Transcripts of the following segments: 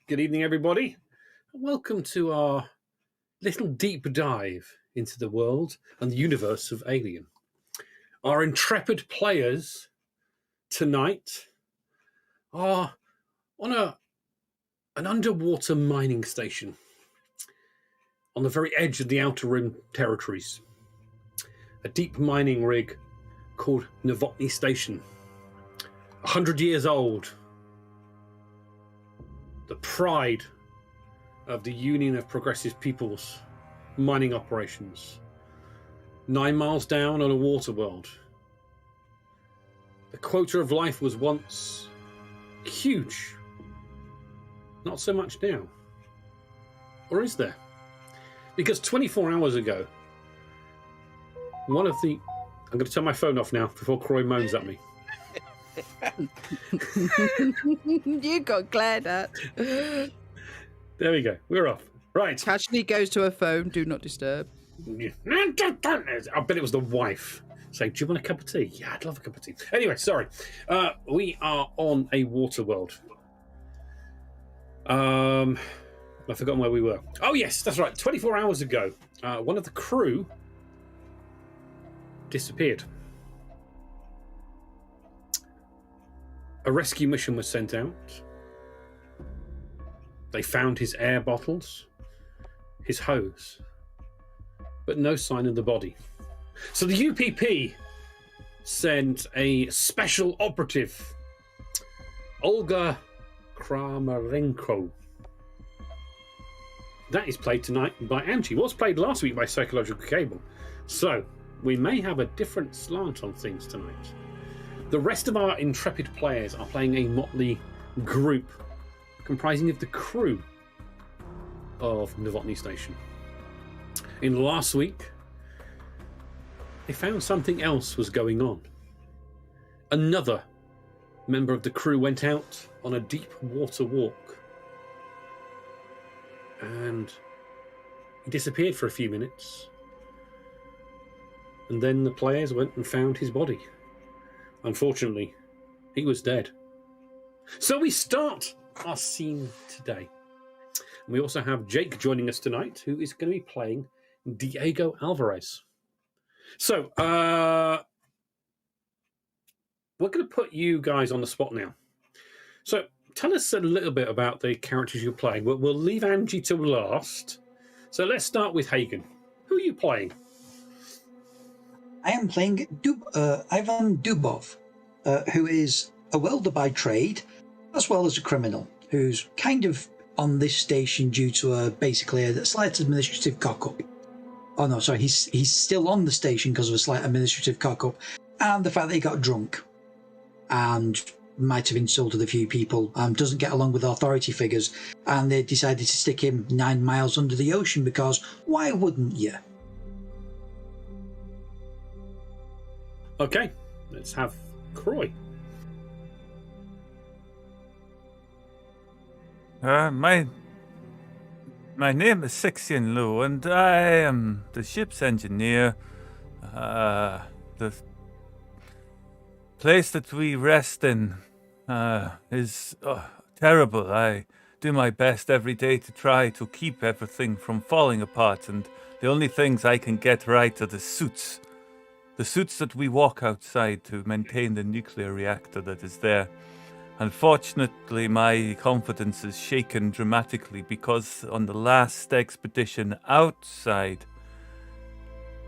Good evening, everybody. Welcome to our little deep dive into the world and the universe of Alien. Our intrepid players tonight are on an underwater mining station on the very edge of the Outer Rim territories. A deep mining rig called Novotny Station. 100 years old. The pride of the Union of Progressive Peoples mining operations. 9 miles down on a water world. The quota of life was once huge. Not so much now. Or is there? Because 24 hours ago, I'm going to turn my phone off now before Croy moans at me. You got glared at. There we go. We're off. Right. Casually goes to her phone. Do not disturb. I bet it was the wife saying, "Do you want a cup of tea?" Yeah, I'd love a cup of tea. Anyway, sorry. We are on a water world. I've forgotten where we were. Oh yes, that's right. 24 hours ago, one of the crew disappeared. A rescue mission was sent out. They found his air bottles, his hose, but no sign of the body. So the UPP sent a special operative, Olga Kramarenko. That is played tonight by Angie. Was played last week by Psychological Cable. So we may have a different slant on things tonight. The rest of our intrepid players are playing a motley group comprising of the crew of Novotny Station. In last week, they found something else was going on. Another member of the crew went out on a deep water walk. And he disappeared for a few minutes. And then the players went and found his body. Unfortunately, he was dead. So we start our scene today. And we also have Jake joining us tonight, who is going to be playing Diego Alvarez. So, we're going to put you guys on the spot now. So, tell us a little bit about the characters you're playing. We'll leave Angie to last. So, let's start with Hagen. Who are you playing? I am playing Ivan Dubov, who is a welder by trade, as well as a criminal, who's kind of on this station due to basically a slight administrative cock-up. Oh no, sorry, he's still on the station because of a slight administrative cock-up, and the fact that he got drunk and might have insulted a few people, doesn't get along with authority figures, and they decided to stick him 9 miles under the ocean because why wouldn't you? Okay, let's have Croy. My name is Sixian Lu, and I am the ship's engineer. The place that we rest in is terrible. I do my best every day to try to keep everything from falling apart, and the only things I can get right are the suits. The suits that we walk outside to maintain the nuclear reactor that is there. Unfortunately, my confidence is shaken dramatically because on the last expedition outside,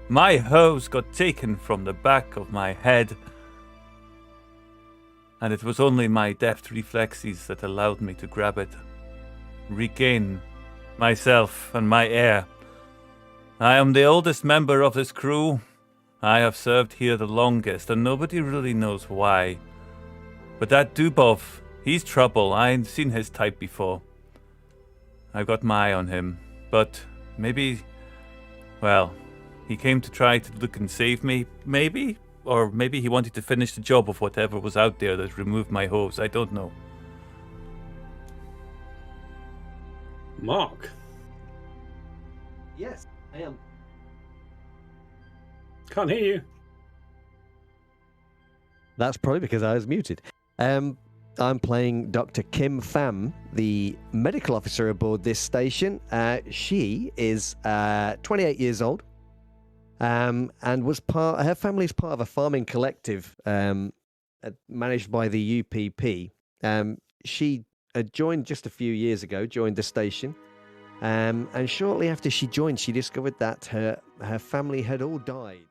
my hose got taken from the back of my head, and it was only my deft reflexes that allowed me to grab it, regain myself and my air. I am the oldest member of this crew. I have served here the longest, and nobody really knows why. But that Dubov, he's trouble. I've seen his type before. I've got my eye on him. But maybe, well, he came to try to look and save me, maybe? Or maybe he wanted to finish the job of whatever was out there that removed my hose. I don't know. Mark. Yes, I am. Can't hear you. That's probably because I was muted. I'm playing Dr. Kim Pham, the medical officer aboard this station. She is 28 years old, and her family's part of a farming collective managed by the UPP. She joined just a few years ago, joined the station, and shortly after she joined, she discovered that her family had all died.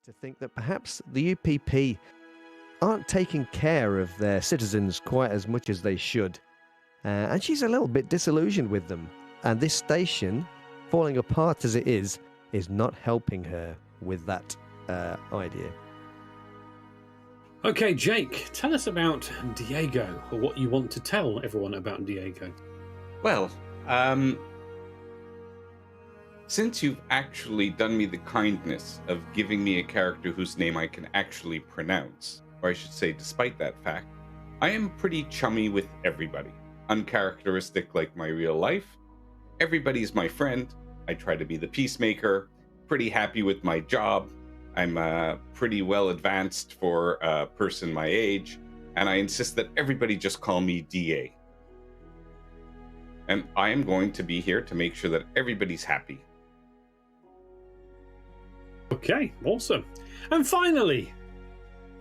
To think that perhaps the UPP aren't taking care of their citizens quite as much as they should. And she's a little bit disillusioned with them. And this station, falling apart as it is not helping her with that idea. Okay, Jake, tell us about Diego, or what you want to tell everyone about Diego. Well, since you've actually done me the kindness of giving me a character whose name I can actually pronounce, or I should say despite that fact, I am pretty chummy with everybody. Uncharacteristic like my real life. Everybody's my friend. I try to be the peacemaker. Pretty happy with my job. I'm pretty well advanced for a person my age, and I insist that everybody just call me DA. And I am going to be here to make sure that everybody's happy. Okay, awesome. And finally,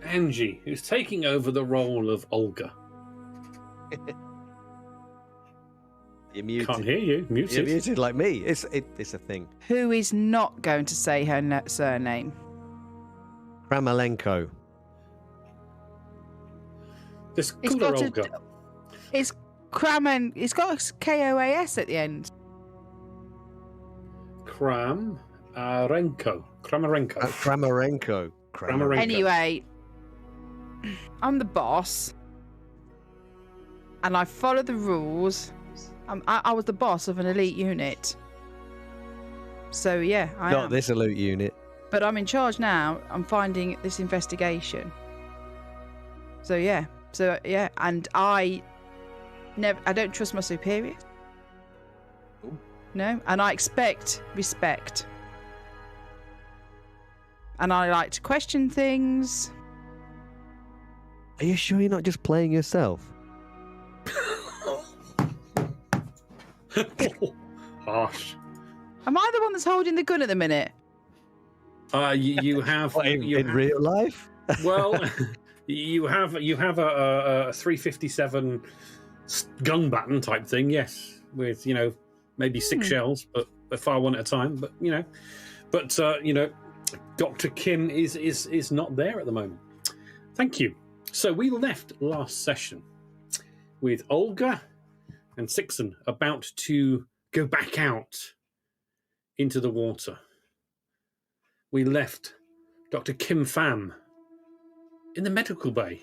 Angie, who's taking over the role of Olga. You're muted. Can't hear you. Muted. You're muted like me. It's a thing. Who is not going to say her surname? Kramalenko. Just call her Olga. It's Kramen. It's got a K-O-A-S at the end. Kramarenko. Kramarenko. Anyway, I'm the boss, and I follow the rules. I was the boss of an elite unit. So yeah, I Not am. this elite unit. But I'm in charge now. I'm finding this investigation. So yeah, and I don't trust my superiors. Ooh. No, and I expect respect. And I like to question things. Are you sure you're not just playing yourself? Harsh. Am I the one that's holding the gun at the minute? You have In real life? Well, you have a 357 gun baton type thing, yes, with maybe 6 shells, but fire one at a time. But Dr. Kim is not there at the moment. Thank you. So we left last session with Olga and Sixon about to go back out into the water. We left Dr. Kim Pham in the medical bay.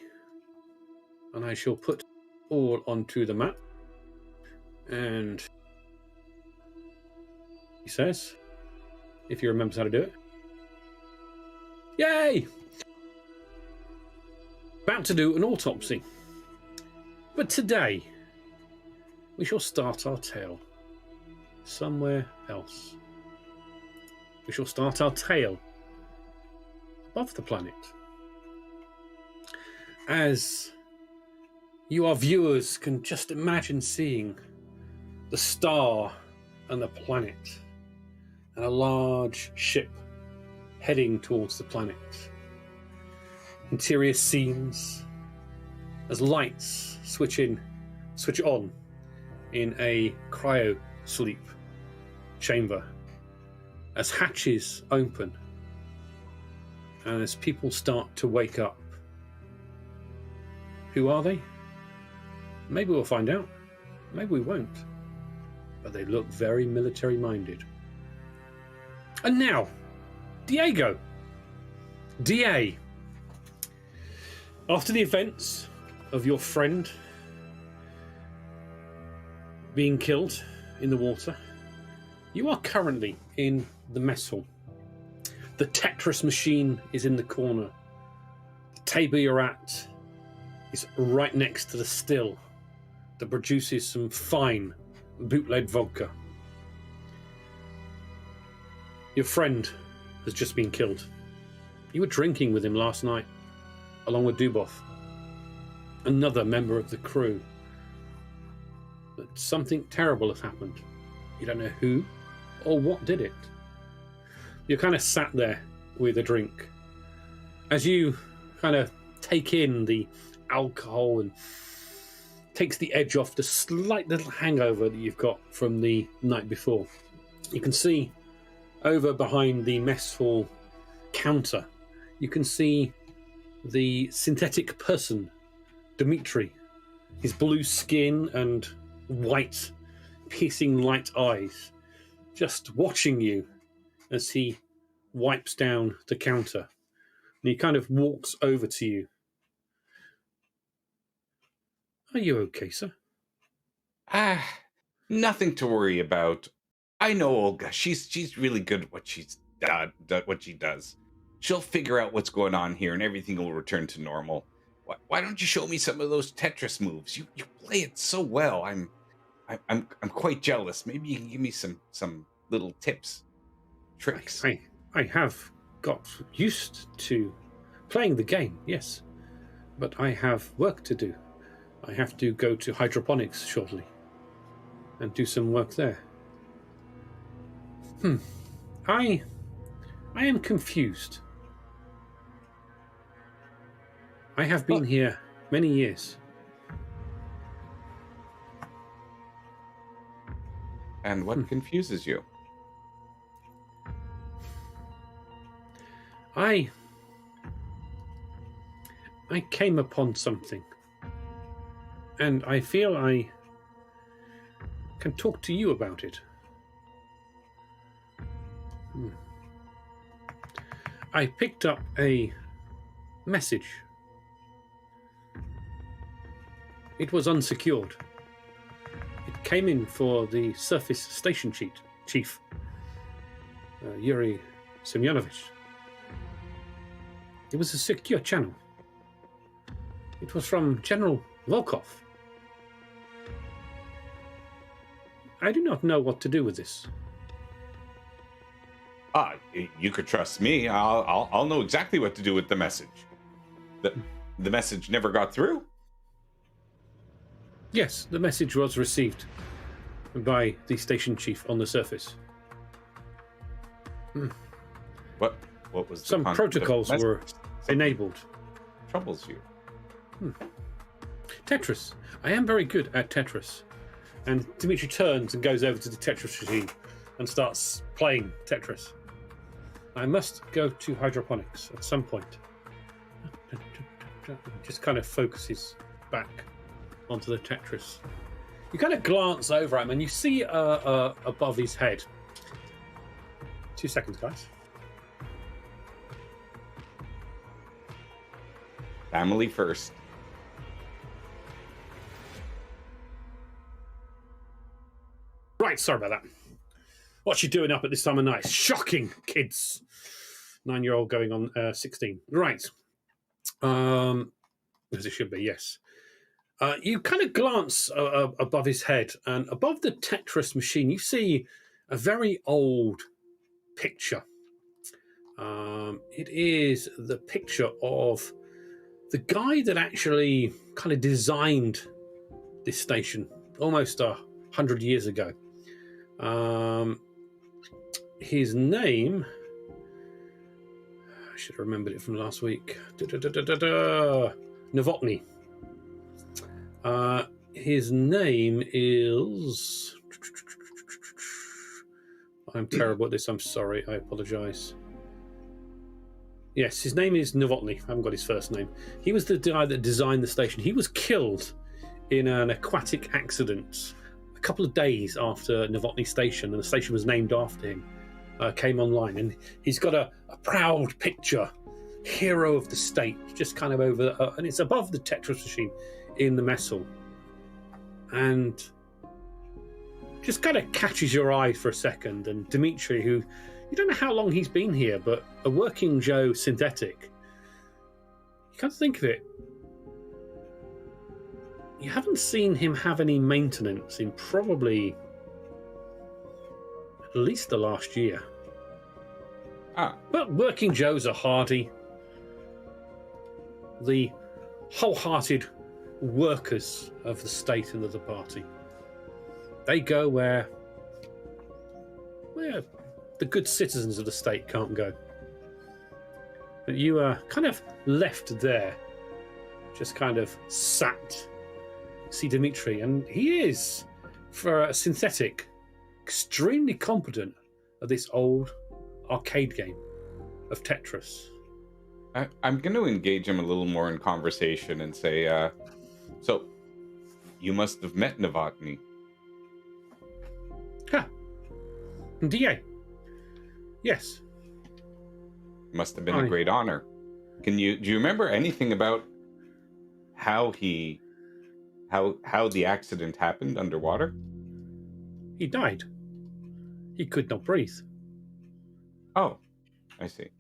And I shall put all onto the map. And he says, if he remembers how to do it. Yay! About to do an autopsy. But today, we shall start our tale somewhere else. We shall start our tale above the planet. As you, our viewers, can just imagine seeing the star and the planet and a large ship heading towards the planet. Interior scenes as lights switch on in a cryo sleep chamber, as hatches open and as people start to wake up. Who are they? Maybe we'll find out. Maybe we won't. But they look very military minded. And now, Diego. DA. After the events of your friend being killed in the water, you are currently in the mess hall. The Tetris machine is in the corner. The table you're at is right next to the still that produces some fine bootleg vodka. Your friend has just been killed. You were drinking with him last night, along with Dubov, another member of the crew. But something terrible has happened. You don't know who or what did it. You're kind of sat there with a drink. As you kind of take in the alcohol and takes the edge off the slight little hangover that you've got from the night before, you can see over behind the mess hall counter, you can see the synthetic person, Dimitri, his blue skin and white, piercing light eyes, just watching you as he wipes down the counter. And he kind of walks over to you. Are you okay, sir? Nothing to worry about. I know Olga. She's really good at what she does. She'll figure out what's going on here, and everything will return to normal. Why don't you show me some of those Tetris moves? You play it so well. I'm quite jealous. Maybe you can give me some little tips, tricks. I have got used to playing the game, yes, but I have work to do. I have to go to hydroponics shortly and do some work there. I am confused. I have been here many years. And what confuses you? I came upon something, and I feel I can talk to you about it. I picked up a message. It was unsecured. It came in for the surface station chief, Yuri Semyonovich. It was a secure channel. It was from General Volkov. I do not know what to do with this. You could trust me. I'll know exactly what to do with the message. The message never got through? Yes, the message was received by the station chief on the surface. What was the Some protocols were enabled. Troubles you? Tetris. I am very good at Tetris. And Dimitri turns and goes over to the Tetris machine and starts playing Tetris. I must go to hydroponics at some point. Just kind of focuses back onto the Tetris. You kind of glance over him and you see above his head. 2 seconds, guys. Family first. Right, sorry about that. What's she doing up at this time of night? Shocking, kids. 9-year-old going on 16. Right. As it should be, yes. You kind of glance above his head, and above the Tetris machine, you see a very old picture. It is the picture of the guy that actually kind of designed this station almost 100 years ago. His name, I should have remembered it from last week. Novotny. His name is... I'm terrible at this, I'm sorry, I apologise. Yes, his name is Novotny. I haven't got his first name. He was the guy that designed the station. He was killed in an aquatic accident a couple of days after Novotny Station, and the station was named after him, came online. And he's got a proud picture, hero of the state, just kind of over, and it's above the Tetris machine in the mess hall. And just kind of catches your eye for a second. And Dimitri, who, you don't know how long he's been here, but a working Joe synthetic, you can't think of it. You haven't seen him have any maintenance in probably at least the last year. But working Joes are hardy. the wholehearted workers of the state and of the party. They go where the good citizens of the state can't go. But you are kind of left there, just kind of sat. See Dimitri, and he is, for a synthetic, extremely competent at this old arcade game of Tetris. I'm going to engage him a little more in conversation and say, so, you must have met Novotny. Ha! DA. Yes. Must have been a great honor. Do you remember anything about how the accident happened underwater? He died. He could not breathe. Oh, I see.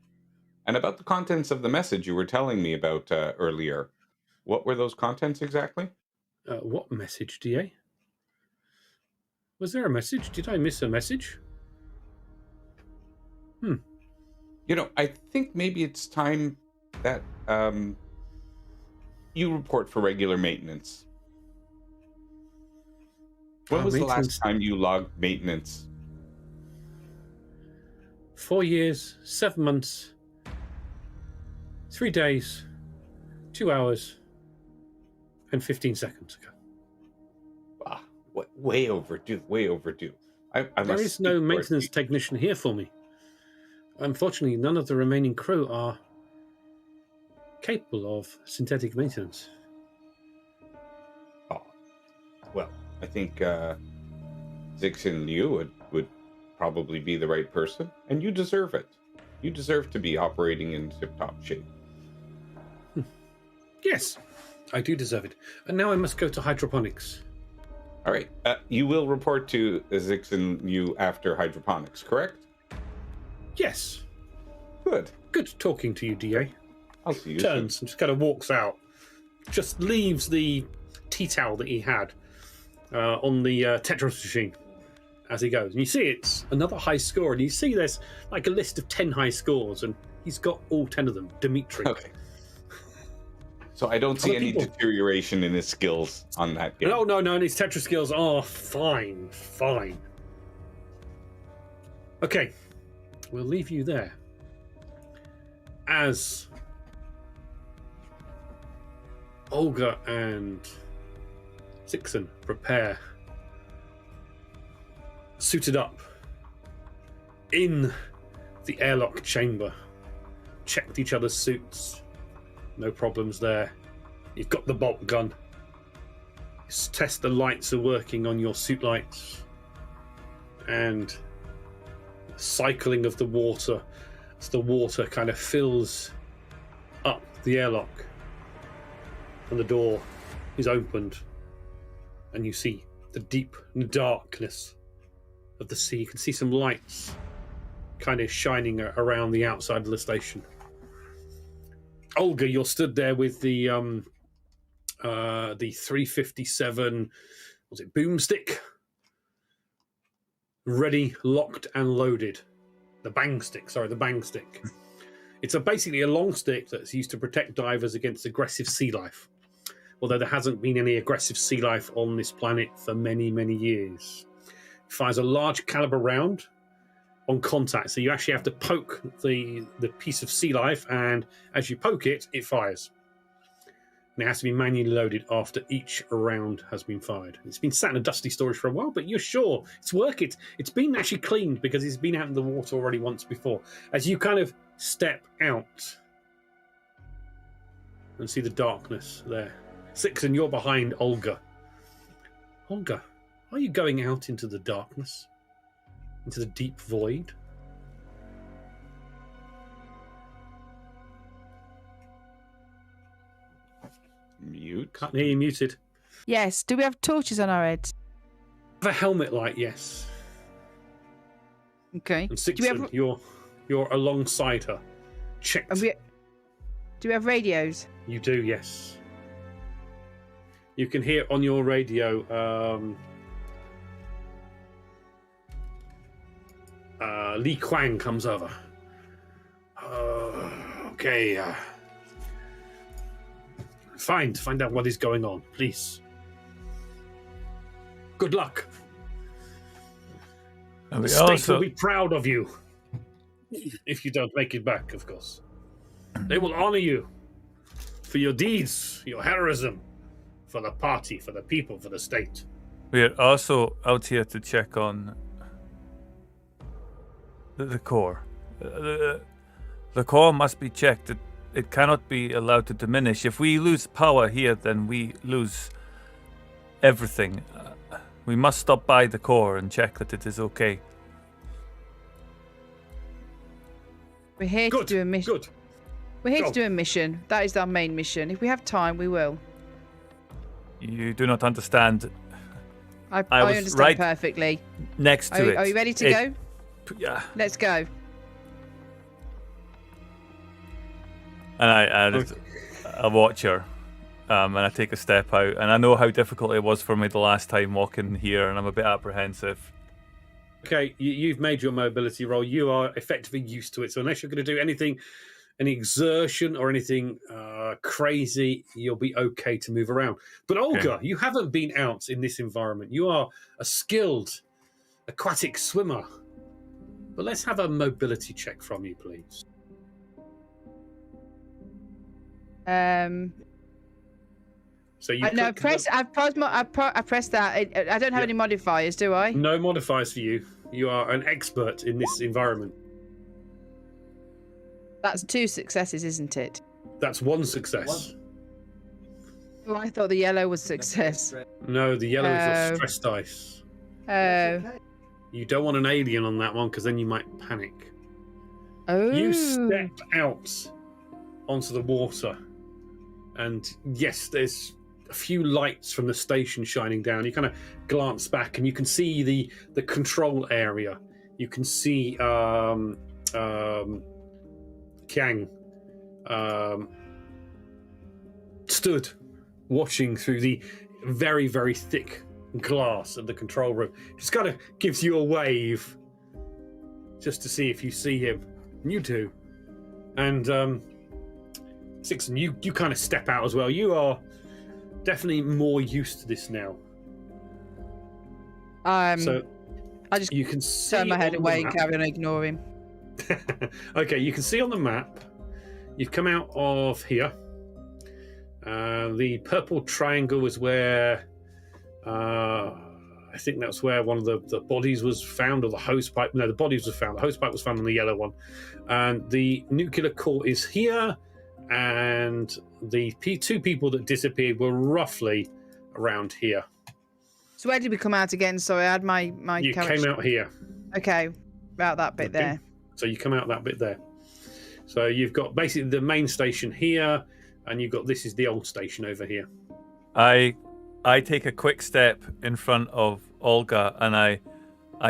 And about the contents of the message you were telling me about earlier, what were those contents exactly? What message, DA? Was there a message? Did I miss a message? I think maybe it's time that you report for regular maintenance. When was the last time you logged maintenance? 4 years, 7 months, 3 days, 2 hours, and 15 seconds ago. Ah, way overdue, way overdue. There is no maintenance technician here for me. Unfortunately, none of the remaining crew are capable of synthetic maintenance. Oh, well, I think Zixin Liu would probably be the right person, and you deserve it. You deserve to be operating in tip-top shape. Yes, I do deserve it. And now I must go to hydroponics. All right. You will report to Zixin Liu after hydroponics, correct? Yes. Good. Good talking to you, DA. I'll see you Turns soon. and just kind of walks out. Just leaves the tea towel that he had on the Tetris machine as he goes. And you see it's another high score, and you see there's like a list of 10 high scores, and he's got all 10 of them. Dimitri. Okay. So I don't see Other any people. deterioration in his skills on that game. No, and his Tetris skills are fine. Okay, we'll leave you there. As Olga and Zixon prepare, suited up in the airlock chamber, checked each other's suits. No problems there. You've got the bolt gun. Test the lights are working on your suit lights. And cycling of the water as the water kind of fills up the airlock. And the door is opened. And you see the deep darkness of the sea. You can see some lights kind of shining around the outside of the station. Olga, you're stood there with the 357, was it boomstick? Ready, locked, and loaded. The bang stick. It's basically a long stick that's used to protect divers against aggressive sea life. Although there hasn't been any aggressive sea life on this planet for many, many years. It fires a large caliber round on contact, so you actually have to poke the piece of sea life, and as you poke it, it fires. And it has to be manually loaded after each round has been fired. It's been sat in a dusty storage for a while, but you're sure it's working. It's been actually cleaned because it's been out in the water already once before. As you kind of step out and see the darkness there. Zixon, you're behind Olga. Olga, are you going out into the darkness? Into the deep void? Mute. Can't hear you, muted. Yes. Do we have torches on our heads? Have a helmet light, yes. Okay. And Do we have, Zixon, you're alongside her. Checked. do we have radios? You do, yes. You can hear on your radio Li Kuang comes over. Okay. find out what is going on, please. Good luck. And The we state also, will be proud of you. If you don't make it back, of course. They will honor you for your deeds, your heroism, for the party, for the people, for the state. we are also out here to check on the core. The core must be checked. It cannot be allowed to diminish. If we lose power here, then we lose everything. We must stop by the core and check that it is okay. We're here to do a mission. Good. We're here Go. to do a mission. That is our main mission. If we have time, we will. You do not understand. I was understand right perfectly. Next to it. Are you ready to go? Yeah. Let's go. And I watch her, and I take a step out, and I know how difficult it was for me the last time walking here, and I'm a bit apprehensive. Okay, you've made your mobility roll. You are effectively used to it. So unless you're going to do anything, any exertion or anything crazy, you'll be okay to move around. But Olga, you haven't been out in this environment. You are a skilled aquatic swimmer. But let's have a mobility check from you, please. So you I pressed that. I don't have any modifiers, do I? No modifiers for you. You are an expert in this environment. That's 2 successes, isn't it? That's 1 success. Oh, I thought the yellow was success. No, the yellow is your stress dice. Oh. You don't want an alien on that one because then you might panic. Oh. You step out onto the water, and yes, there's a few lights from the station shining down. You kind of glance back, and you can see the control area. You can see Kiang stood watching through the very, very thick glass of the control room. Just kind of gives you a wave just to see if you see him. And you do. And Sixon, you kind of step out as well. You are definitely more used to this now. So I just you can turn my head away and carry on ignoring him. Okay, you can see on the map, you've come out of here. The purple triangle is where I think that's where one of the bodies was found, or the hose pipe. No, the bodies were found. The hose pipe was found on the yellow one. And the nuclear core is here, and the 2 people that disappeared were roughly around here. So where did we come out again? Sorry, I had my You came out here. Okay, about that bit there. So you come out that bit there. So you've got basically the main station here, and you've got this is the old station over here. I take a quick step in front of Olga, and I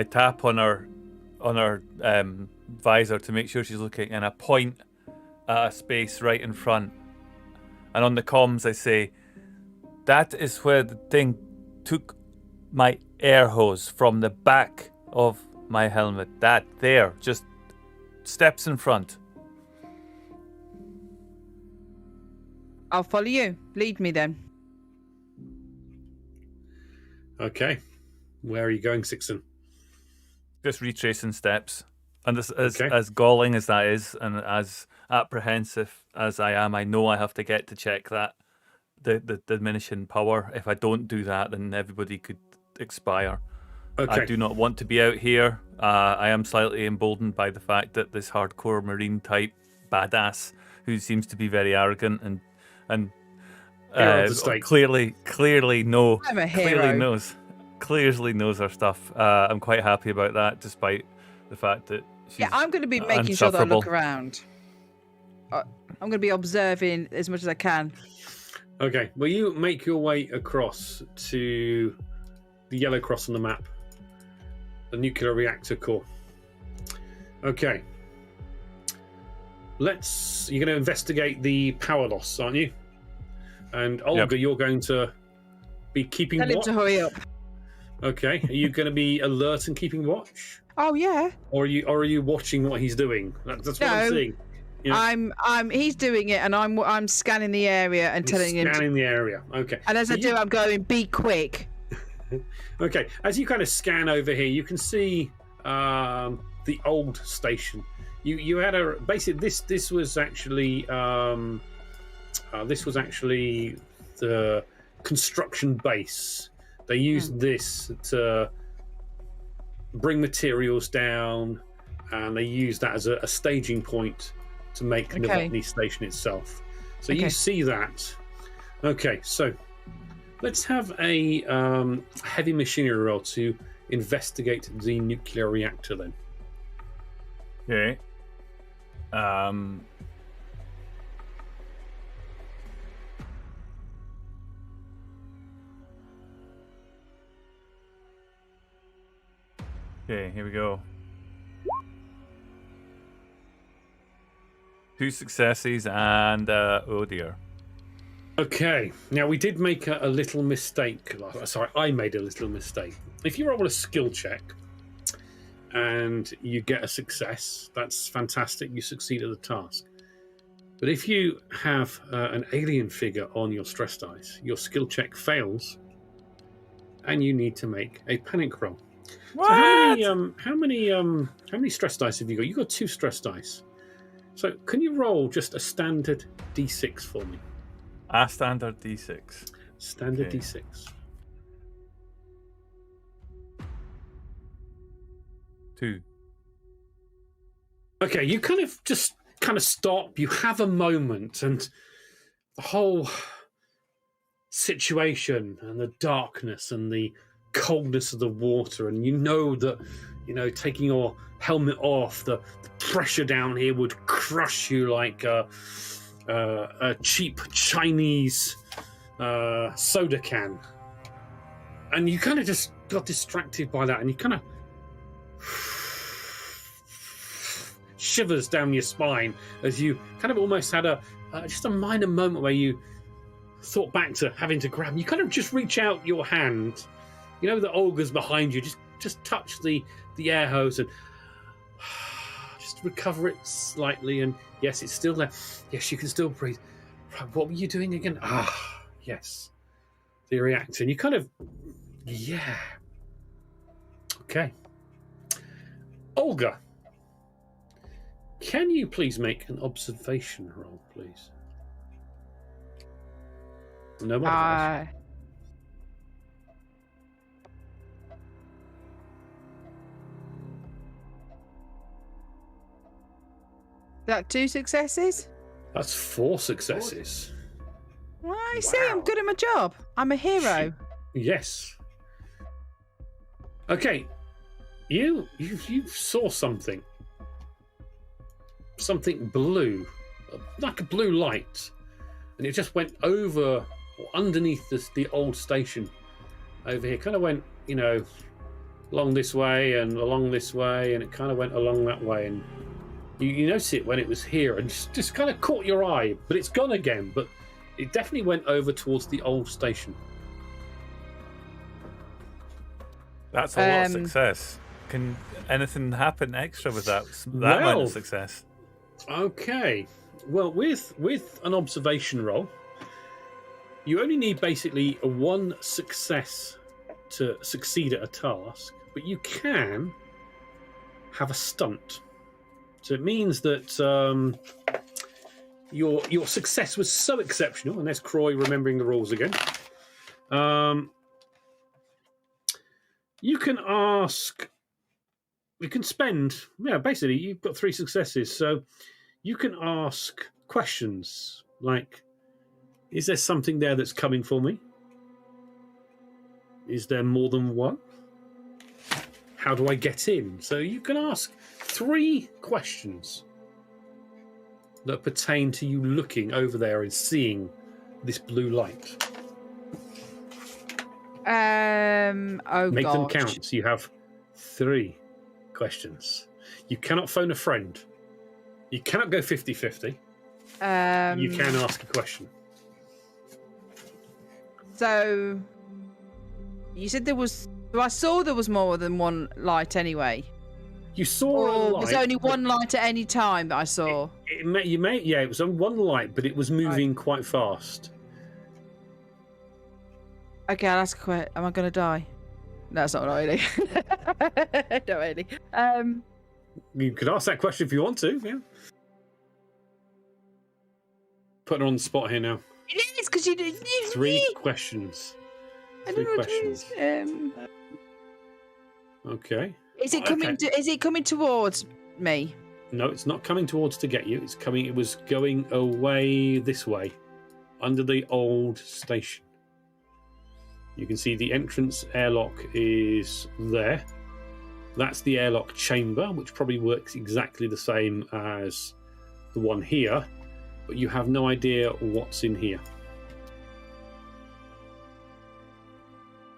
tap on her visor to make sure she's looking, and I point at a space right in front. And on the comms I say, that is where the thing took my air hose from the back of my helmet. That there, just steps in front. I'll follow you. Lead me then. Okay. Where are you going, Sixon? Just retracing steps. And as galling as that is, and as apprehensive as I am, I know I have to get to check that the diminishing power. If I don't do that, then everybody could expire. Okay. I do not want to be out here. I am slightly emboldened by the fact that this hardcore marine type badass, who seems to be very arrogant and clearly I'm a hero. clearly knows her stuff. I'm quite happy about that, despite the fact that she's I'm going to be making sure that I look unsufferable. around. I'm going to be observing as much as I can. Okay. Well, you make your way across to the yellow cross on the map, the nuclear reactor core. Okay. You're going to investigate the power loss, aren't you? And Olga, You're going to be keeping watch. Tell him to hurry up. Okay. Are you going to be alert and keeping watch? Oh yeah. Or are you watching what he's doing? That's what I'm No. seeing. You know, he's doing it, and I'm scanning the area and telling him. Scanning the area. Okay. And as I do, I'm going, be quick. Okay. As you kind of scan over here, you can see the old station. You had basically this was actually the construction base. They used this to bring materials down, and they used that as a staging point to make Novotny Station itself. So you see that. Okay, so let's have a heavy machinery roll to investigate the nuclear reactor then. Okay. Okay, here we go. 2 successes and oh dear. Okay, now we did make a little mistake. Sorry, I made a little mistake. If you roll a skill check and you get a success, that's fantastic. You succeed at the task. But if you have an alien figure on your stress dice, your skill check fails, and you need to make a panic roll. What? So how many stress dice have you got? You got 2 stress dice. So can you roll just a standard D6 for me? A standard D6. Standard D6. Two. Okay, you kind of stop. You have a moment, and the whole situation and the darkness and the coldness of the water, and you know that, taking your helmet off, the pressure down here would crush you like a cheap Chinese soda can. And you kind of just got distracted by that, and you kind of shivers down your spine as you kind of almost had just a minor moment where you thought back to having to grab. You kind of just reach out your hand. You know that Olga's behind you. Just touch the air hose and just recover it slightly. And yes, it's still there. Yes, you can still breathe. What were you doing again? Yes, the reactor. And you kind of, okay. Olga, can you please make an observation roll, please? No modifiers. That 2 successes? That's 4 successes. Well, I see, I'm good at my job. I'm a hero. Yes. Okay, you saw something blue, like a blue light, and it just went over or underneath the old station over here. Kind of went, along this way and along this way, and it kind of went along that way, and you noticed it when it was here, and just kind of caught your eye. But it's gone again. But it definitely went over towards the old station. That's a lot of success. Can anything happen extra with that amount of success? Okay. Well, with an observation roll, you only need basically 1 success to succeed at a task, but you can have a stunt. So it means that your success was so exceptional, and there's Croy remembering the rules again. You can spend, basically you've got 3 successes, so you can ask questions like, is there something there that's coming for me? Is there more than one? How do I get in? So you can ask 3 questions that pertain to you looking over there and seeing this blue light. Make them count. So you have 3 questions. You cannot phone a friend. You cannot go 50-50. You can ask a question. So you said there was... I saw there was more than 1 light anyway. You saw a light. There's only 1 light at any time that I saw. Yeah, it was on one light, but it was moving quite fast. Okay, I'll ask a question. Am I going to die? No, it's not really. Not really. You could ask that question if you want to. Yeah. Putting her on the spot here now. It is because you did 3 questions. I 3 don't know questions. what it is. Okay. Is it coming? Okay. Is it coming towards me? No, it's not coming towards to get you. It's coming. It was going away this way, under the old station. You can see the entrance airlock is there. That's the airlock chamber, which probably works exactly the same as the one here, but you have no idea what's in here.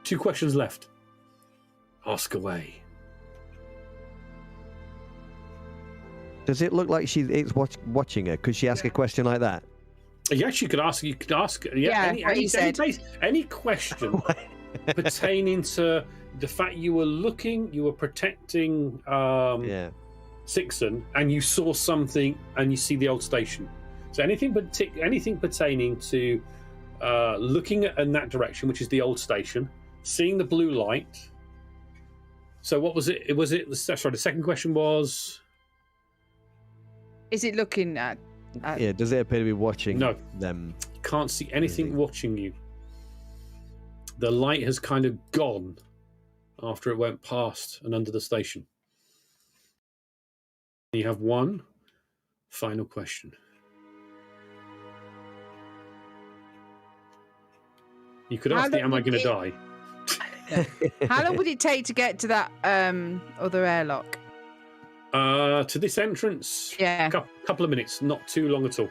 2 questions left. Ask away. Does it look like it's watching her? Could she ask a question like that? Yes, you could ask. Yeah, any question pertaining to the fact you were protecting Sixon, and you saw something, and you see the old station. So anything pertaining to looking in that direction, which is the old station, seeing the blue light. So what was it? Sorry, the second question was. Is it looking at? Yeah, does it appear to be watching No. them? You can't see anything watching you. The light has kind of gone after it went past and under the station. You have one final question. You could ask the, am I going to die? How long would it take to get to that other airlock? To this entrance, Yeah. Couple of minutes, not too long at all.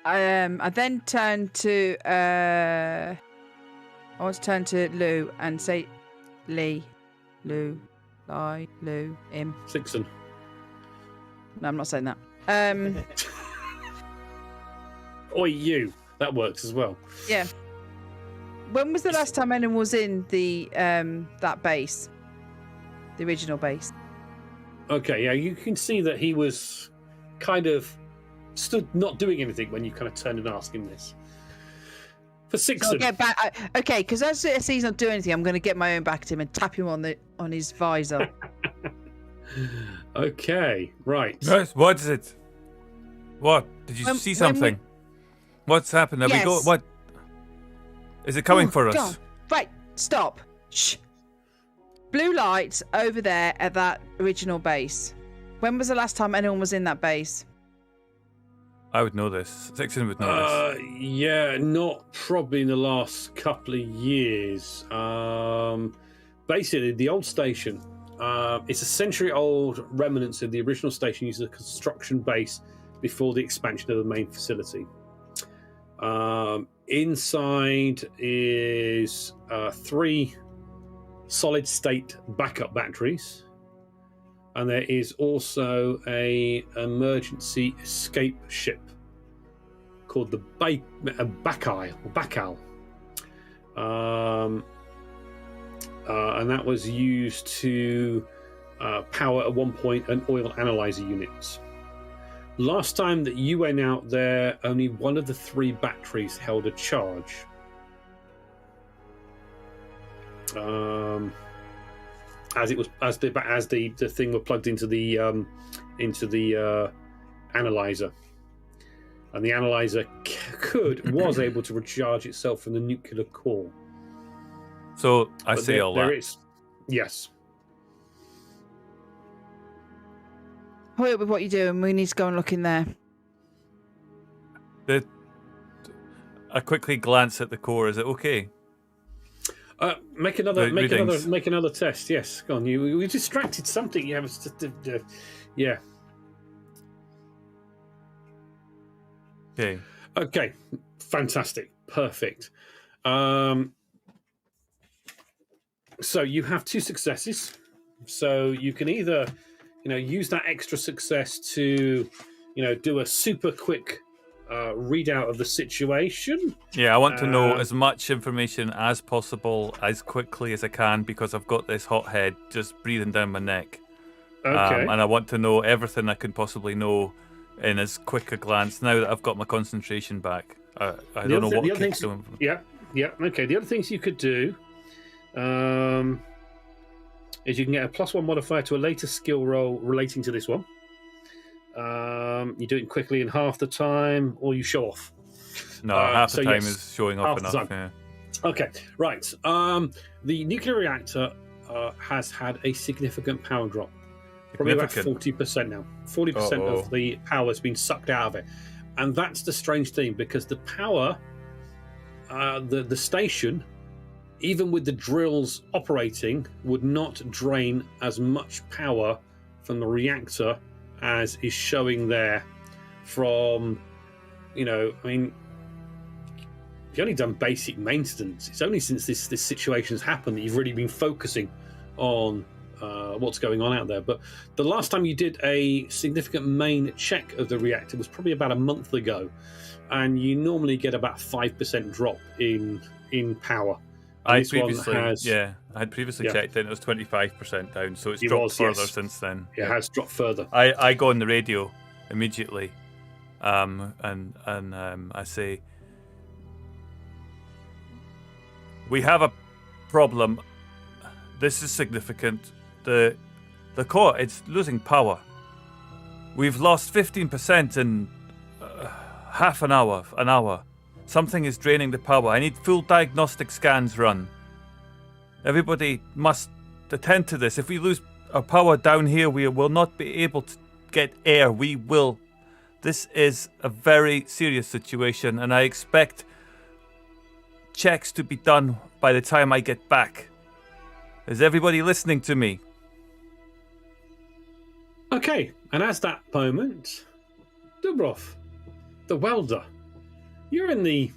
I then turn to I want to turn to Lou and say, Lou, him. Sixon. No, I'm not saying that. Oi, you. That works as well. Yeah. When was the last time anyone was in the that base, the original base? Okay, yeah, you can see that he was kind of stood not doing anything when you kind of turned and asked him this. For So Sixon. I'll get back. Okay, because as he's not doing anything, I'm going to get my own back at him and tap him on his visor. Okay, right. Yes, what is it? What? Did you see something? What's happened? Have we go? Yes. What? Is it coming for us? God. Right, stop. Shh. Blue lights over there at that original base. When was the last time anyone was in that base? I would know this. Sixon would know this. Yeah, not probably in the last couple of years. Basically, the old station, it's a century-old remnants of the original station used as a construction base before the expansion of the main facility. Inside is 3 solid-state backup batteries, and there is also a emergency escape ship called the Bacal. And that was used to power at one point an oil analyzer unit. Last time that you went out there, only one of the 3 batteries held a charge. As the thing were plugged into the analyzer, and the analyzer was able to recharge itself from the nuclear core. So I see all that. There is, yes. Hurry up with what you're doing. We need to go and look in there. I quickly glance at the core. Is it okay? Make another test. Yes, go on. You distracted something. You have yeah. Okay. Okay. Fantastic. Perfect. So you have 2 successes. So you can either, use that extra success to, do a super quick readout of the situation. Yeah, I want to know as much information as possible, as quickly as I can, because I've got this hot head just breathing down my neck. Okay. And I want to know everything I can possibly know in as quick a glance now that I've got my concentration back. I don't know what keeps doing. Yeah. Okay. The other things you could do is you can get a +1 modifier to a later skill roll relating to this one. You do it quickly in half the time, or you show off. No, half the time is showing off enough. Yeah. Okay, right. The nuclear reactor has had a significant power drop. Probably about 40% now. 40% of the power has been sucked out of it. And that's the strange thing, because the power, the station, even with the drills operating, would not drain as much power from the reactor as is showing there from, I mean, you've only done basic maintenance. It's only since this situation's happened that you've really been focusing on what's going on out there. But the last time you did a significant main check of the reactor was probably about a month ago, and you normally get about 5% drop in power. I had previously checked and it was 25% down, so it's dropped further since then. It has dropped further. I go on the radio immediately, and I say, we have a problem. This is significant. The core, it's losing power. We've lost 15% in half an hour. Something is draining the power. I need full diagnostic scans run. Everybody must attend to this. If we lose our power down here, we will not be able to get air. We will. This is a very serious situation, and I expect checks to be done by the time I get back. Is everybody listening to me? Okay, and as that moment, Dubrov, the welder, you're in the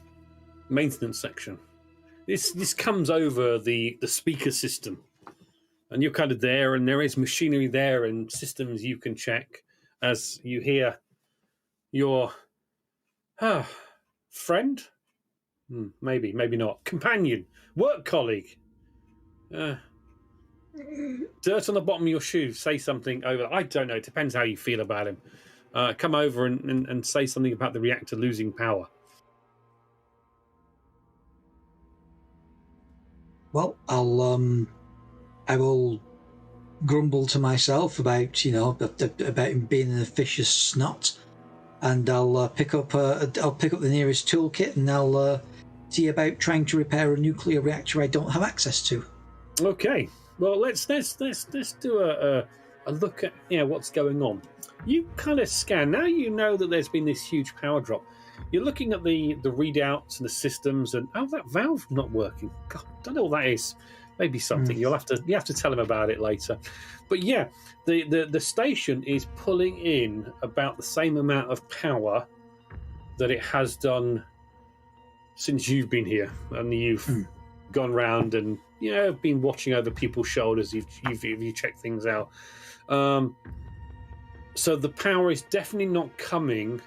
maintenance section. This comes over the speaker system, and you're kind of there, and there is machinery there and systems you can check as you hear your friend, maybe not, companion, work colleague, dirt on the bottom of your shoe, say something over. I don't know. It depends how you feel about him. Come over and say something about the reactor losing power. Well, I will grumble to myself about about him being an officious snot, and I'll pick up the nearest toolkit, and I'll see about trying to repair a nuclear reactor I don't have access to. Okay. Well, let's do a look at what's going on. You kind of scan now. You know that there's been this huge power drop. You're looking at the readouts and the systems, and that valve's not working. God, don't know what that is. Maybe something. You have to tell him about it later. But yeah, the station is pulling in about the same amount of power that it has done since you've been here, and you've gone round and been watching over people's shoulders. You check things out. So the power is definitely not coming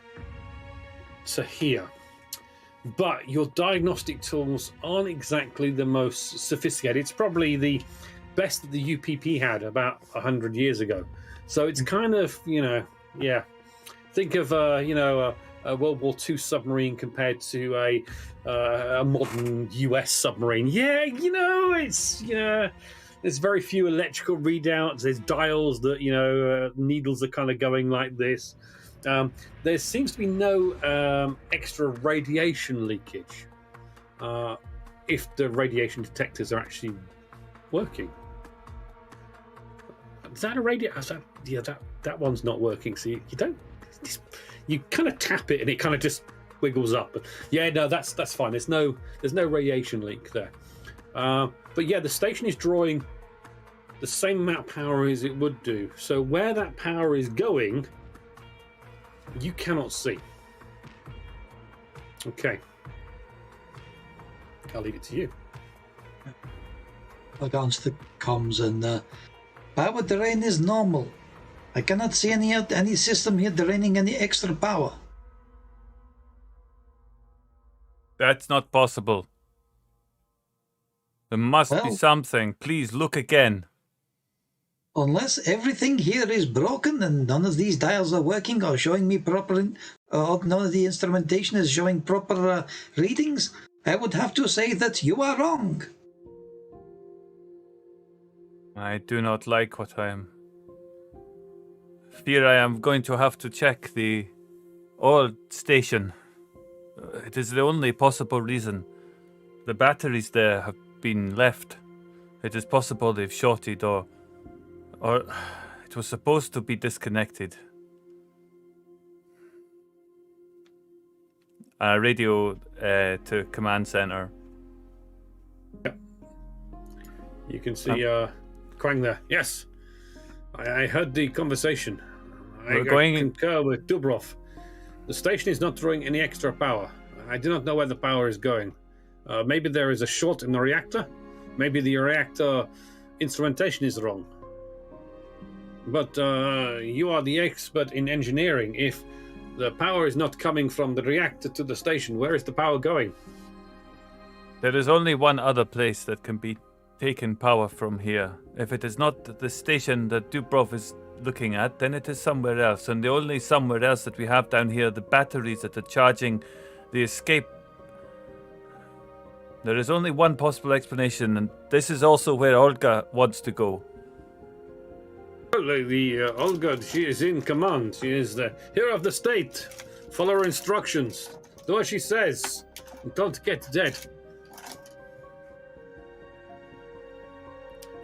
to here, but your diagnostic tools aren't exactly the most sophisticated. It's probably the best that the UPP had about 100 years ago. So it's kind of think of a World War II submarine compared to a modern US submarine. There's very few electrical readouts. There's dials that needles are kind of going like this. There seems to be no extra radiation leakage if the radiation detectors are actually working. Is that a radio? That one's not working. So you don't. You kind of tap it and it kind of just wiggles up. But that's fine. There's no radiation leak there. But yeah, the station is drawing the same amount of power as it would do. So where that power is going, you cannot see. Okay. I'll leave it to you. I'll go onto the comms and power drain is normal. I cannot see any system here draining any extra power. That's not possible. There must be something. Please look again. Unless everything here is broken and none of these dials are working or showing me proper, or none of the instrumentation is showing proper readings, I would have to say that you are wrong. I do not like what I am. Fear I am going to have to check the old station. It is the only possible reason. The batteries there have been left. It is possible they've shorted or it was supposed to be disconnected. Radio to command center. You can see Quang there. Yes, I heard the conversation. I concur with Dubrov. The station is not drawing any extra power. I do not know where the power is going. Maybe there is a short in the reactor. Maybe the reactor instrumentation is wrong. But you are the expert in engineering. If the power is not coming from the reactor to the station, where is the power going? There is only one other place that can be taken power from here. If it is not the station that Dubrov is looking at, then it is somewhere else. And the only somewhere else that we have down here, the batteries that are charging the escape. There is only one possible explanation, and this is also where Olga wants to go. Olga, she is in command. She is the hero of the state. Follow her instructions. Do what she says. And don't get dead.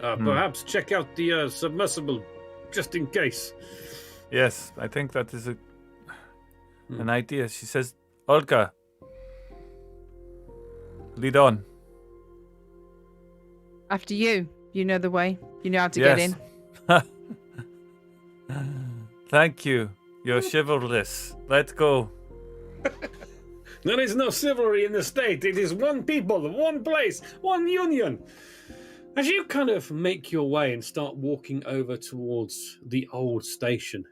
Perhaps check out the submersible, just in case. Yes, I think that is an idea. She says, Olga, lead on. After you. You know the way. You know how to get in. Thank you. You're chivalrous. Let's go. There is no chivalry in the state. It is one people, one place, one union. As you kind of make your way and start walking over towards the old station,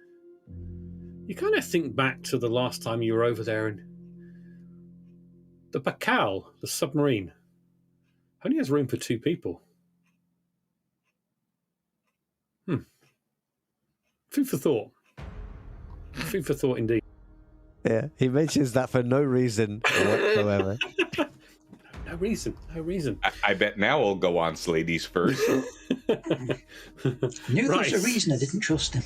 you kind of think back to the last time you were over there, and the Buckley, the submarine, only has room for 2 people. Food for thought. Food for thought, indeed. Yeah, he mentions that for no reason whatsoever. No reason. I bet now I'll go on ladies first. Knew there was a reason I didn't trust him.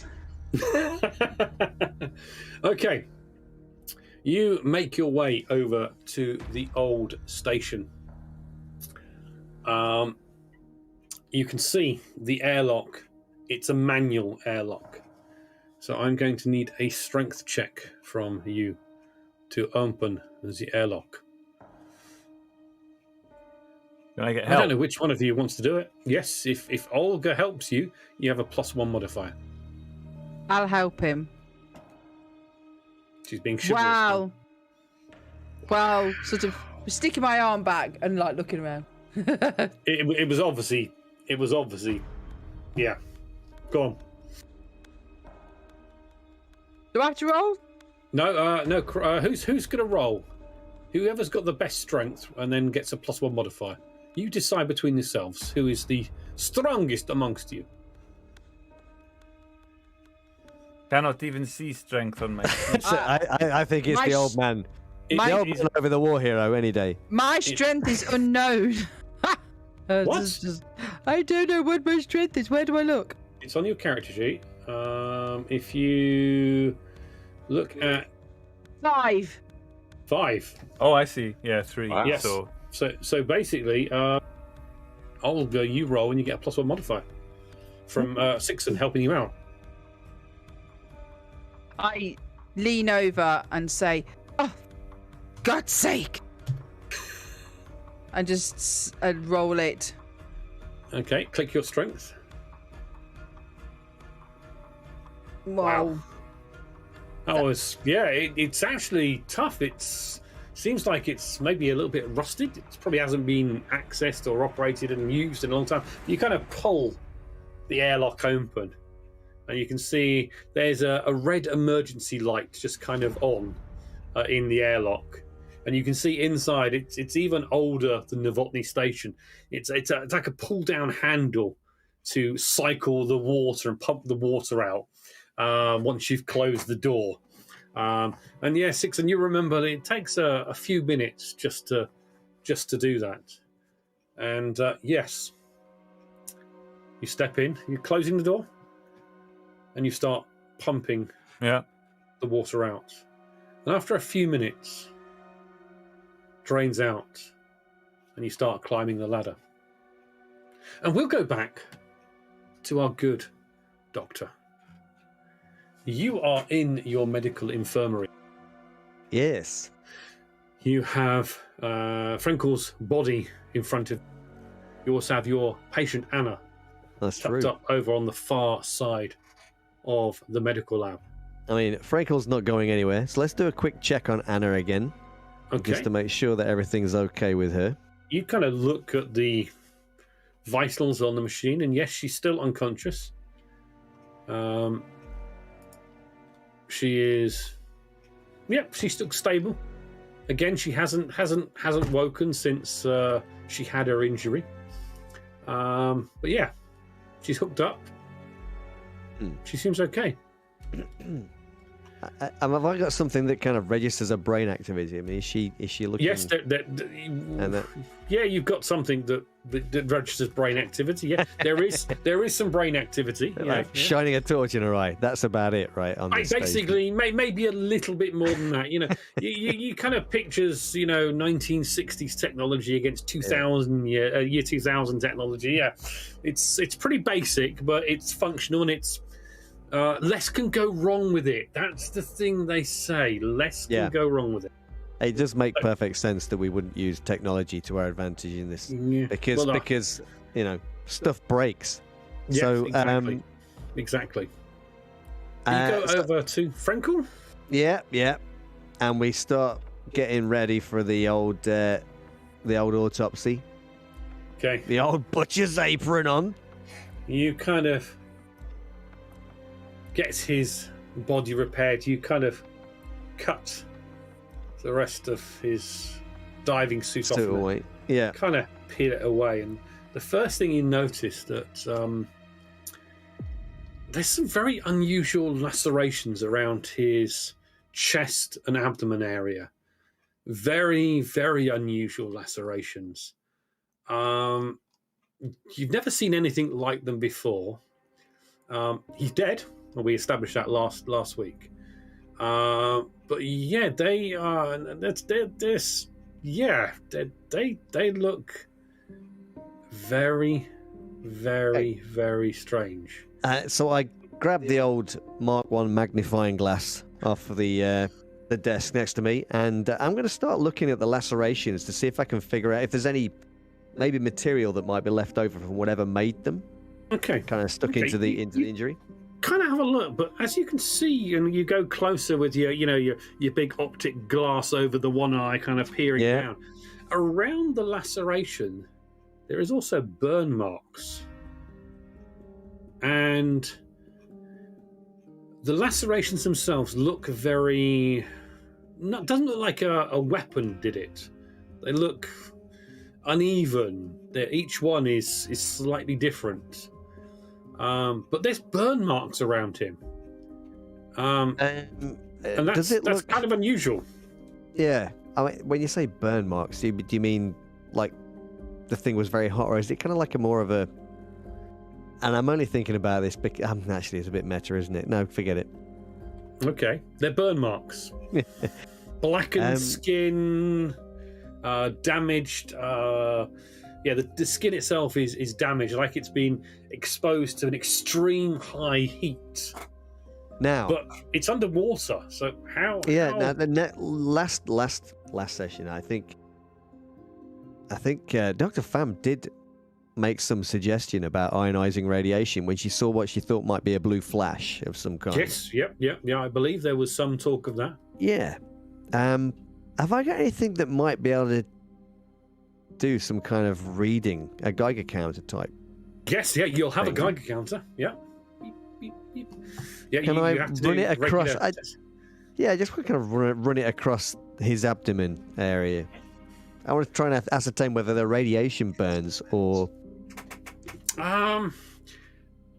Okay. You make your way over to the old station. You can see the airlock. It's a manual airlock. So I'm going to need a strength check from you to open the airlock. Can I get help? I don't know which one of you wants to do it. Yes, if Olga helps you, you have a +1 modifier. I'll help him. She's being chivalrous. Wow, sort of sticking my arm back and like looking around. It was obviously, yeah. Go on. Do I have to roll? No. Who's gonna roll? Whoever's got the best strength and then gets a +1 modifier. You decide between yourselves who is the strongest amongst you. Cannot even see strength on my. I think it's the old man. The old man over the war hero any day. My strength is unknown. What? I don't know what my strength is. Where do I look? It's on your character sheet. If you look at 5. 5. Oh, I see. Yeah, 3. Wow. Yes. So basically, Olga, you roll and you get a +1 modifier from Sixon helping you out. I lean over and say, "Oh, God's sake!" and just roll it. Okay, click your strength. Wow. It's actually tough. Seems like it's maybe a little bit rusted. It probably hasn't been accessed or operated and used in a long time. You kind of pull the airlock open, and you can see there's a red emergency light just kind of on in the airlock, and you can see inside it's even older than Novotny Station. It's like a pull down handle to cycle the water and pump the water out once you've closed the door. And yeah, Six, and you remember it takes a few minutes just to do that. And yes, you step in, you're closing the door, and you start pumping the water out. And after a few minutes, drains out, and you start climbing the ladder. And we'll go back to our good doctor. You are in your medical infirmary. Yes. You have Frankel's body in front of you. You also have your patient Anna That's tucked true. up over on the far side of the medical lab. I mean, Frankel's not going anywhere, so let's do a quick check on Anna again, Okay. just to make sure that everything's okay with her. You kind of look at the vitals on the machine, and yes, she's still unconscious. She is, she looks stable. Again, she hasn't woken since she had her injury. But yeah, she's hooked up. She seems okay. Have I got something that kind of registers her brain activity? I mean, is she looking? Yes, yeah, you've got something that registers brain activity. Yeah, there is some brain activity. Shining a torch in her eye. That's about it, right? On this basically, maybe a little bit more than that. You know, you kind of pictures 1960s technology against 2000 year 2000 technology. Yeah, it's pretty basic, but it's functional and it's. Less can go wrong with it. That's the thing they say. Less can go wrong with it. It does make perfect sense that we wouldn't use technology to our advantage in this, because stuff breaks. Yes, so exactly. You go over to Frankel. Yeah, and we start getting ready for the old autopsy. Okay. The old butcher's apron on. You kind of gets his body repaired. You kind of cut the rest of his diving suit off. Away. Yeah. Kind of peel it away, and the first thing you notice that there's some very unusual lacerations around his chest and abdomen area. Very, very unusual lacerations. You've never seen anything like them before. He's dead. Well, we established that last week. But yeah, they are. They look very, very, very strange. So I grabbed the old Mark 1 magnifying glass off the desk next to me, and I'm going to start looking at the lacerations to see if I can figure out if there's any maybe material that might be left over from whatever made them. Okay. Kind of stuck into the injury. Kind of have a look, but as you can see, and you go closer with your big optic glass over the one eye, kind of peering down. Around the laceration, there is also burn marks, and the lacerations themselves look very. Doesn't look like a weapon did it. They look uneven. Each one is slightly different. But there's burn marks around him. And that's kind of unusual. Yeah. I mean, when you say burn marks, do you mean like the thing was very hot, or is it kind of like a more of a... And I'm only thinking about this because actually it's a bit meta, isn't it? No, forget it. Okay. They're burn marks. Blackened skin, damaged... the skin itself is damaged, like it's been exposed to an extreme high heat. Now, but it's underwater, so how? Yeah, how... now the last session, I think Dr. Pham did make some suggestion about ionizing radiation when she saw what she thought might be a blue flash of some kind. Yes, yeah. I believe there was some talk of that. Yeah. Have I got anything that might be able to do some kind of reading, a Geiger counter type? Yes, you'll have a Geiger counter. Yeah. Yeah. Can I you have to run it across? Just kind of run it across his abdomen area. I want to try and ascertain whether they're radiation burns or.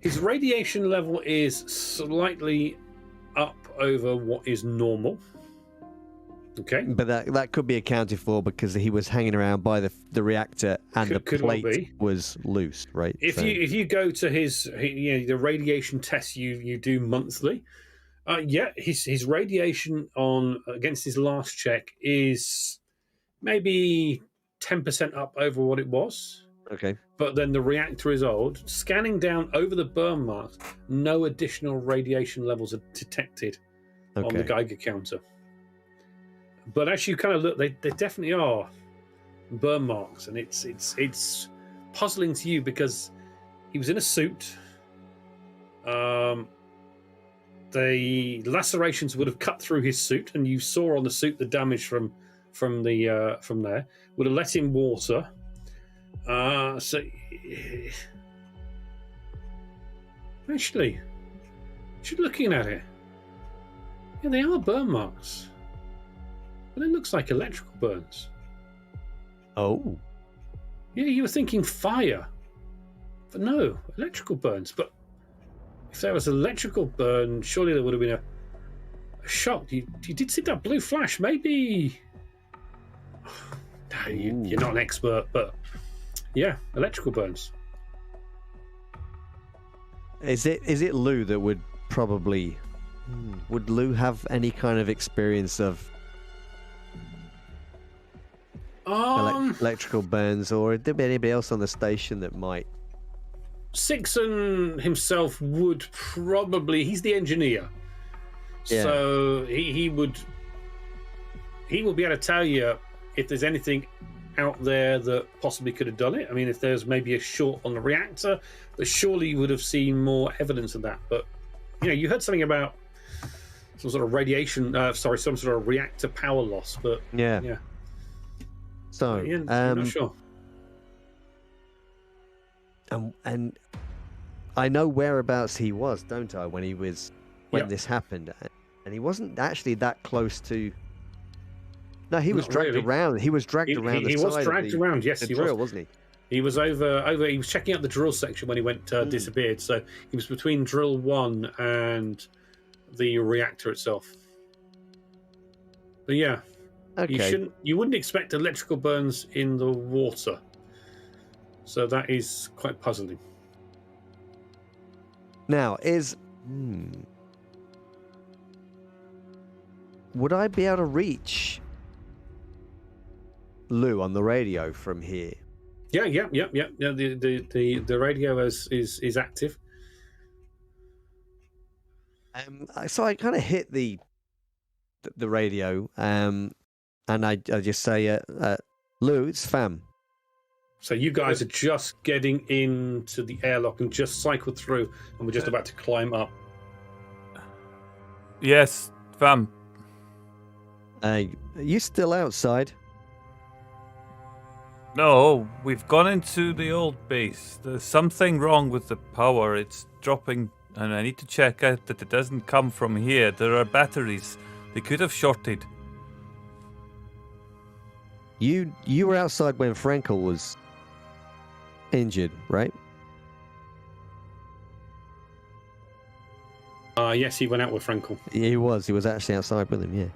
His radiation level is slightly up over what is normal. Okay. But that could be accounted for because he was hanging around by the reactor and the Could well plate be. was loose, right? If you go to the radiation tests you do monthly, his radiation against his last check is maybe 10% up over what it was. Okay. But then the reactor is old. Scanning down over the burn marks, no additional radiation levels are detected on the Geiger counter. But as you kind of look, they definitely are burn marks, and it's puzzling to you because he was in a suit. The lacerations would have cut through his suit, and you saw on the suit the damage from there. Would have let in water. So actually, just looking at it, yeah, they are burn marks. But it looks like electrical burns. Oh. Yeah, you were thinking fire. But no, electrical burns. But if there was an electrical burn, surely there would have been a shock. You did see that blue flash. Maybe... No, you're not an expert, but yeah, electrical burns. Is it Lou that would probably... Would Lou have any kind of experience of electrical burns, or would there be anybody else on the station that might? Sixon himself would probably. He's the engineer, so he would be able to tell you if there's anything out there that possibly could have done it. I mean, if there's maybe a short on the reactor, but surely you would have seen more evidence of that. But you heard something about some sort of radiation. Some sort of reactor power loss. But yeah. So, you're not sure. And I know whereabouts he was, don't I? When this happened, and he wasn't actually that close to. No, he was dragged around. He was dragged around. He was dragged around. Yes, he drill, was. Wasn't he? He was over. He was checking out the drill section when he went disappeared. So he was between drill 1 and the reactor itself. But yeah. Okay. You wouldn't expect electrical burns in the water, so that is quite puzzling. Now, would I be able to reach Lou on the radio from here? Yeah. The radio is active. So I kind of hit the radio, and I just say, Lou, it's Fam. So you guys are just getting into the airlock and just cycled through, and we're just about to climb up. Yes, Fam. Are you still outside? No, we've gone into the old base. There's something wrong with the power. It's dropping, and I need to check out that it doesn't come from here. There are batteries. They could have shorted. You were outside when Frankel was injured, right? Yes, he went out with Frankel. He was actually outside with him, yeah.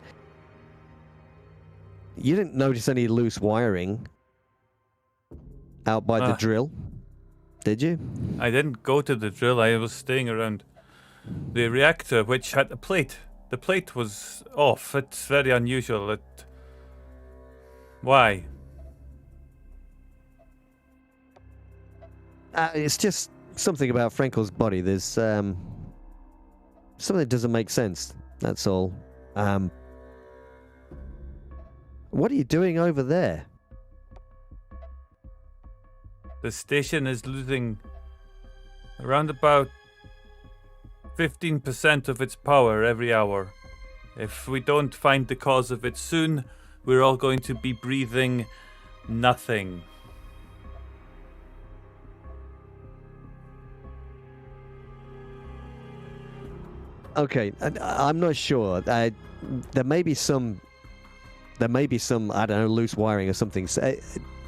You didn't notice any loose wiring out by the drill, did you? I didn't go to the drill. I was staying around the reactor, which had a plate. The plate was off. It's very unusual. Why? It's just something about Frankel's body. There's something that doesn't make sense. That's all. What are you doing over there? The station is losing around about 15% of its power every hour. If we don't find the cause of it soon, we're all going to be breathing nothing. Okay, I'm not sure. There may be some, I don't know, loose wiring or something.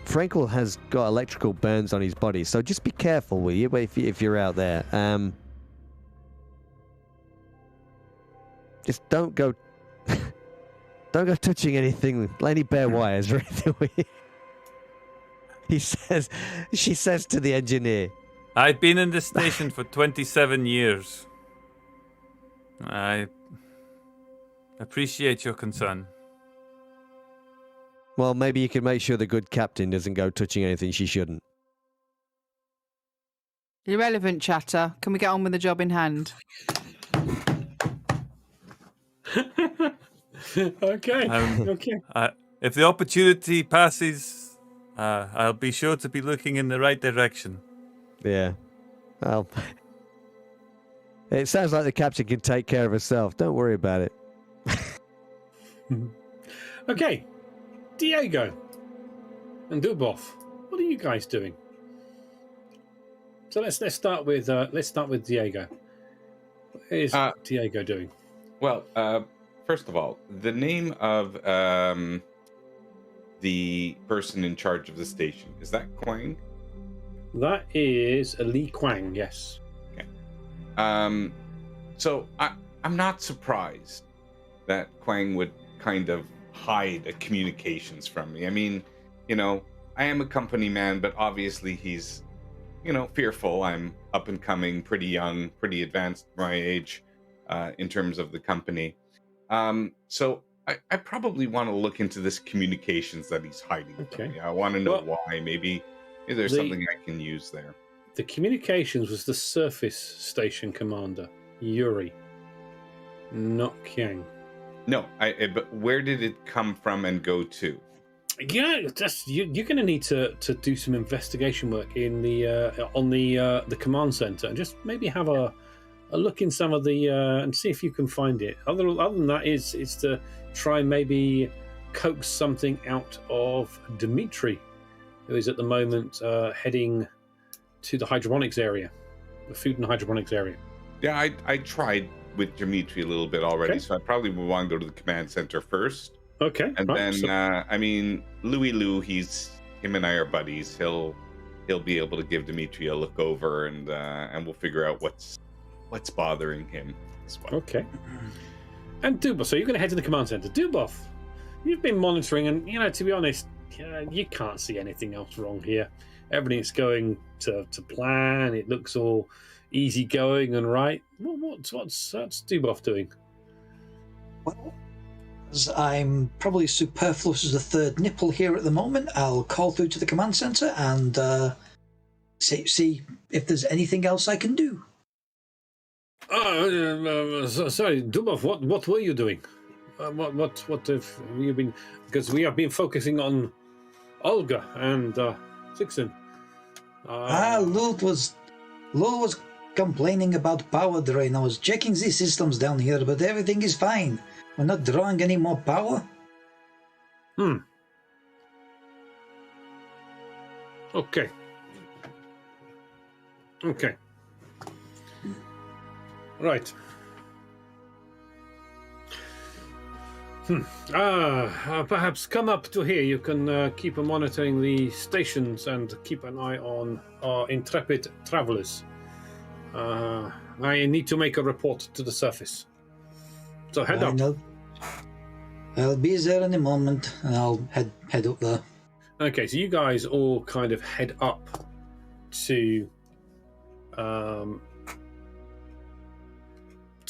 Frankel has got electrical burns on his body, so just be careful, will you, if you're out there. Just don't go touching anything, any bare wires or anything, will you? She says to the engineer. I've been in this station for 27 years. I appreciate your concern. Well, maybe you can make sure the good captain doesn't go touching anything she shouldn't. Irrelevant chatter. Can we get on with the job in hand? Okay. Okay. If the opportunity passes, I'll be sure to be looking in the right direction. Yeah. Well, it sounds like the captain can take care of herself. Don't worry about it. Okay. Diego and Dubov, what are you guys doing? So let's start with Diego. What is Diego doing? Well, first of all, the name of the person in charge of the station, is that Quang? That is Li Quang, yes. Okay. So I'm not surprised that Quang would kind of hide communications from me. I mean, I am a company man, but obviously he's, fearful. I'm up and coming, pretty young, pretty advanced for my age in terms of the company. So I probably want to look into this communications that he's hiding from me. I want to know why. Maybe there's something I can use there. The communications was the surface station commander, Yuri, not Kiang. No, but where did it come from and go to? Yeah, you're going to need to do some investigation work in on the command center and just maybe have a look in some of the and see if you can find it. Other than that is to try and maybe coax something out of Dimitri, who is at the moment heading to the hydroponics area, the food and hydroponics area. Yeah, I tried with Dimitri a little bit already, so I probably would want to go to the command center first. Okay. And then, Louis Lou, him and I are buddies. He'll be able to give Dimitri a look over, and we'll figure out what's bothering him as well. Okay. And Dubov, so you're going to head to the command center. Dubov, you've been monitoring, and to be honest, you can't see anything else wrong here. Everything's going to plan. It looks all easygoing and right. What's Dubov doing? Well, as I'm probably superfluous as a third nipple here at the moment, I'll call through to the command center and see if there's anything else I can do. Sorry, Dubov. What were you doing? What have you been? Because we have been focusing on Olga and Sixen. Lul was complaining about power drain. I was checking the systems down here, but everything is fine. We're not drawing any more power. Okay. Right. Perhaps come up to here. You can keep monitoring the stations and keep an eye on our intrepid travelers. I need to make a report to the surface. So head up. I'll be there in a moment, and I'll head up there. Okay, so you guys all kind of head up to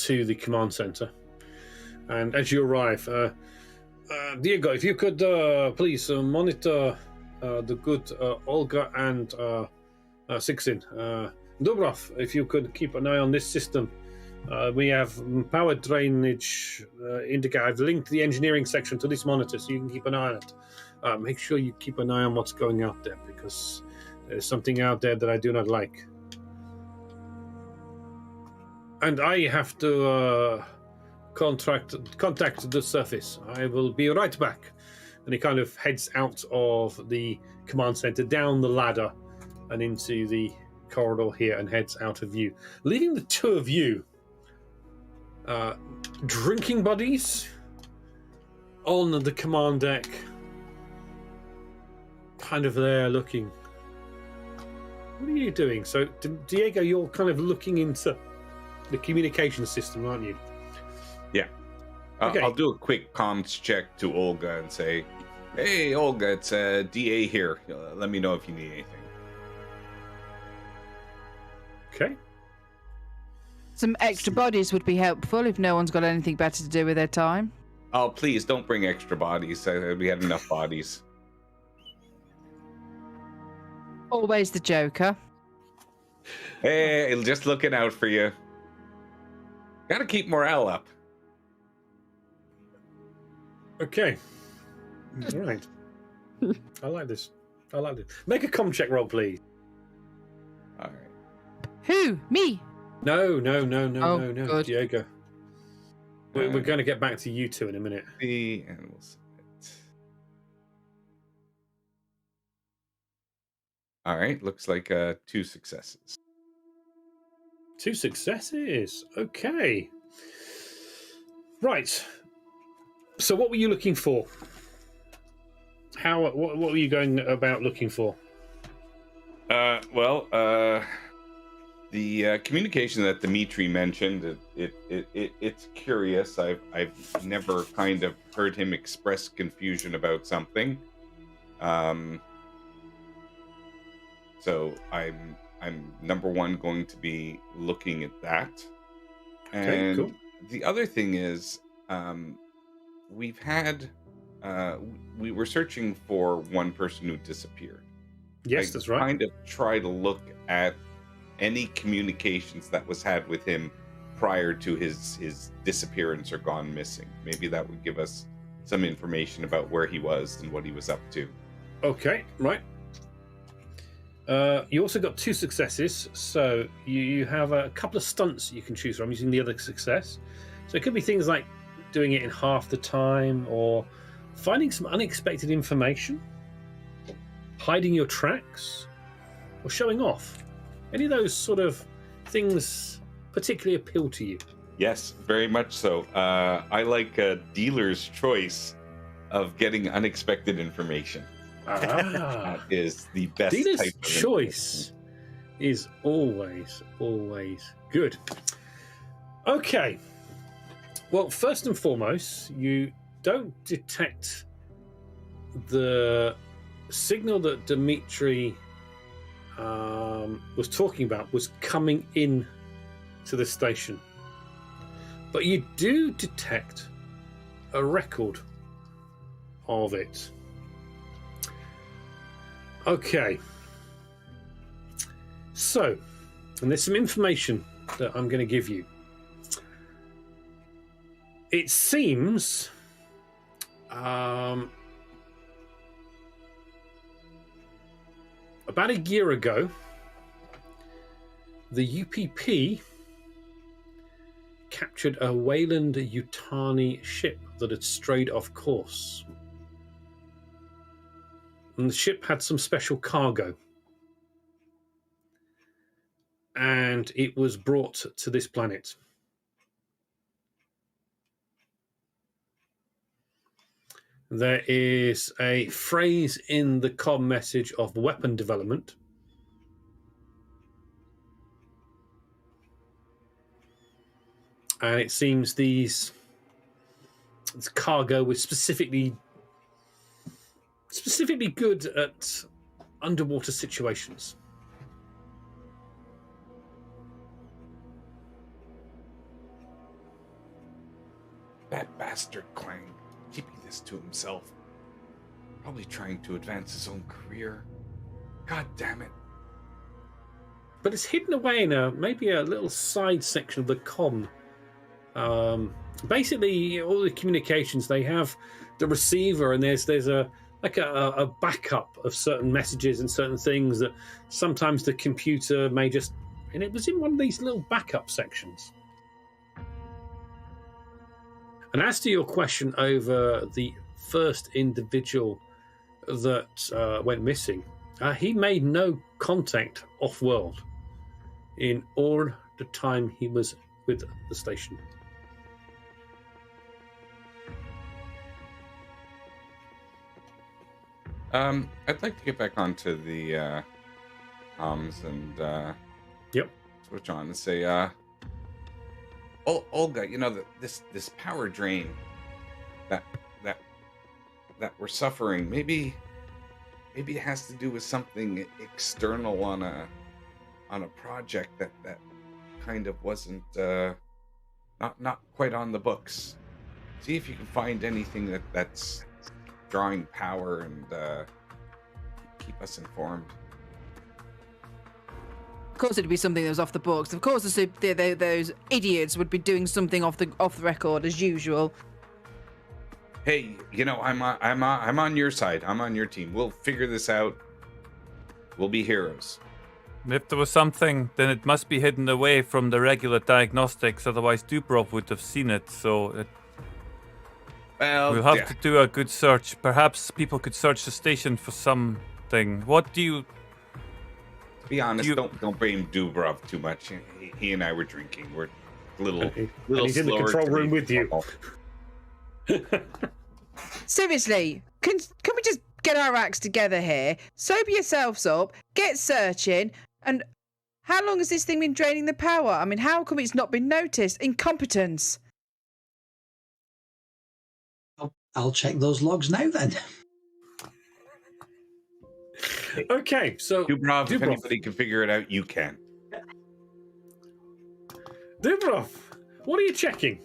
the command center. And as you arrive, Diego, if you could please monitor the good Olga and Sixin. Dubrov, if you could keep an eye on this system. We have power drainage indicator. I've linked the engineering section to this monitor, so you can keep an eye on it. Make sure you keep an eye on what's going out there, because there's something out there that I do not like. And I have to contact the surface. I will be right back. And he kind of heads out of the command center, down the ladder, and into the corridor here, and heads out of view, leaving the two of you drinking buddies on the command deck, kind of there looking. What are you doing? So, Diego, you're kind of looking into the communication system, aren't you? Yeah. Okay. I'll do a quick comms check to Olga and say, "Hey, Olga, it's DA here. Let me know if you need anything." Okay. Some extra bodies would be helpful if no one's got anything better to do with their time. Oh, please don't bring extra bodies. We had enough bodies. Always the Joker. Hey, just looking out for you. Gotta keep morale up. Okay. All right. I like this. Make a comm check roll, please. All right. Who? Me? No, Oh, good. Diego. We're going to get back to you two in a minute. And we'll submit. All right. Looks like 2 successes. 2 successes. Okay. Right. So, what were you looking for? What were you going about looking for? The communication that Dimitri mentioned, it's curious. I've never kind of heard him express confusion about something. So I'm number one going to be looking at that. Okay, And cool. the other thing is, we've had we were searching for one person who disappeared. Yes, that's right. Kind of try to look at any communications that was had with him prior to his disappearance or gone missing. Maybe that would give us some information about where he was and what he was up to. Okay, right. You also got 2 successes, so you have a couple of stunts you can choose from using the other success. So it could be things like doing it in half the time, or finding some unexpected information, hiding your tracks, or showing off. Any of those sort of things particularly appeal to you? Yes, very much so. I like a dealer's choice of getting unexpected information. That is the best Dealer's type of choice is always good. Okay. Well, first and foremost, you don't detect the signal that Dimitri was talking about was coming in to the station. But you do detect a record of it. Okay. So, and there's some information that I'm going to give you. It seems about a year ago, the UPP captured a Wayland Yutani ship that had strayed off course. And the ship had some special cargo. And it was brought to this planet. There is a phrase in the comm message of weapon development. And it seems this cargo was specifically good at underwater situations. That bastard Clang, keeping this to himself. Probably trying to advance his own career. God damn it. But it's hidden away in maybe a little side section of the comm. Basically, all the communications, they have the receiver, and there's a backup of certain messages and certain things that sometimes the computer may just... And it was in one of these little backup sections. And as to your question over the first individual that went missing, he made no contact off-world in all the time he was with the station. I'd like to get back onto the comms and Yep. switch on and say, Olga, you know, this power drain that we're suffering, maybe it has to do with something external on a project that kind of wasn't not quite on the books. See if you can find anything that's drawing power and keep us informed. Of course, it'd be something that was off the books. Of course, those idiots would be doing something off the record as usual. Hey, you know, I'm on your side. I'm on your team. We'll figure this out. We'll be heroes. If there was something, then it must be hidden away from the regular diagnostics. Otherwise, Dubrov would have seen it. So we'll have to do a good search. Perhaps people could search the station for something. What do you? To be honest, don't blame Dubrov too much. He and I were drinking. We're a little And he's in the slower control to room read with you. Seriously, can we just get our acts together here? Sober yourselves up, get searching, and how long has this thing been draining the power? I mean, how come it's not been noticed? Incompetence. I'll check those logs now then. Okay, so Dubrov, if anybody can figure it out, you can. Dubrov, what are you checking?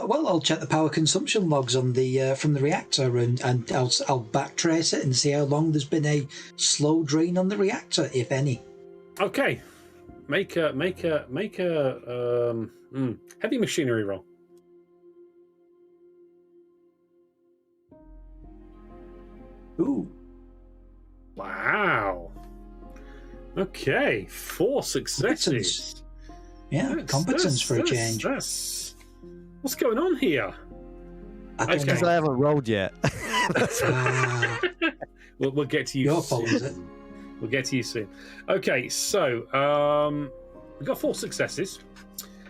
Well, I'll check the power consumption logs on the from the reactor, and I'll backtrace it and see how long there's been a slow drain on the reactor, if any. Okay, make a heavy machinery roll. Ooh. Wow. Okay, 4 successes. Yeah, competence for a change. What's going on here? I don't Because know. I haven't rolled yet. We'll get to you. Your soon. fault, is it? We'll get to you soon. Okay, so we've got 4 successes.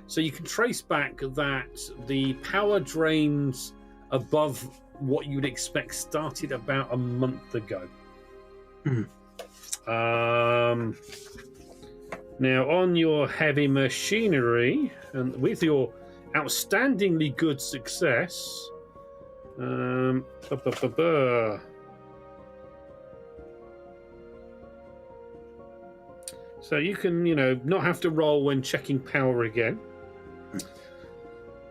So you can trace back that the power drains above what you'd expect started about a month ago. Now, on your heavy machinery, and with your outstandingly good success, so you can, not have to roll when checking power again.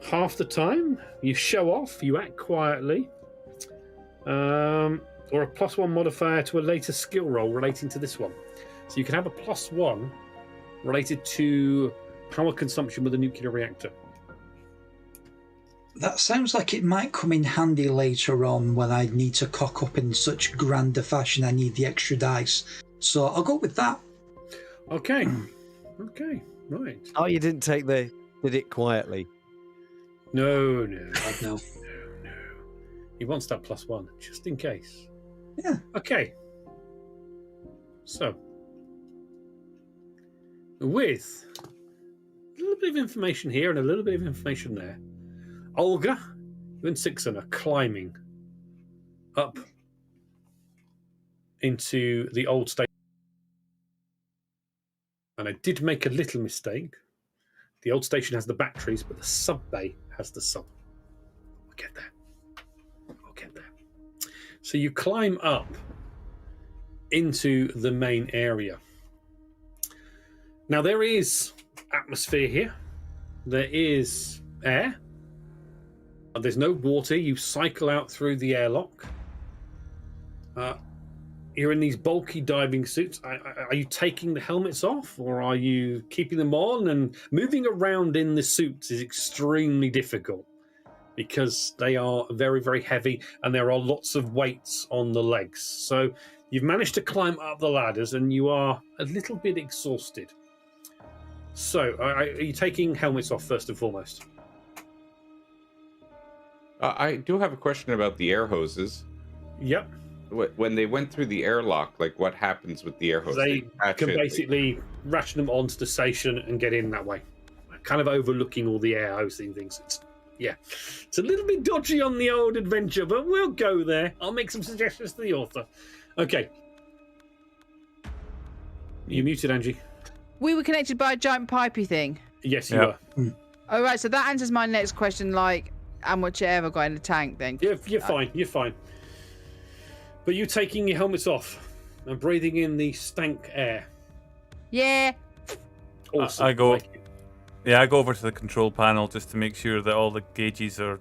Half the time, you show off, you act quietly, or a +1 modifier to a later skill roll relating to this one. So you can have a +1 related to power consumption with a nuclear reactor. That sounds like it might come in handy later on when I need to cock up in such grander fashion. I need the extra dice. So I'll go with that. Okay. Okay, right. Oh, you didn't take did it quietly. No. No. He wants that +1, just in case. Yeah. Okay. So, with a little bit of information here and a little bit of information there, Olga, you and Sixon are climbing up into the old station. And I did make a little mistake. The old station has the batteries, but the sub bay has the sub. We'll get there. So you climb up into the main area. Now, there is atmosphere here. There is air. There's no water. You cycle out through the airlock. You're in these bulky diving suits. Are you taking the helmets off, or are you keeping them on? And moving around in the suits is extremely difficult because they are very, very heavy and there are lots of weights on the legs. So you've managed to climb up the ladders and you are a little bit exhausted. So are you taking helmets off first and foremost? I do have a question about the air hoses. Yep. When they went through the airlock, like what happens with the air hose? They can basically ratchet them onto the station and get in that way, kind of overlooking all the air hosing things. Yeah. It's a little bit dodgy on the old adventure, but we'll go there. I'll make some suggestions to the author. Okay. You muted, Angie. We were connected by a giant pipey thing. Yes, you were. Oh, right, so that answers my next question, like, how much air have I got in the tank then? You're fine. You're fine. But you taking your helmets off and breathing in the stank air. Yeah. Awesome. I go. Thank you. Yeah, I go over to the control panel just to make sure that all the gauges are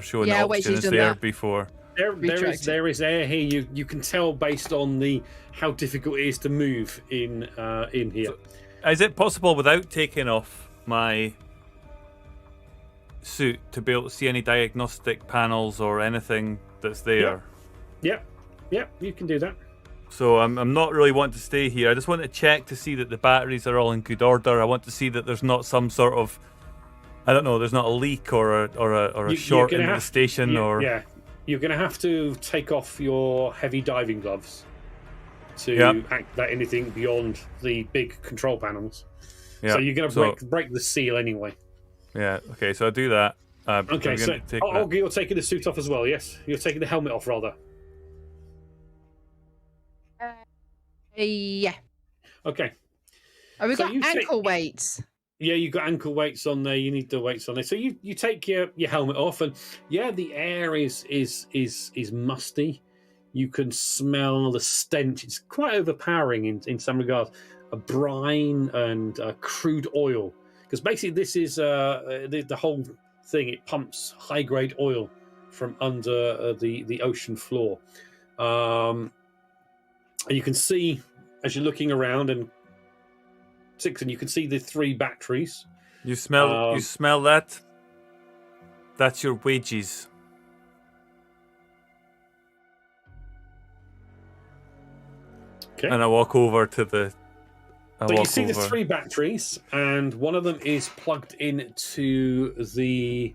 showing Yeah, the wait, oxygen she's is done there that. before. There is air here. You can tell based on how difficult it is to move in here. So, is it possible without taking off my suit to be able to see any diagnostic panels or anything that's there? Yeah, you can do that. So I'm not really wanting to stay here. I just want to check to see that the batteries are all in good order. I want to see that there's not some sort of, I don't know, there's not a leak or a short in the station Yeah, you're going to have to take off your heavy diving gloves to activate anything beyond the big control panels. Yeah. So you're going to break the seal anyway. Yeah. Okay. So I do that. Okay. So you're taking the suit off as well. Yes, you're taking the helmet off rather. Yeah. Okay. Oh, we've got ankle weights. Yeah, you've got ankle weights on there. You need the weights on there. So you take your helmet off, and the air is musty. You can smell the stench. It's quite overpowering in some regards. A brine and crude oil, because basically this is the whole thing. It pumps high grade oil from under the ocean floor. And you can see as you're looking around, and Sixon, you can see the 3 batteries. You smell that? That's your wages. Okay. And I walk over to the. So you see the 3 batteries, and one of them is plugged into the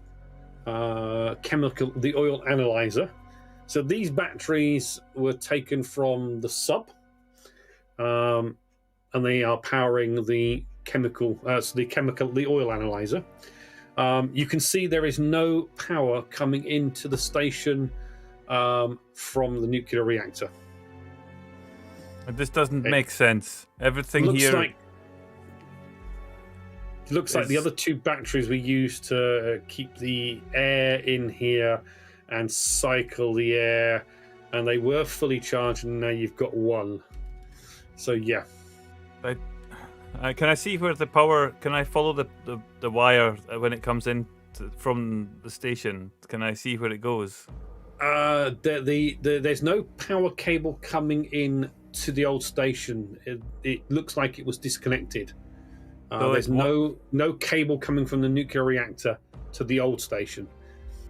the oil analyzer. So these batteries were taken from the sub, and they are powering the the oil analyzer. You can see there is no power coming into the station from the nuclear reactor. This doesn't make sense. Everything here looks like the other 2 batteries we used to keep the air in here and cycle the air, and they were fully charged, and now you've got 1. So yeah. Can I see where the power? Can I follow the wire when it comes in from the station? Can I see where it goes? There's no power cable coming in to the old station. It looks like it was disconnected. There's no cable coming from the nuclear reactor to the old station.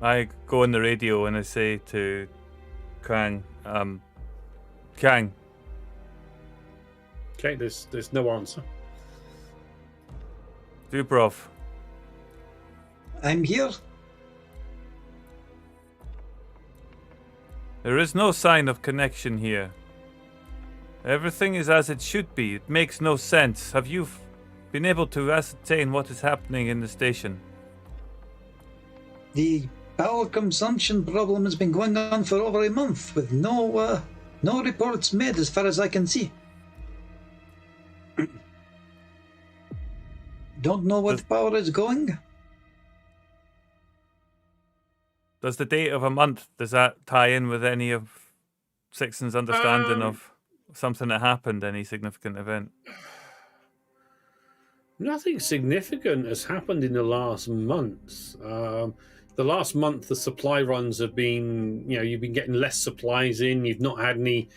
I go on the radio and I say to Kang, Kang. Okay, there's no answer. Dubrov. I'm here. There is no sign of connection here. Everything is as it should be. It makes no sense. Have you been able to ascertain what is happening in the station? The power consumption problem has been going on for over a month with no reports made as far as I can see. Don't know where the power is going. Does the date of a month, does that tie in with any of Sixton's understanding of something that happened, any significant event? Nothing significant has happened in the last month. The last month, the supply runs have been, you've been getting less supplies in. You've not had any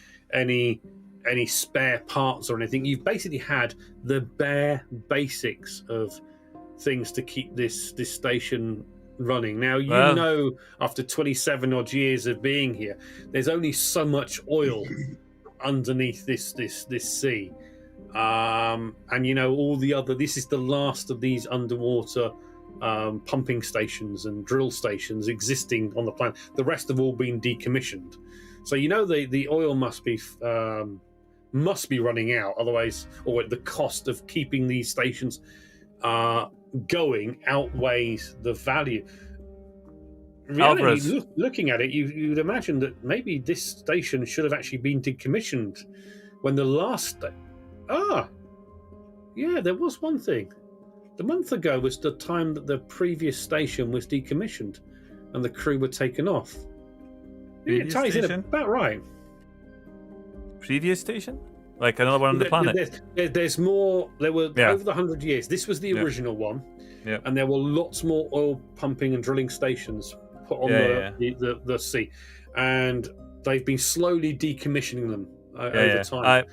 spare parts or anything. You've basically had the bare basics of things to keep this station running. Now, after 27 odd years of being here, there's only so much oil underneath this sea. And all the other, this is the last of these underwater pumping stations and drill stations existing on the planet. The rest have all been decommissioned. So the oil must be running out, otherwise, or the cost of keeping these stations going outweighs the value. reality, Alvarez. looking at it, you'd imagine that maybe this station should have actually been decommissioned when the last. Yeah, there was one thing. The month ago was the time that the previous station was decommissioned, and the crew were taken off. Yeah, it ties in station? about right. Previous station? Like another one on the planet? There's more. There were over the 100 years. This was the original one, and there were lots more oil pumping and drilling stations put on the sea, and they've been slowly decommissioning them over time.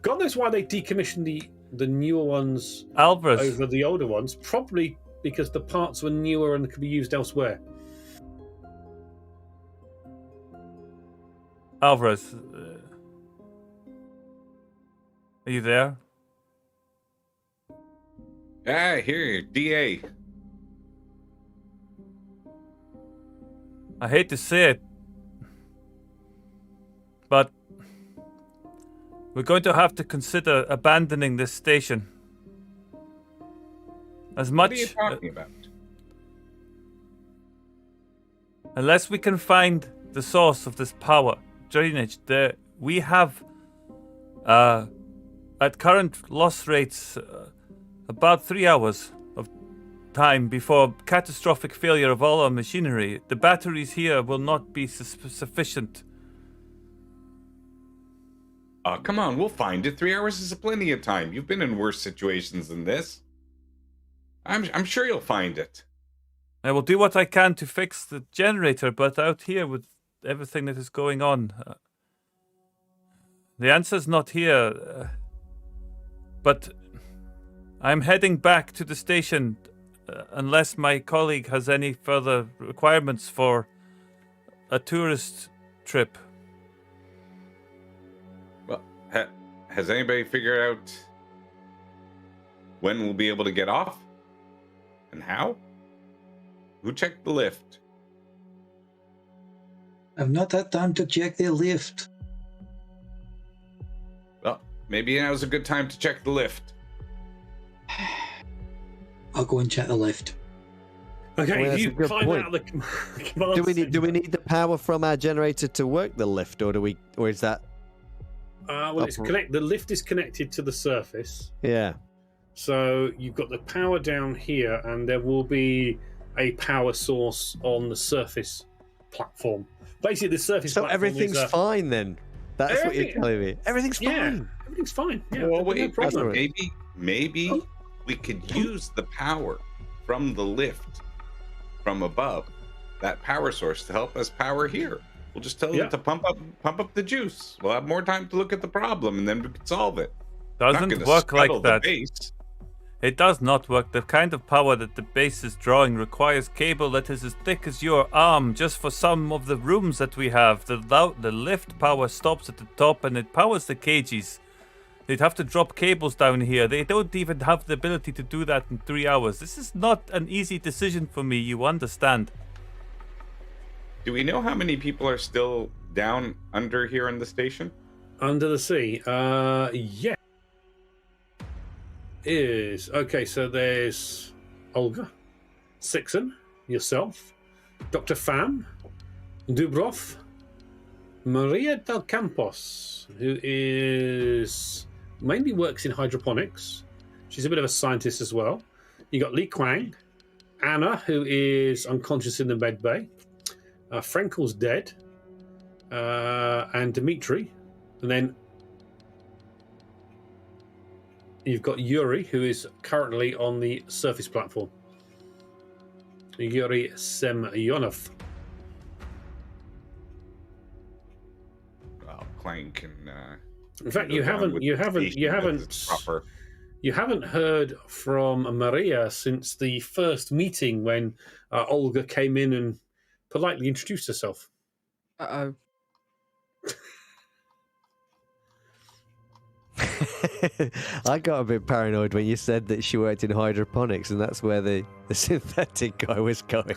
God knows why they decommissioned the newer ones over the older ones. Probably because the parts were newer and could be used elsewhere. Alvarez, are you there? Ah, here, DA. I hate to say it, but we're going to have to consider abandoning this station. As much. What are you talking about? Unless we can find the source of this power drainage, we have, at current loss rates, about 3 hours of time before catastrophic failure of all our machinery. The batteries here will not be sufficient. Oh, come on, we'll find it. 3 hours is plenty of time. You've been in worse situations than this. I'm sure you'll find it. I will do what I can to fix the generator, but out here with everything that is going on, the answer's not here. But I'm heading back to the station unless my colleague has any further requirements for a tourist trip. Well, has anybody figured out when we'll be able to get off? And how? Who checked the lift? I've not had time to check the lift. Well, maybe now's a good time to check the lift. I'll go and check the lift. Okay, Well, you that's a good climb point. out of the command Do we need the power from our generator to work the lift, or is that? well, it's the lift is connected to the surface. Yeah. So you've got the power down here, and there will be a power source on the surface platform. Basically, the surface. So platform everything's is, fine then. That's what you're telling me. Everything's fine. Yeah, everything's fine. Yeah, Well, no wait, problem. right. maybe we could use the power from the lift from above, that power source, to help us power here. We'll just tell them to pump up the juice. We'll have more time to look at the problem, and then we can solve it. Doesn't work like that. Base. It does not work. The kind of power that the base is drawing requires cable that is as thick as your arm just for some of the rooms that we have. The lift power stops at the top and it powers the cages. They'd have to drop cables down here. They don't even have the ability to do that in 3 hours. This is not an easy decision for me, you understand. Do we know how many people are still down under here in the station? Under the sea. Yeah. Okay, so there's Olga, Sixon, yourself, Dr. Pham, Dubrov, Maria del Campos, who mainly works in hydroponics. She's a bit of a scientist as well. You got Li Quang, Anna, who is unconscious in the med bay, Frankel's dead, and Dimitri, and then you've got Yuri, who is currently on the surface platform. Yuri Semyonov. Well, Clank and. In fact, you haven't heard from Maria since the first meeting when Olga came in and politely introduced herself. Uh-oh. I got a bit paranoid when you said that she worked in hydroponics, and that's where the synthetic guy was going.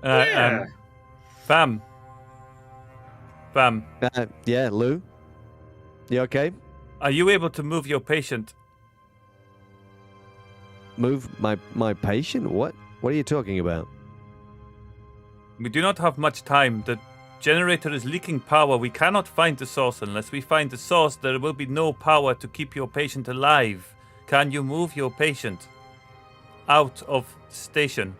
Yeah. Pham. Yeah, Lou? You okay? Are you able to move your patient? Move my patient? What? What are you talking about? We do not have much time. The generator is leaking power. We cannot find the source. Unless we find the source, there will be no power to keep your patient alive. Can you move your patient out of station?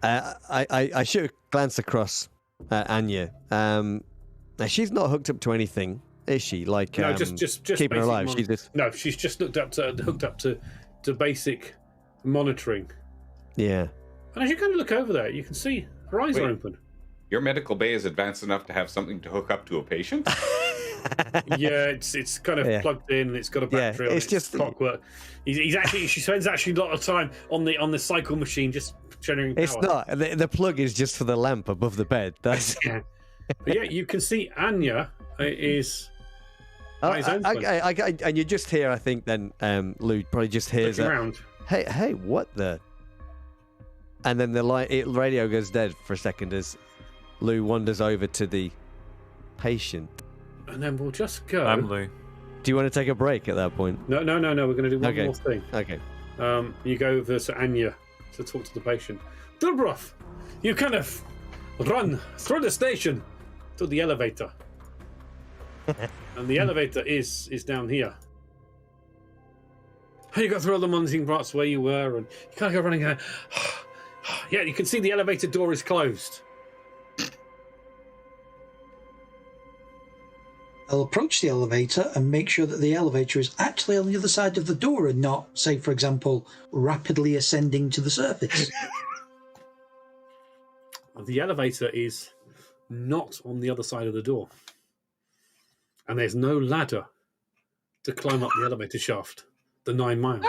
I should have glanced across at Anya. Now she's not hooked up to anything, is she? Like, No, just keeping her alive. basic She's just No, she's just hooked up to basic monitoring. yeah. And as you kind of look over there, you can see her eyes are Wait. open. Your medical bay is advanced enough to have something to hook up to a patient? Yeah, it's kind of Yeah. plugged in. It's got a Yeah, battery. on it's it, just- clockwork. She spends actually a lot of time on the cycle machine just generating power. It's not. The plug is just for the lamp above the bed. That's. Yeah. But yeah, you can see Anya is eyes open, And you just hear, I think, then Lou probably just hears looking a, around. hey, what the? And then the radio goes dead for a second as Lou wanders over to the patient. And then we'll just go. I'm Lou. Do you want to take a break at that point? No. We're going to do one Okay. more thing. Okay. You go over to Anya to talk to the patient. Dubrov, you kind of run through the station to the elevator. And the elevator is down here. You go through all the monitoring parts where you were, and you kind of go running out. Yeah, you can see the elevator door is closed. I'll approach the elevator and make sure that the elevator is actually on the other side of the door and not, say, for example, rapidly ascending to the surface. The elevator is not on the other side of the door. And there's no ladder to climb up the elevator shaft, the 9 miles.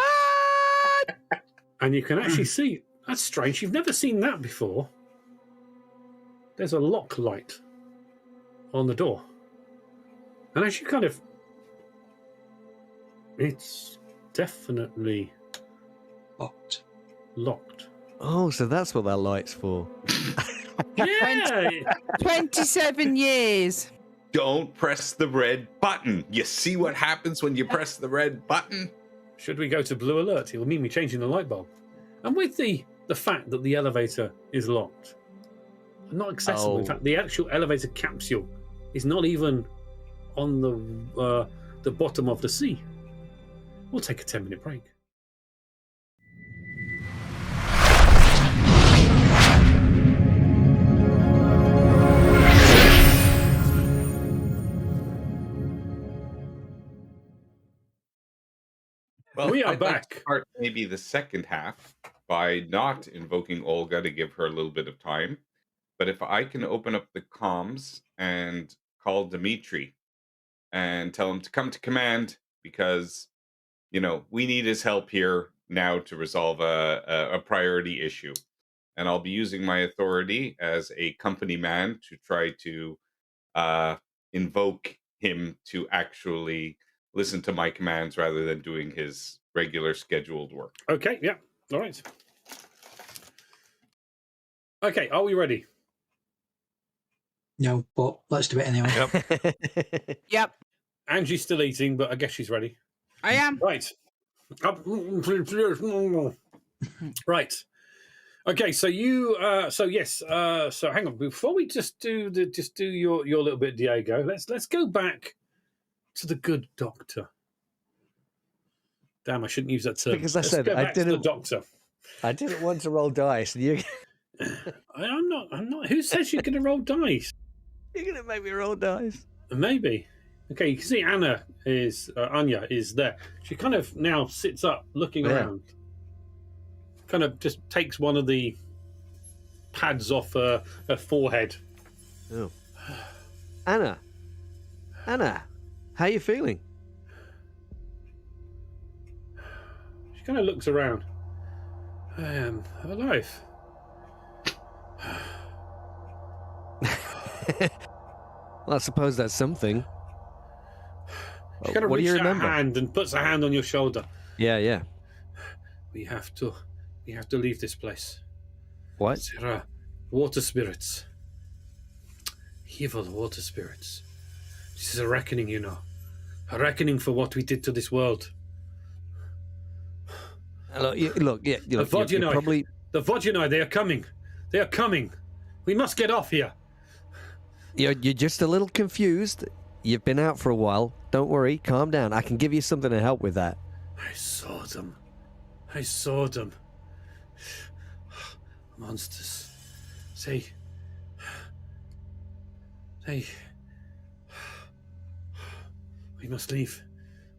And you can actually see, that's strange, you've never seen that before. There's a lock light on the door. And as you kind of, it's definitely Locked. locked. Oh, so that's what that light's for. Yeah! 27 years. Don't press the red button. You see what happens when you press the red button? Should we go to blue alert? It will mean me changing the light bulb. And with the fact that the elevator is locked, not accessible. In Oh. fact, the actual elevator capsule is not even on the bottom of the sea. We'll take a 10-minute break. Well, We are I'd like to back. start maybe the second half by not invoking Olga to give her a little bit of time. But if I can open up the comms and call Dimitri and tell him to come to command because, you know, we need his help here now to resolve a priority issue. And I'll be using my authority as a company man to try to invoke him to actually listen to my commands rather than doing his regular scheduled work. Okay, yeah. All right. Okay, are we ready? No, but let's do it anyway. Yep, Angie's still eating, but I guess she's ready. I am. Right. Right. Okay, so you so hang on, before we just do your little bit, Diego, let's go back to the good doctor. Damn, I shouldn't use that term. Because I Let's said go I back to the doctor. I didn't want to roll dice. And you're I'm not. Who says you're going to roll dice? going to make me roll dice. Maybe. Okay, you can see Anya is there. She kind of now sits up, looking Yeah. around. Kind of just takes one of the pads off her forehead. Oh. Anna, how you feeling? She kind of looks around. I am alive. Well, I suppose that's something. She kind of What do you reaches out remember? her hand and puts her hand on your shoulder. Yeah. We have to leave this place. What? There are water spirits. Evil water spirits. This is a reckoning, you know. A reckoning for what we did to this world. Look, The probably... The Vodunoi, they are coming. They are coming. We must get off here. You're just a little confused. You've been out for a while. Don't worry, calm down. I can give you something to help with that. I saw them. I saw them. Monsters. They... We must leave.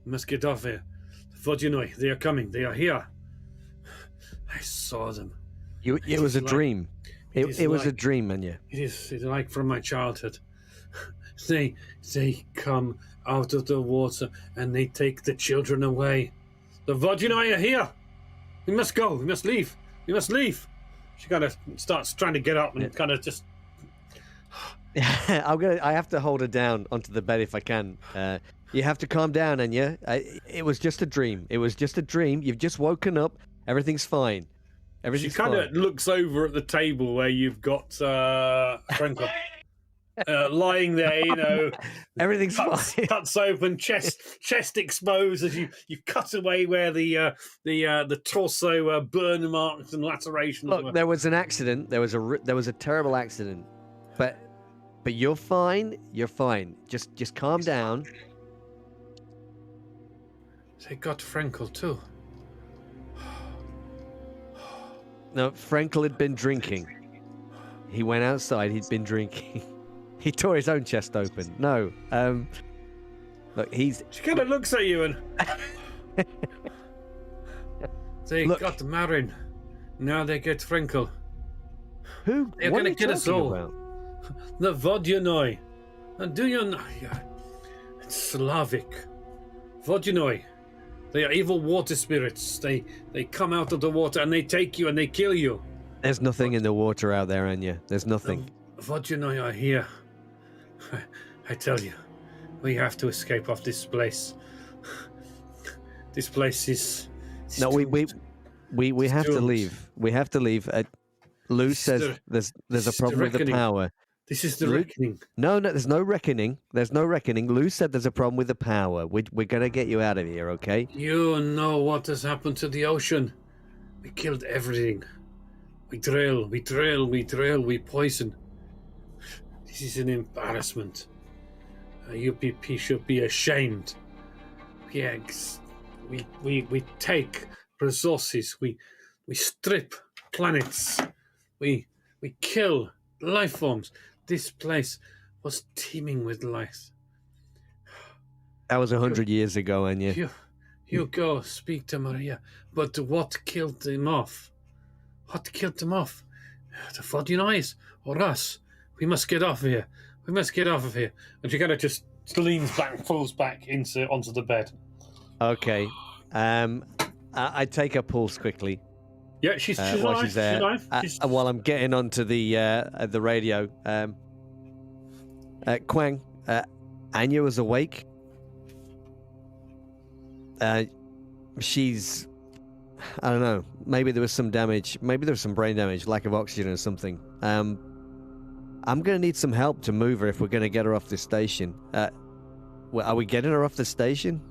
We must get off here. The Vodunoi, they are coming. They are here. I saw them. It was a dream. It was a dream, Anya. It is like from my childhood. They come out of the water and they take the children away. The Vodunoi are here. We must go. We must leave. We must leave. She kind of starts trying to get up and kind of just... I have to hold her down onto the bed if I can. You have to calm down, Anya. It was just a dream. It was just a dream. You've just woken up. Everything's fine. Everything's fine. She kind of looks over at the table where you've got Frankel lying there, you know. Everything's fine. Cuts open, chest exposed as you cut away where the torso burn marks and lacerations. Look, there was an accident. There was a terrible accident, but you're fine. You're fine. Just calm down. They got Frankel too. No, Frankel had been drinking. He went outside. He'd been drinking. He tore his own chest open. No, look, She kind of looks at you and they got Marin. Now they get Frankel. Who? They're going to get us all. About? The Vodunoi. And do you know? It's Slavic. Vodunoi. They are evil water spirits. They come out of the water and they take you and they kill you. There's nothing in the water out there, Anya. There's nothing. The Vodunoi are here. I tell you, we have to escape off this place. This place is... No, we have to leave. We have to leave. Lou says there's a problem with the power. This is the reckoning. No, there's no reckoning. There's no reckoning. Lou said there's a problem with the power. We're going to get you out of here, okay? You know what has happened to the ocean. We killed everything. We drill, we poison. This is an embarrassment. UPP should be ashamed. Yes, we take resources. We strip planets. We kill life forms. This place was teeming with life. That was 100 years ago, Anya. You go speak to Maria. But what killed them off? What killed them off? The Vodunoi or us? We must get off here. We must get off of here. And she kind of just leans back, falls back onto the bed. Okay. I take her pulse quickly. Yeah, she's while alive. she's there. While I'm getting onto the radio. Quang, Anya was awake. She's... I don't know. Maybe there was some damage. Maybe there was some brain damage, lack of oxygen or something. I'm going to need some help to move her if we're going to get her off this station. Are we getting her off the station?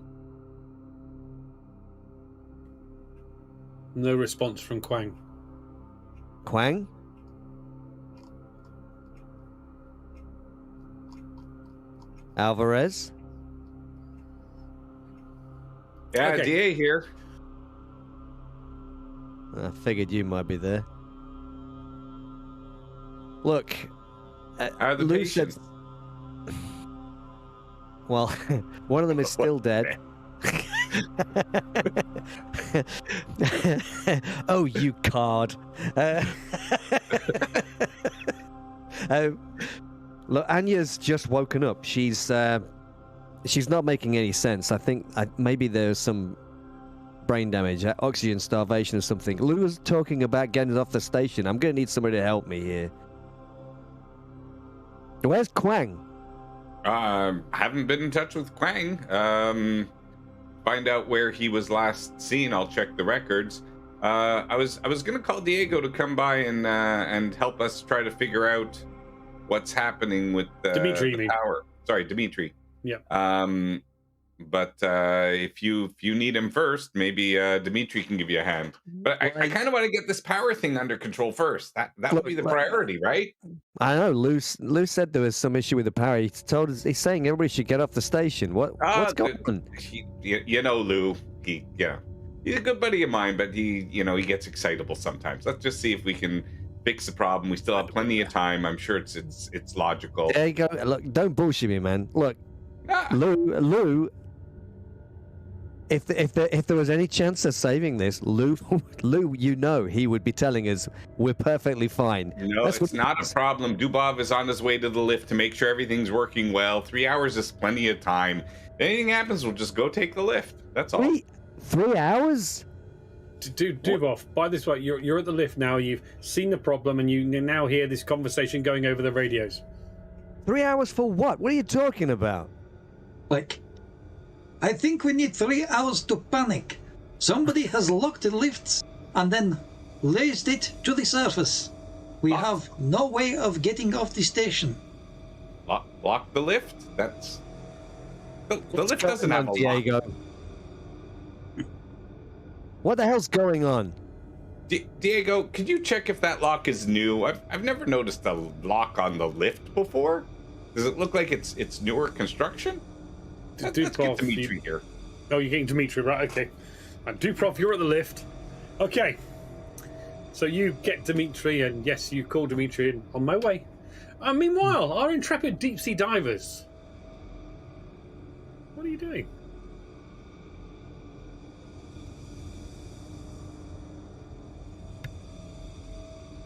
No response from Quang. Quang? Alvarez? Yeah, Okay. DA here. I figured you might be there. Look, How are the Lou said... patients? Well, one of them is still dead. Oh, you card. Look, Anya's just woken up. She's not making any sense. I think maybe there's some brain damage, oxygen starvation or something. Lou was talking about getting off the station. I'm going to need somebody to help me here. Where's Quang? Haven't been in touch with Quang. Find out where he was last seen. I'll check the records. I was gonna call Diego to come by and help us try to figure out what's happening with Dimitri, the power. Sorry, Dimitri. Yeah. But if you need him first, maybe Dimitri can give you a hand. But I kind of want to get this power thing under control first. That would be the priority, right? I know. Lou said there was some issue with the power. He's saying everybody should get off the station. What's going on? You know, Lou. He's a good buddy of mine, but he gets excitable sometimes. Let's just see if we can fix the problem. We still have plenty of time. I'm sure it's logical. There you go. Look, don't bullshit me, man. Look, Lou. If there was any chance of saving this, Lou, he would be telling us we're perfectly fine. No, it's not a problem. Dubov is on his way to the lift to make sure everything's working well. 3 hours is plenty of time. If anything happens, we'll just go take the lift. That's all. 3 hours? Dubov, by this way, you're at the lift now. You've seen the problem, and you now hear this conversation going over the radios. 3 hours for what? What are you talking about? I think we need 3 hours to panic. Somebody has locked the lifts and then raised it to the surface. We have no way of getting off the station. Lock the lift? That's... The lift doesn't have a Diego. lock. What the hell's going on? Diego, could you check if that lock is new? I've never noticed a lock on the lift before. Does it look like it's newer construction? Let's get Dimitri here. Oh, you're getting Dimitri, right? Okay. And Duprov, you're at the lift. Okay. So you get Dimitri, and yes, you call Dimitri, and on my way. Meanwhile, our intrepid deep sea divers. What are you doing?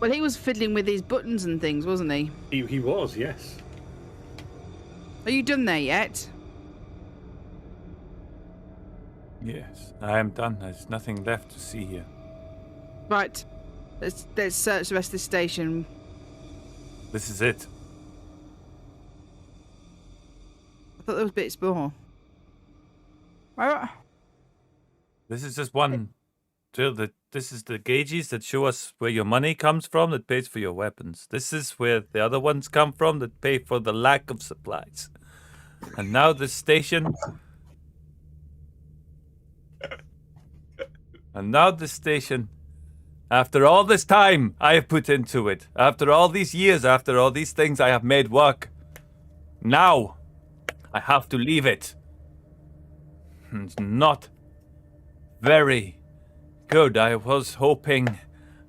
Well, he was fiddling with these buttons and things, wasn't he? He was, yes. Are you done there yet? Yes, I am done. There's nothing left to see here. Right. Let's search the rest of the station. This is it. I thought there was bits more. Right. This is just one. This is the gauges that show us where your money comes from that pays for your weapons. This is where the other ones come from that pay for the lack of supplies. And now this station... after all this time I have put into it, after all these years, after all these things I have made work, now I have to leave it. It's not very good. I was hoping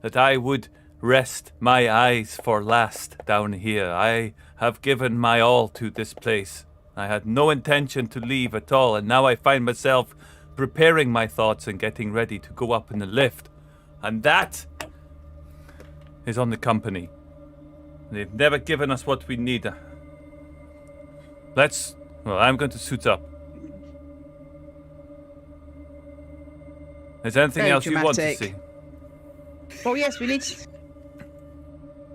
that I would rest my eyes for last down here. I have given my all to this place. I had no intention to leave at all, and now I find myself preparing my thoughts and getting ready to go up in the lift. And that is on the company. They've never given us what we need. I'm going to suit up. Is there anything Very else dramatic. you want to see? Well, yes, we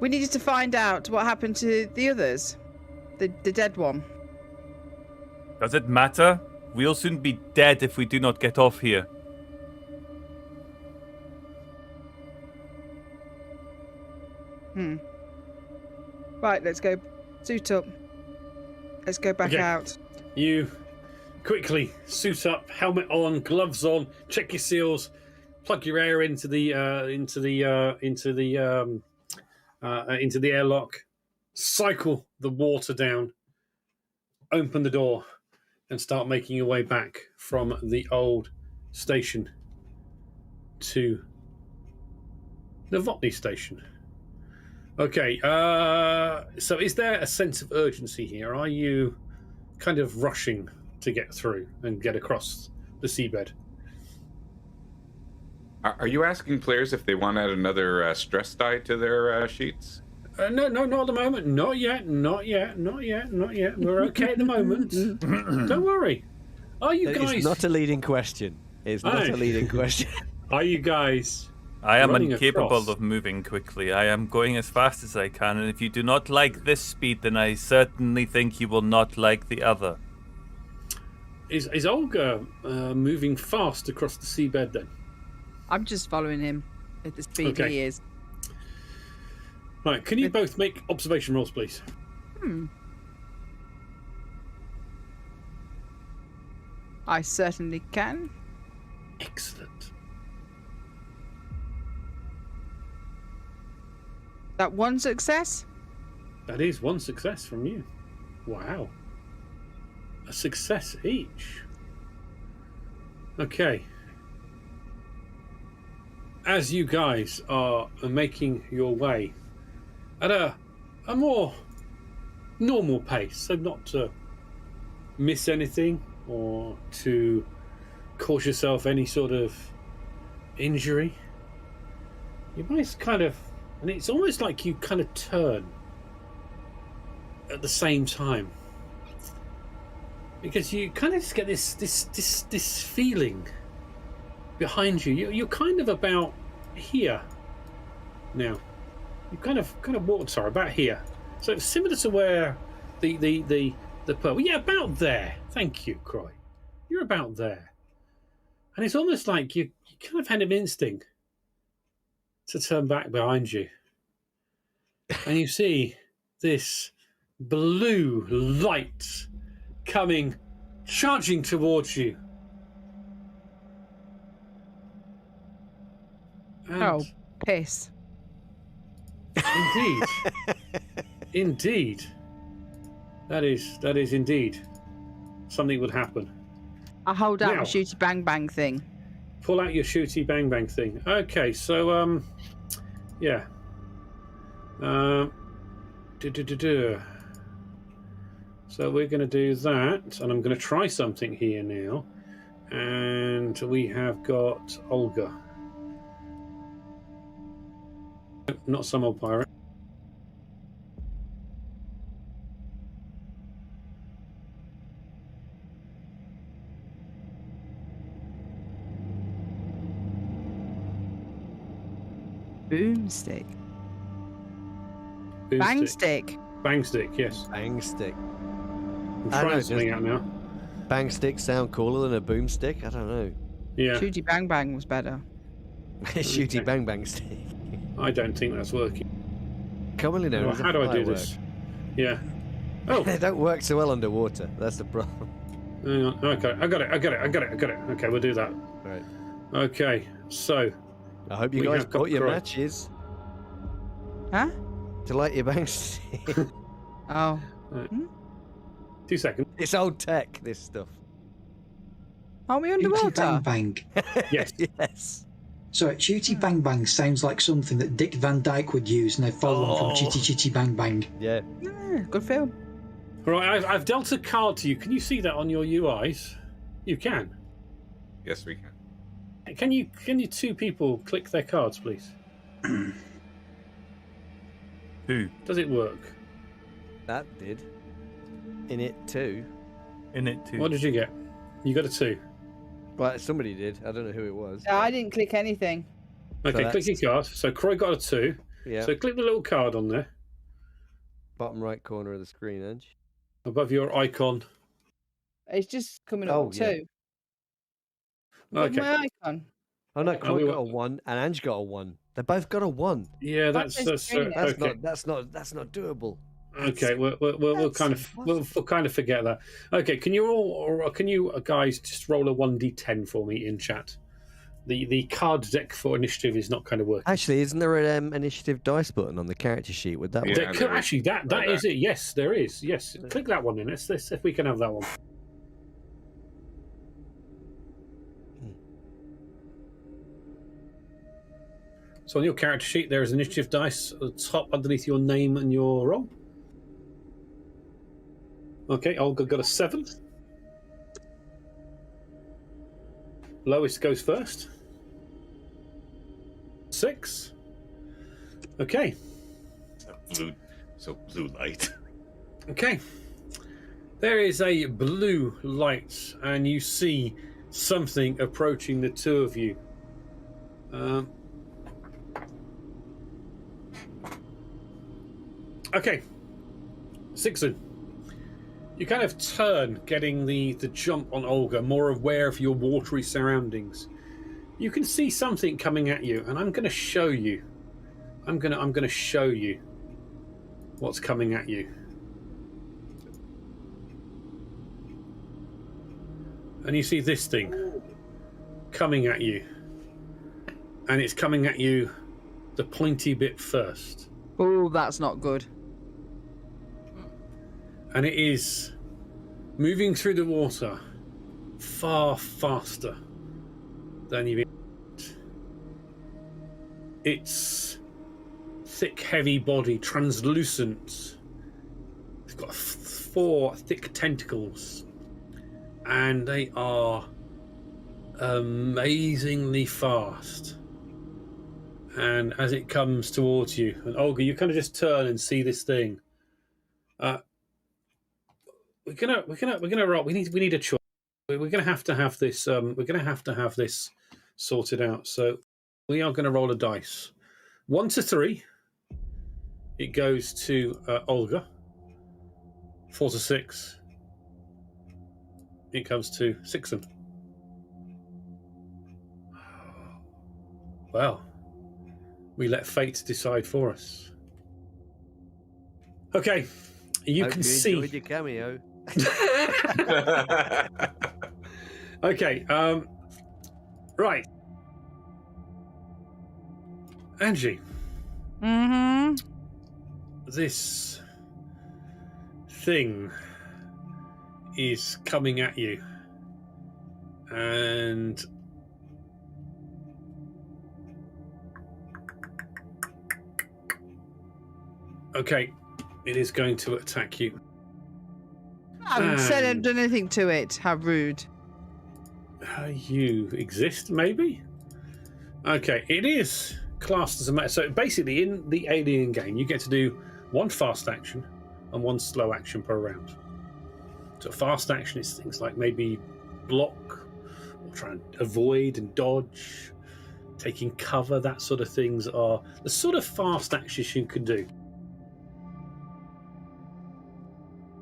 needed to find out what happened to the others. The dead one. Does it matter? We'll soon be dead if we do not get off here. Right, let's go. Suit up. Let's go back out. You quickly suit up, helmet on, gloves on, check your seals, plug your air into the airlock, cycle the water down, open the door, and start making your way back from the old station to the Votney station. Okay, so is there a sense of urgency here? Are you kind of rushing to get through and get across the seabed? Are you asking players if they want to add another stress die to their sheets? No, not at the moment. Not yet. We're okay at the moment. Don't worry. Are you guys... It's not a leading question. It's not a leading question. Are you guys... I am running incapable across? of moving quickly. I am going as fast as I can, and if you do not like this speed, then I certainly think you will not like the other. Is Olga moving fast across the seabed then? I'm just following him at the speed he is. Right, can you both make observation rolls, please? I certainly can. Excellent. That one success? That is one success from you. Wow. A success each. Okay. As you guys are making your way at a more normal pace, so not to miss anything or to cause yourself any sort of injury, you might kind of, and it's almost like you kind of turn at the same time, because you kind of just get this feeling behind you. You're kind of about here now. You kind of walked, sorry, about here. So it's similar to where the purple. Yeah, about there. Thank you, Croy. You're about there, and it's almost like you kind of had an instinct to turn back behind you, and you see this blue light coming, charging towards you. And Oh, piss. indeed, indeed, that is indeed something would happen. I hold out Now- my shooty bang bang thing. Pull out your shooty bang bang thing. Okay, so yeah. So we're going to do that, and I'm going to try something here now. And we have got Olga. Not some old pirate. Boomstick. Bang stick. Bang stick, yes. Bang stick. I'm I trying know, something out now. Bang stick sound cooler than a boomstick? I don't know. Yeah, Shooty bang bang was better. Shooty Okay. bang bang stick. I don't think that's working. Commonly known Well, as a how do I do firework. this? Yeah. Oh, They don't work so well underwater. That's the problem. hang on. Okay, I got it. Okay, we'll do that. Right. Okay, so I hope you We guys have got brought your Croy. matches Huh? to light your bang stick. Oh. 2 seconds. It's old tech, this stuff. Aren't we Shooty bang underwater? bang. Yes. Yes. So shooty bang bang sounds like something that Dick Van Dyke would use, and I follow on from chitty chitty bang bang. Yeah. Yeah, good film. Right, I've dealt a card to you. Can you see that on your UIs? You can. Yes, we can. Can you two people click their cards, please? Who? Does it work? That did. In it too. In it too. What did you get? You got a 2. Well, somebody did. I don't know who it was. No, I didn't click anything. Okay, that's- click your card. So Croy got a 2. Yeah. So click the little card on there Bottom right corner of the screen, Edge. above your icon. It's just coming up Oh, with yeah. 2. What's Okay. my icon? Oh no, we Croy got were- a 1 and Ange got a 1. They both got a 1. Yeah, That's that's screen. That's okay. that's not doable. Okay, we'll kind of we'll kind of forget that. Okay, can you guys just roll a 1d10 for me in chat? The card deck for initiative is not kind of working. Actually, isn't there an initiative dice button on the character sheet? Would that Yeah. work? There could- there is. actually, that Right is there. it. Yes, there is. Yes, click that one in. Let's see if we can have that one. So on your character sheet, there is an initiative dice at the top underneath your name and your role. Okay, Olga got a 7. Lowest goes first. 6. Okay. Blue light. Okay. There is a blue light, and you see something approaching the two of you. Okay. Sixon. You kind of turn, getting the jump on Olga, more aware of your watery surroundings. You can see something coming at you, and I'm going to show you. I'm going to show you what's coming at you. and you see this thing coming at you. And it's coming at you the pointy bit first. Oh, that's not good. And it is moving through the water far faster than you've. Its thick, heavy body, translucent. It's got 4 thick tentacles, and they are amazingly fast. And as it comes towards you, and Olga, you kind of just turn and see this thing. We're gonna roll. We need a choice. We're gonna have to have this. We're gonna have to have this sorted out. So we are gonna roll a dice. 1 to 3. It goes to Olga. 4 to 6. It comes to Sixon. Well, we let fate decide for us. Okay, you Hope can you see. enjoyed your cameo. Okay, right. Angie, Mm-hmm. this thing is coming at you, and okay, it is going to attack you. I haven't said And- done anything to it. How rude. You exist, maybe? Okay, it is classed as a... So basically, in the Alien game, you get to do 1 fast action and 1 slow action per round. So fast action is things like maybe block, or try and avoid and dodge, taking cover, that sort of things are the sort of fast actions you can do.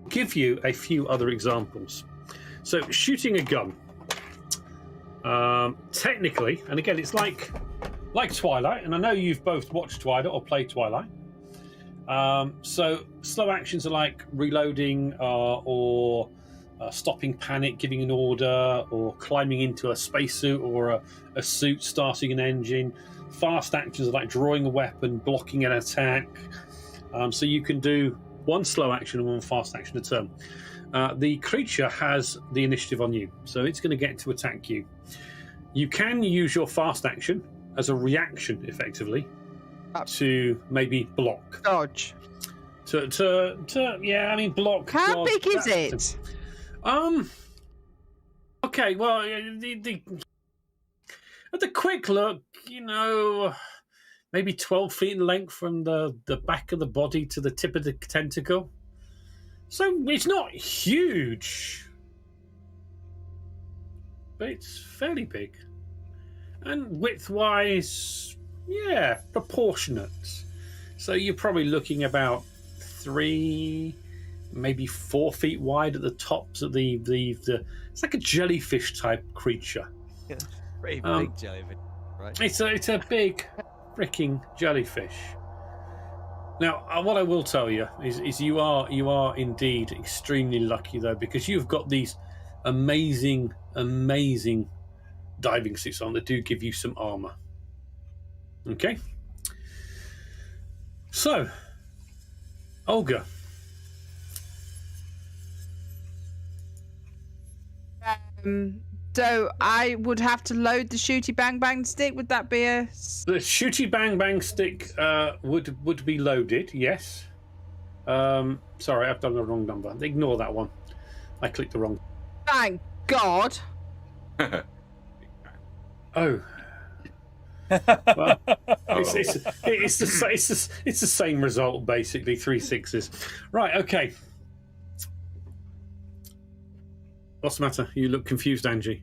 Give you a few other examples. So shooting a gun. Technically, and again, it's like Twilight, and I know you've both watched Twilight or played Twilight. So slow actions are like reloading or stopping panic, giving an order, or climbing into a spacesuit or a suit, starting an engine. Fast actions are like drawing a weapon, blocking an attack. So you can do 1 slow action and 1 fast action a turn. The creature has the initiative on you, so it's going to get to attack you. You can use your fast action as a reaction, effectively, to maybe block. Dodge. Yeah, I mean block. How dodge, big is that's- it? Okay, well, at the quick look, maybe 12 feet in length from the back of the body to the tip of the tentacle. So it's not huge, but it's fairly big. And width-wise, yeah, proportionate. So you're probably looking about 3, maybe 4 feet wide at the tops of the it's like a jellyfish type creature. Yeah, pretty big jellyfish, right? It's a big freaking jellyfish. Now, what I will tell you is you are indeed extremely lucky though, because you've got these amazing diving suits on that do give you some armor. Okay. So, Olga. So I would have to load the shooty bang bang stick. Would that be a? The shooty bang bang stick would be loaded, yes. Sorry, I've done the wrong number. Ignore that one. I clicked the wrong. Thank God. Oh. Well, it's the same result basically. 3 6s. Right. Okay. What's the matter? You look confused, Angie.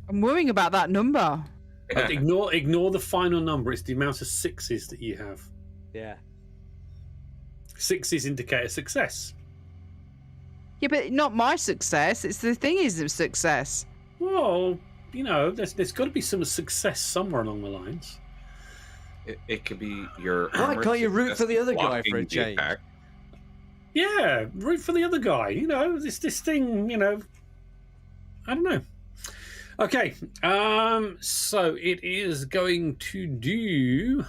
I'm worrying about that number. Ignore the final number. It's the amount of 6s that you have. Yeah. 6s indicate a success. Yeah, but not my success. It's the thing is of success. Well, there's got to be some success somewhere along the lines. It could be your. Why armor can't you root success for the other guy blocking for a the change? attack. Yeah, root for the other guy. This thing. I don't know. Okay, so it is going to do.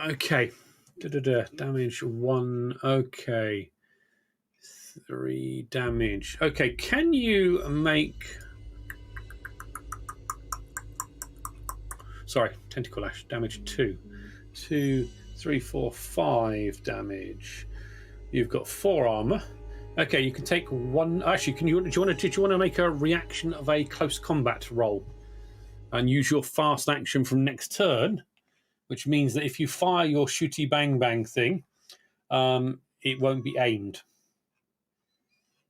Okay. Damage 1. Okay. 3 damage. Okay, can you make. Sorry, tentacle lash. Damage 2. 2, 3, 4, 5 damage. You've got 4 armor. Okay, you can take 1. Actually, do you want to make a reaction of a close combat roll and use your fast action from next turn, which means that if you fire your shooty bang bang thing, it won't be aimed.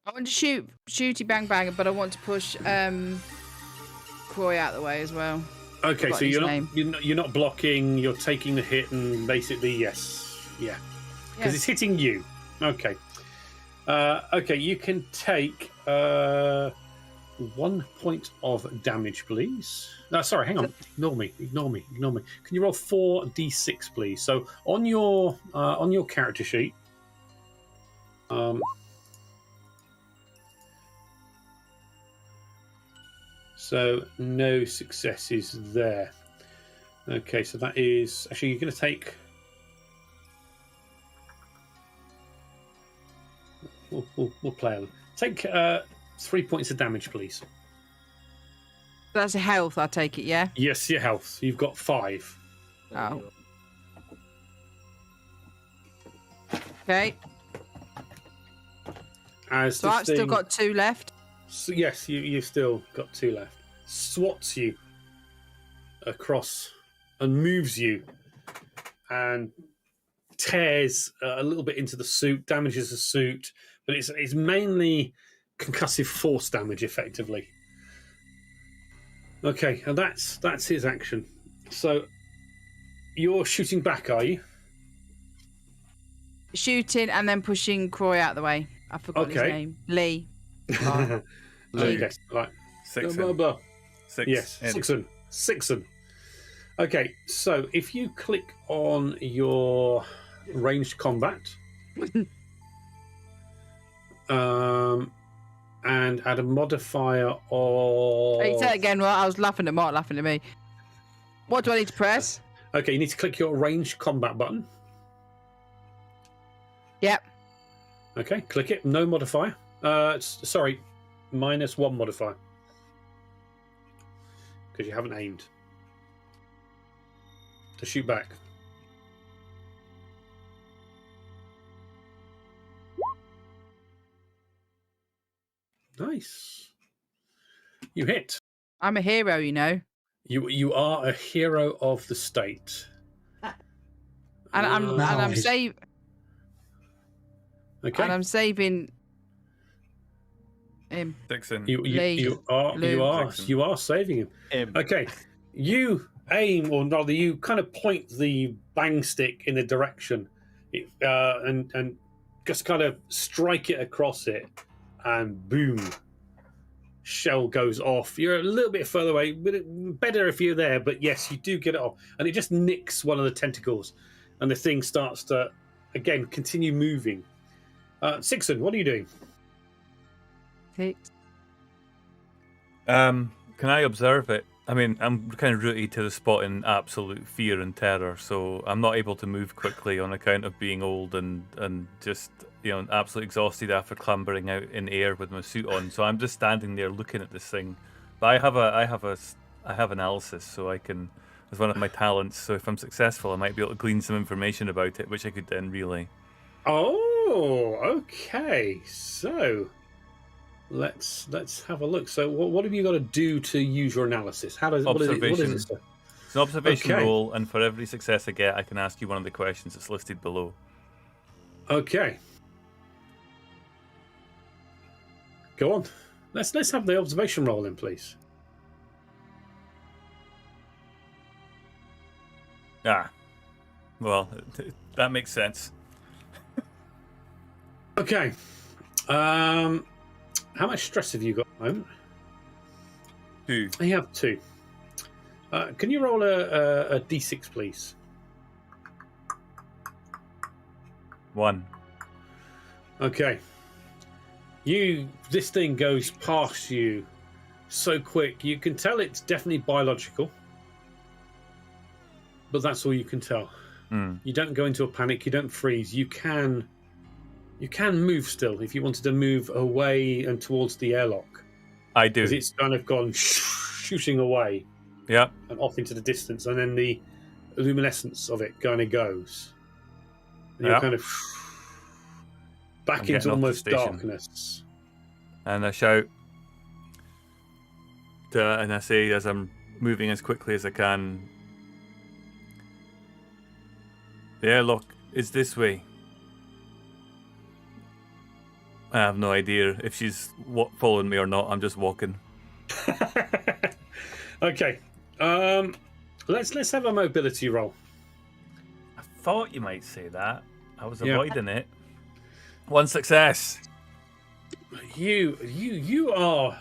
I want to shoot shooty bang bang, but I want to push Croy out the way as well. Okay, so you're not blocking. You're taking the hit, and basically because it's hitting you. Okay. Okay, you can take 1 point of damage, please. No, sorry, hang on. Ignore me. Can you roll 4d6, please? So on your character sheet, so no successes there. Okay, so that is actually you're going to take. We'll play them. Take 3 points of damage, please. That's a health, I take it, yeah? Yes, your health. You've got 5. Oh. Okay. So I've still got 2 left. So yes, you've still got 2 left. Swats you across and moves you and tears a little bit into the suit, damages the suit, but it's mainly concussive force damage, effectively. Okay, and that's his action. So you're shooting back, are you? Shooting and then pushing Croy out the way. I forgot his name. Lee. Oh. Okay, right. Sixon. Yes, Sixon. Okay, so if you click on your ranged combat and add a modifier of. Hey, say it again. Well, I was laughing at Mark, laughing at me. What do I need to press? Okay, you need to click your ranged combat button. Yep. Okay, click it. No modifier. Sorry, -1 modifier. Because you haven't aimed. To shoot back. Nice. You hit. I'm a hero, you know. You are a hero of the state. And I'm saving. Okay. And I'm saving him. Dixon. You are saving him. Okay. You aim, or rather, you kind of point the bang stick in a direction, and just kind of strike it across it, and boom, shell goes off. You're a little bit further away, but better if you're there. But yes, you do get it off, and it just nicks one of the tentacles, and the thing starts to again continue moving. Sixon, what are you doing? Can I observe it? I mean, I'm kind of rooted to the spot in absolute fear and terror, so I'm not able to move quickly on account of being old and just, you know, absolutely exhausted after clambering out in air with my suit on. So I'm just standing there looking at this thing. But I have analysis, so I can, as one of my talents. So if I'm successful, I might be able to glean some information about it, which I could then relay. Oh, okay. So let's have a look. So what have you got to do to use your analysis? How does observation? What is it? It's an observation roll, and for every success I get, I can ask you one of the questions that's listed below. Okay. Go on. Let's have the observation roll in, please. Well, that makes sense. Okay. How much stress have you got at the moment? 2. You have 2. Can you roll a d6, please? 1. Okay. This thing goes past you so quick. You can tell it's definitely biological, but that's all you can tell. You don't go into a panic. You don't freeze. You can move still if you wanted to move away and towards the airlock. I do. Because it's kind of gone shooting away. Yeah. And off into the distance, and then the luminescence of it kind of goes. And you're kind of back into almost darkness. And I shout, and I say as I'm moving as quickly as I can, the airlock is this way. I have no idea if she's following me or not. I'm just walking. Okay. Let's have a mobility roll. I thought you might say that. I was avoiding it. 1 success. You are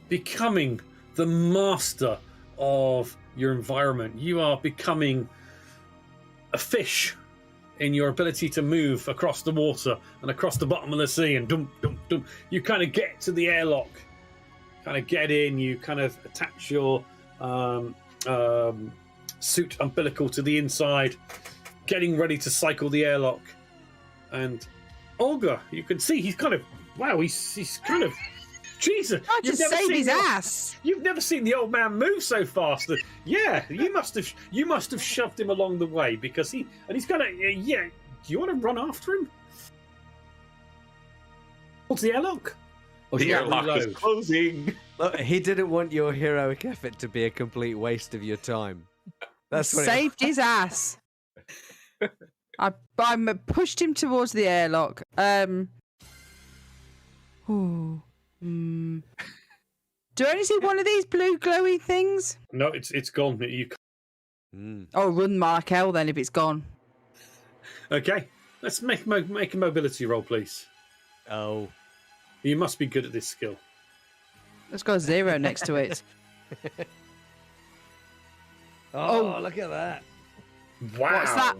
becoming the master of your environment. You are becoming a fish in your ability to move across the water and across the bottom of the sea, and dum dum dum. You kind of get to the airlock, kind of get in. You kind of attach your suit umbilical to the inside, getting ready to cycle the airlock. And Olga, you can see he's kind of he's kind of Jesus. I just saved his ass. You've never seen the old man move so fast. Yeah, you must have shoved him along the way because he's kind of Do you want to run after him? What's the airlock? The airlock is closing. Look, he didn't want your heroic effort to be a complete waste of your time. That's what saved his ass. I pushed him towards the airlock. Do I only see one of these blue glowy things? No, it's gone. Oh, run Mark L then if it's gone. Okay, let's make a mobility roll, please. Oh. You must be good at this skill. Let's go 0 next to it. Oh, look at that. Wow. What's that?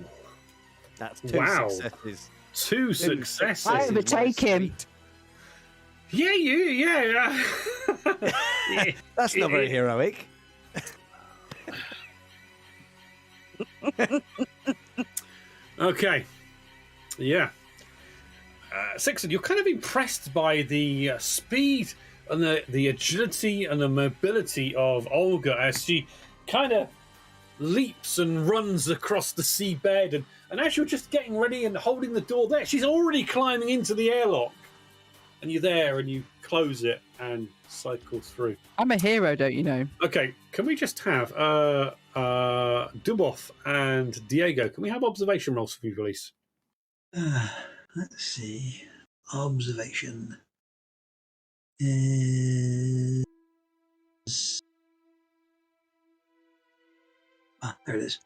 That's 2 successes. 2 successes. I overtake him. Yeah. That's not very heroic. Okay. Yeah. Sixon, you're kind of impressed by the speed and the agility and the mobility of Olga as she kind of leaps and runs across the seabed. And as you're just getting ready and holding the door there, she's already climbing into the airlock. And you're there and you close it and cycle through. I'm a hero, don't you know? Okay, can we just have Dubov and Diego? Can we have observation rolls for you, please? Let's see. Observation is... there it is.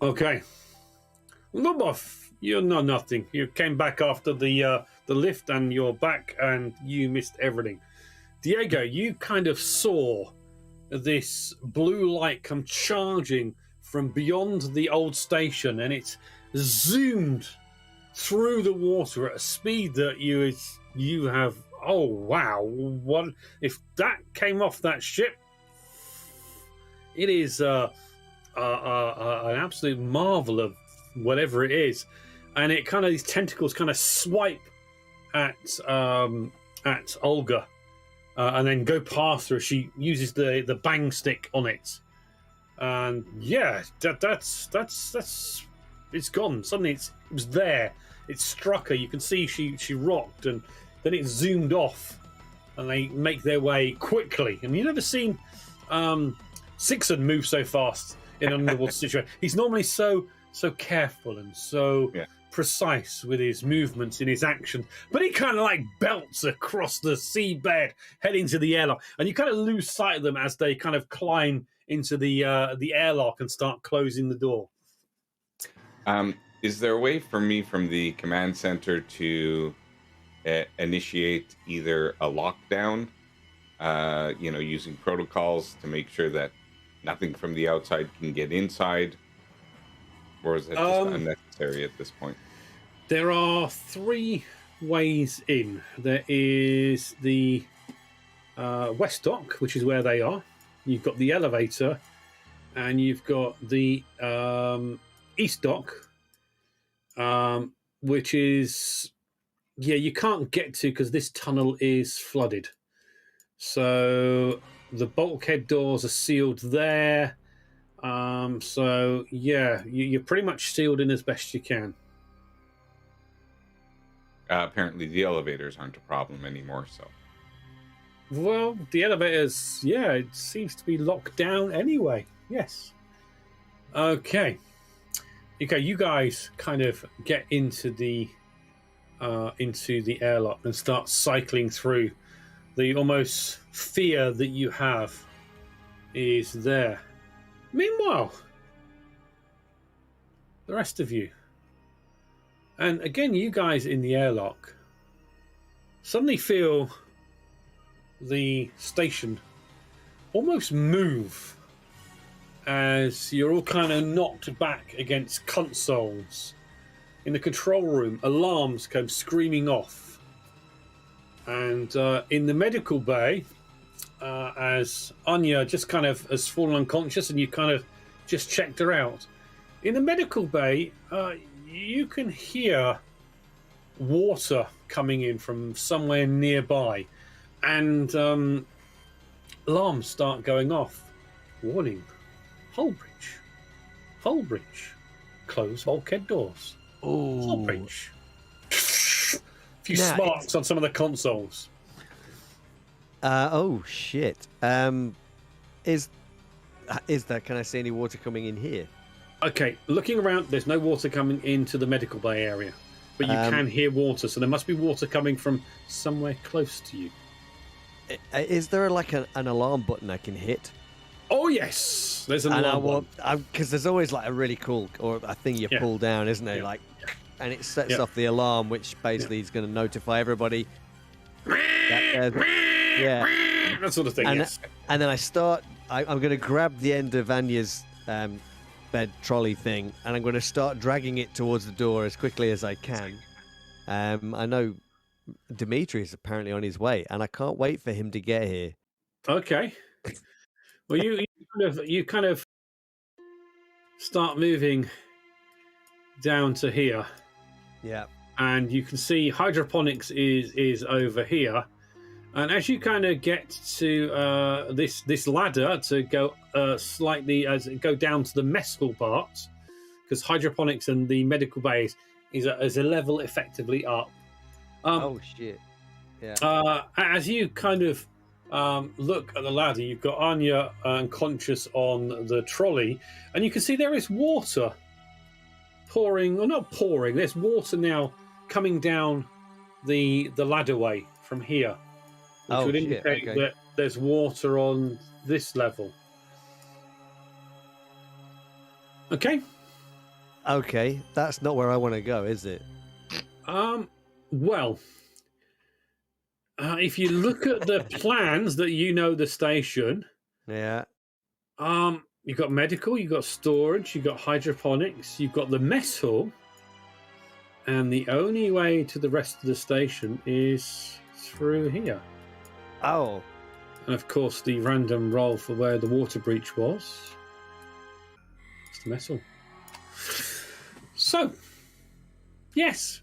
Okay. Lubov, you know nothing. You came back after the lift and you're back and you missed everything. Diego, you kind of saw this blue light come charging from beyond the old station, and it's zoomed through the water at a speed that you have. Oh wow! What if that came off that ship? It is an absolute marvel of whatever it is, and it kind of these tentacles kind of swipe at Olga, and then go past her. She uses the bang stick on it, and yeah, that's it's gone. Suddenly it was there. It struck her. You can see she rocked, and then it zoomed off, and they make their way quickly. And you've never seen Sixon move so fast in an underwater situation. He's normally so careful and so precise with his movements in his actions, but he kind of like belts across the seabed, heading to the airlock, and you kind of lose sight of them as they kind of climb into the airlock and start closing the door. Is there a way for me from the command center to initiate either a lockdown, using protocols to make sure that nothing from the outside can get inside, Or is it just unnecessary at this point? There are 3 ways in. There is the West Dock, which is where they are. You've got the elevator, and you've got the East Dock, which is, you can't get to because this tunnel is flooded. So the bulkhead doors are sealed there. So you're pretty much sealed in as best you can. Apparently the elevators aren't a problem anymore, so. Well, the elevators, it seems to be locked down anyway. Yes. Okay, you guys kind of get into the airlock and start cycling through. The almost fear that you have is there. Meanwhile, the rest of you, and again, you guys in the airlock, suddenly feel the station almost move as you're all kind of knocked back against consoles. In the control room, alarms come screaming off. And in the medical bay, as Anya just kind of has fallen unconscious and you kind of just checked her out. In the medical bay, you can hear water coming in from somewhere nearby. And alarms start going off. Warning. Hull breach. Close bulkhead doors. Hull breach. A few sparks on some of the consoles. Oh shit. Is there? Can I see any water coming in here? Okay, looking around, there's no water coming into the medical bay area, but you can hear water, so there must be water coming from somewhere close to you. Is there like an alarm button I can hit? Oh yes, there's an alarm button. Because there's always like a really cool or a thing you pull down, isn't there? Like, and it sets off the alarm, which basically is going to notify everybody. That sort of thing. And then I'm going to grab the end of Anya's bed trolley thing, and I'm going to start dragging it towards the door as quickly as I can. I know Dimitri is apparently on his way, and I can't wait for him to get here. Okay. Well, you kind of start moving down to here. Yeah. And you can see hydroponics is over here. And as you kind of get to this ladder to go slightly go down to the mess hall part, because hydroponics and the medical base is a level effectively up. Oh shit! Yeah. As you kind of look at the ladder, you've got Anya unconscious on the trolley, and you can see there is water pouring, or not pouring. There's water now coming down the ladderway from here, which would indicate that there's water on this level. Okay. Okay, that's not where I want to go, is it? Well, if you look at the plans that the station, you've got medical, you've got storage, you've got hydroponics, you've got the mess hall, and the only way to the rest of the station is through here. Oh. And of course, the random roll for where the water breach was. It's the mess hall. So, yes,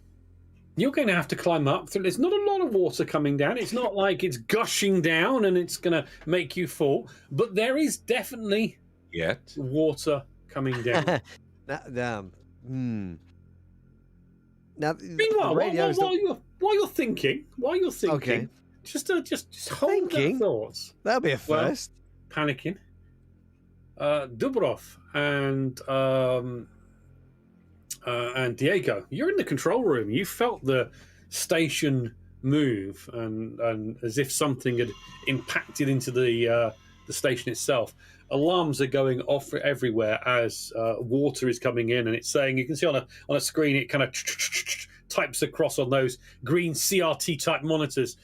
you're going to have to climb up. There's not a lot of water coming down. It's not like it's gushing down and it's going to make you fall. But there is definitely water coming down. Now, meanwhile, while you're thinking, okay. just hold that thoughts. That'll be a first. Panicking. Dubrov and Diego, you're in the control room. You felt the station move, and as if something had impacted into the station itself. Alarms are going off everywhere as water is coming in, and it's saying, you can see on a screen, it kind of types across on those green CRT type monitors.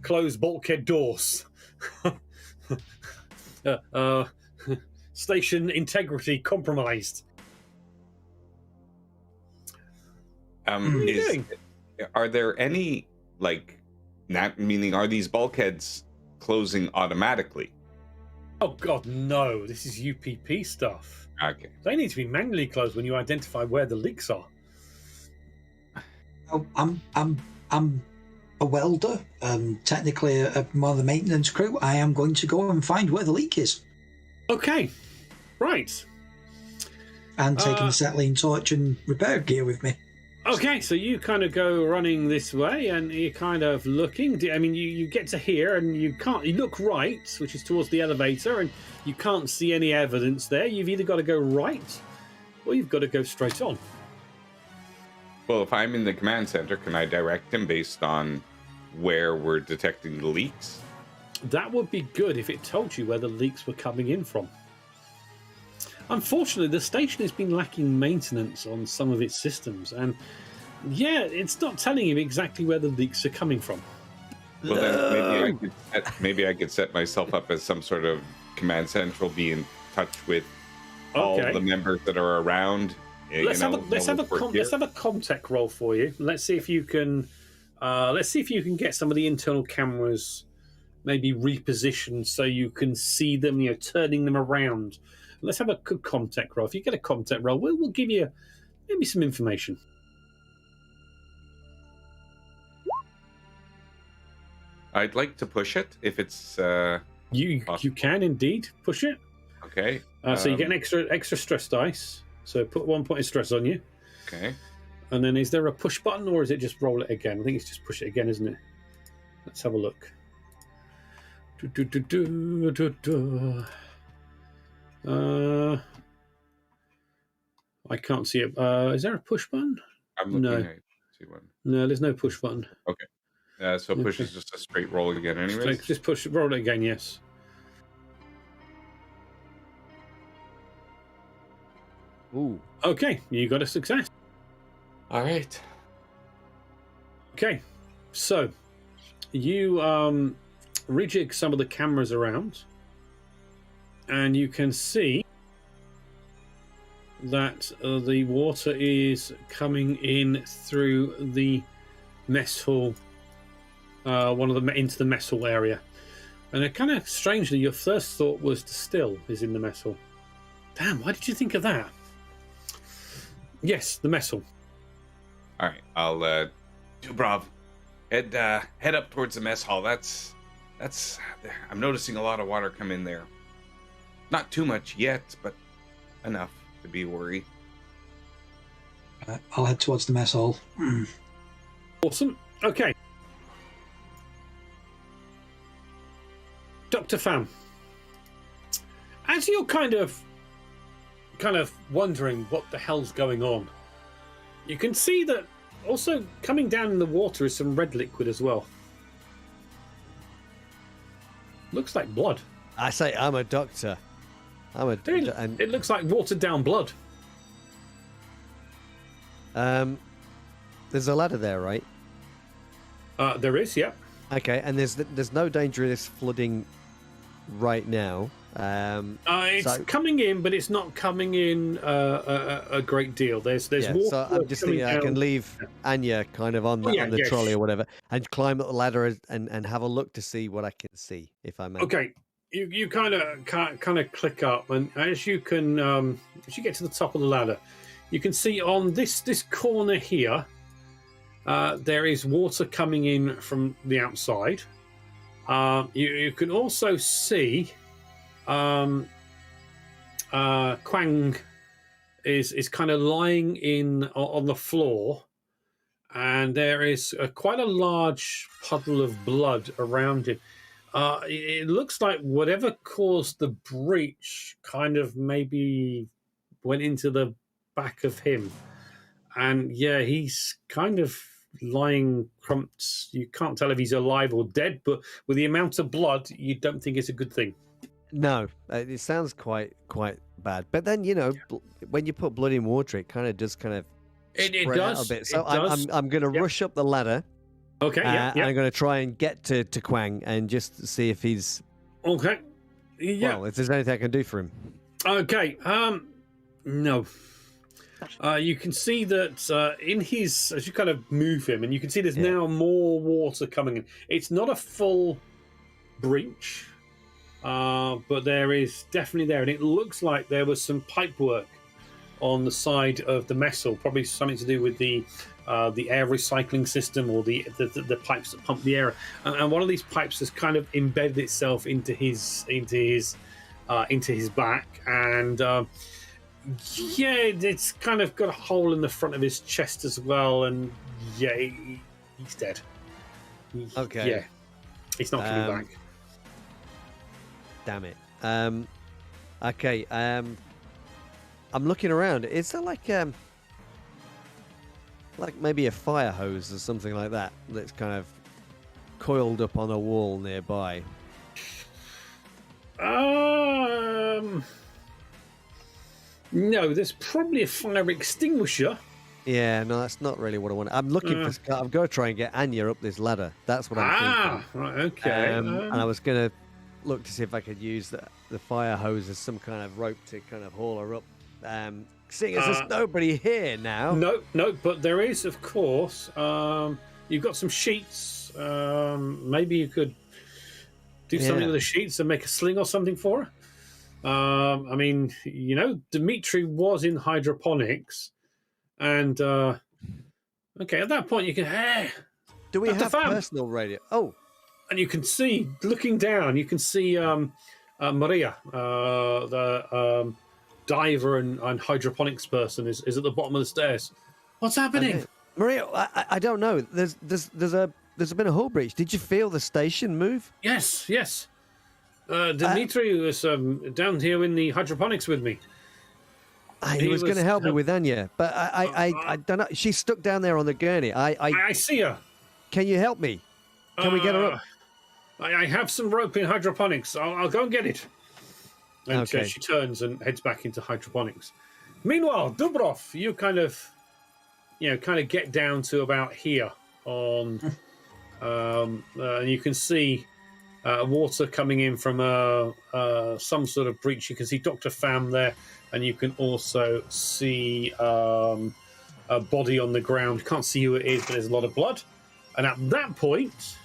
Close bulkhead doors. Station integrity compromised. What are you doing? Are there any, like, meaning are these bulkheads closing automatically? Oh God, no! This is UPP stuff. Okay. They need to be manually closed when you identify where the leaks are. Oh, I'm a welder, technically one of the maintenance crew. I am going to go and find where the leak is. Okay, right. And taking the acetylene torch and repair gear with me. Okay, so you kind of go running this way, and you're kind of looking. I mean, you get to here, and you look right, which is towards the elevator, and you can't see any evidence there. You've either got to go right, or you've got to go straight on. Well, if I'm in the command center, can I direct him based on where we're detecting the leaks? That would be good if it told you where the leaks were coming in from. Unfortunately, the station has been lacking maintenance on some of its systems, and yeah, it's not telling you exactly where the leaks are coming from. Well, then maybe I could set myself up as some sort of command central, be in touch with all the members that are around. Let's have a Comtech roll for you. Let's see if you can. Let's see if you can get some of the internal cameras maybe repositioned so you can see them. Turning them around. Let's have a Comtech roll. If you get a Comtech roll, we'll give you maybe some information. I'd like to push it if it's. You can indeed push it. Okay. So you get an extra stress dice. So put 1 point of stress on you. Okay. And then is there a push button, or is it just roll it again? I think it's just push it again, isn't it? Let's have a look. I can't see it. Is there a push button? I'm looking at see one. No, there's no push button. Okay. So push is just a straight roll again anyway. Just roll it again, yes. Ooh. Okay, you got a success. All right. Okay, so you rejig some of the cameras around, and you can see that the water is coming in through the mess hall, into the mess hall area. And it kind of strangely, your first thought was the still is in the mess hall. Damn, why did you think of that? Yes, the mess hall. All right, I'll Dubrov, head up towards the mess hall. That's. I'm noticing a lot of water come in there. Not too much yet, but enough to be worried. I'll head towards the mess hall. Awesome. Okay. Dr. Pham, as you're kind of wondering what the hell's going on, you can see that also coming down in the water is some red liquid as well. Looks like blood. I say I'm a doctor. It looks like watered down blood. There's a ladder there, right? There is, yeah. Okay, and there's no danger of this flooding right now. It's coming in, but it's not coming in a great deal. There's water. So I'm just thinking I can leave Anya kind of on the trolley or whatever, and climb up the ladder and have a look to see what I can see, if I may. Okay, you kind of click up, and as you can, as you get to the top of the ladder, you can see on this corner here, there is water coming in from the outside. You can also see Quang is kind of lying on the floor, and there is quite a large puddle of blood around him. It looks like whatever caused the breach kind of maybe went into the back of him, and yeah, he's kind of lying crumped. You can't tell if he's alive or dead, but with the amount of blood, you don't think it's a good thing. No, it sounds quite bad. But then when you put blood in water, it kind of does it spread does out a bit. So I'm going to rush up the ladder. Okay, and I'm going to try and get to Quang and just see if he's okay. Yeah. Well, if there's anything I can do for him. Okay. No. You can see that in his, as you kind of move him, and you can see there's now more water coming in. It's not a full breach, but there is definitely there, and it looks like there was some pipe work on the side of the mess hall, probably something to do with the air recycling system or the pipes that pump the air. And one of these pipes has kind of embedded itself into his back, and it's kind of got a hole in the front of his chest as well. And he's dead. Okay. Yeah, he's not coming back. Damn it. Okay. I'm looking around. Is there like maybe a fire hose or something like that that's kind of coiled up on a wall nearby? No, there's probably a fire extinguisher. Yeah, no, that's not really what I want. I'm looking for. I'm going to try and get Anya up this ladder. That's what I'm thinking. Right, okay. And I was going to look to see if I could use the fire hose as some kind of rope to kind of haul her up. Seeing as there's nobody here now. No, but there is, of course. You've got some sheets. Maybe you could do something with the sheets and make a sling or something for her. I mean, Dimitri was in hydroponics, and okay, at that point you can. Do we have personal radio? Oh, and you can see, looking down, you can see Maria, the diver and hydroponics person, is at the bottom of the stairs. What's happening? Okay. Maria, I don't know. There's been a hull breach. Did you feel the station move? Yes. Dimitri was down here in the hydroponics with me. He was going to help me with Anya, but I don't know. She's stuck down there on the gurney. I see her. Can you help me? Can we get her up? I have some rope in hydroponics. I'll go and get it. And okay. She turns and heads back into hydroponics. Meanwhile, Dubrov, you kind of get down to about here on, and you can see water coming in from some sort of breach. You can see Dr. Pham there, and you can also see a body on the ground. You can't see who it is, but there's a lot of blood. And at that point,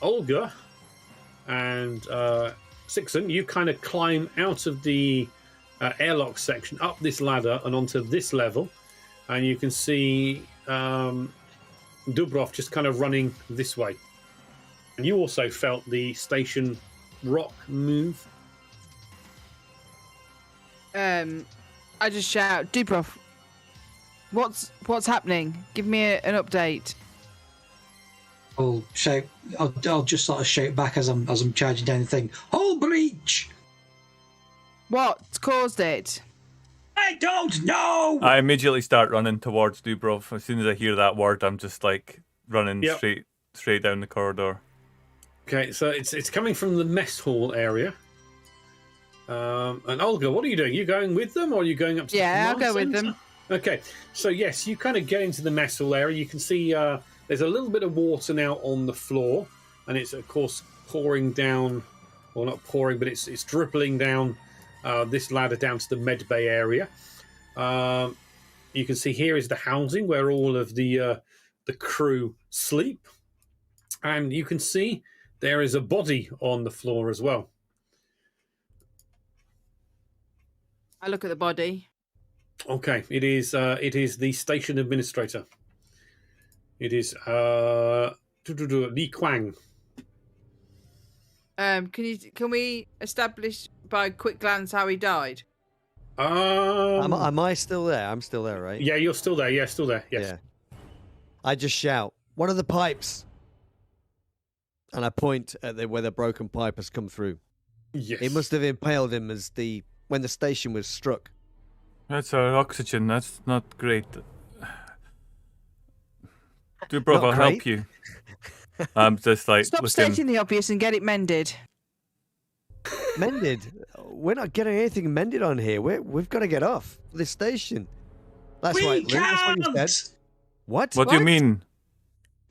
Olga and Sixon, you kind of climb out of the airlock section, up this ladder and onto this level, and you can see Dubrov just kind of running this way. And you also felt the station rock move. I just shout, Dubrov, what's happening? Give me an update. I'll shout. I'll just sort of shout back as I'm charging down the thing. Hull breach! What caused it? I don't know. I immediately start running towards Dubrov. As soon as I hear that word, I'm just like running straight down the corridor. Okay, so it's coming from the mess hall area. And Olga, what are you doing? You going with them, or are you going up to the I'll go with center? them. Okay, so yes, you kind of get into the mess hall area. You can see there's a little bit of water now on the floor, and it's of course pouring down, well, not pouring, but it's dribbling down this ladder down to the med bay area. You can see here is the housing where all of the crew sleep, and you can see there is a body on the floor as well. I look at the body. Okay, it is the station administrator. It is Li Kwang. Can we establish by a quick glance how he died? Am I still there? I'm still there, right? Yeah, you're still there. Yeah, still there. Yes. Yeah. I just shout, "One of the pipes!" And I point at where the broken pipe has come through. Yes. It must have impaled him when the station was struck. That's our oxygen. That's not great. Dubrov, I'll help you. I'm just like Stop looking. stating the obvious and get it mended. Mended? We're not getting anything mended on here. We've got to get off this station. That's right, Luke. That's what you said. What? What do you mean?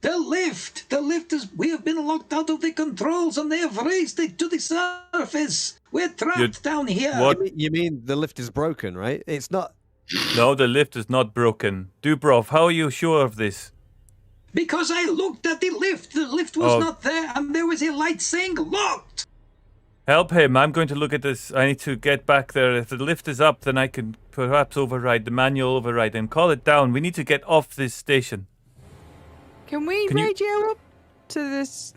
The lift is. We have been locked out of the controls, and they have raised it to the surface. We're trapped down here. What? You mean the lift is broken, right? It's not. No, the lift is not broken. Dubrov, how are you sure of this? Because I looked at the lift. The lift was Oh. not there, and there was a light saying locked. Help him. I'm going to look at this. I need to get back there. If the lift is up, then I can perhaps override the manual override and call it down. We need to get off this station. Can we Can you- radio up to this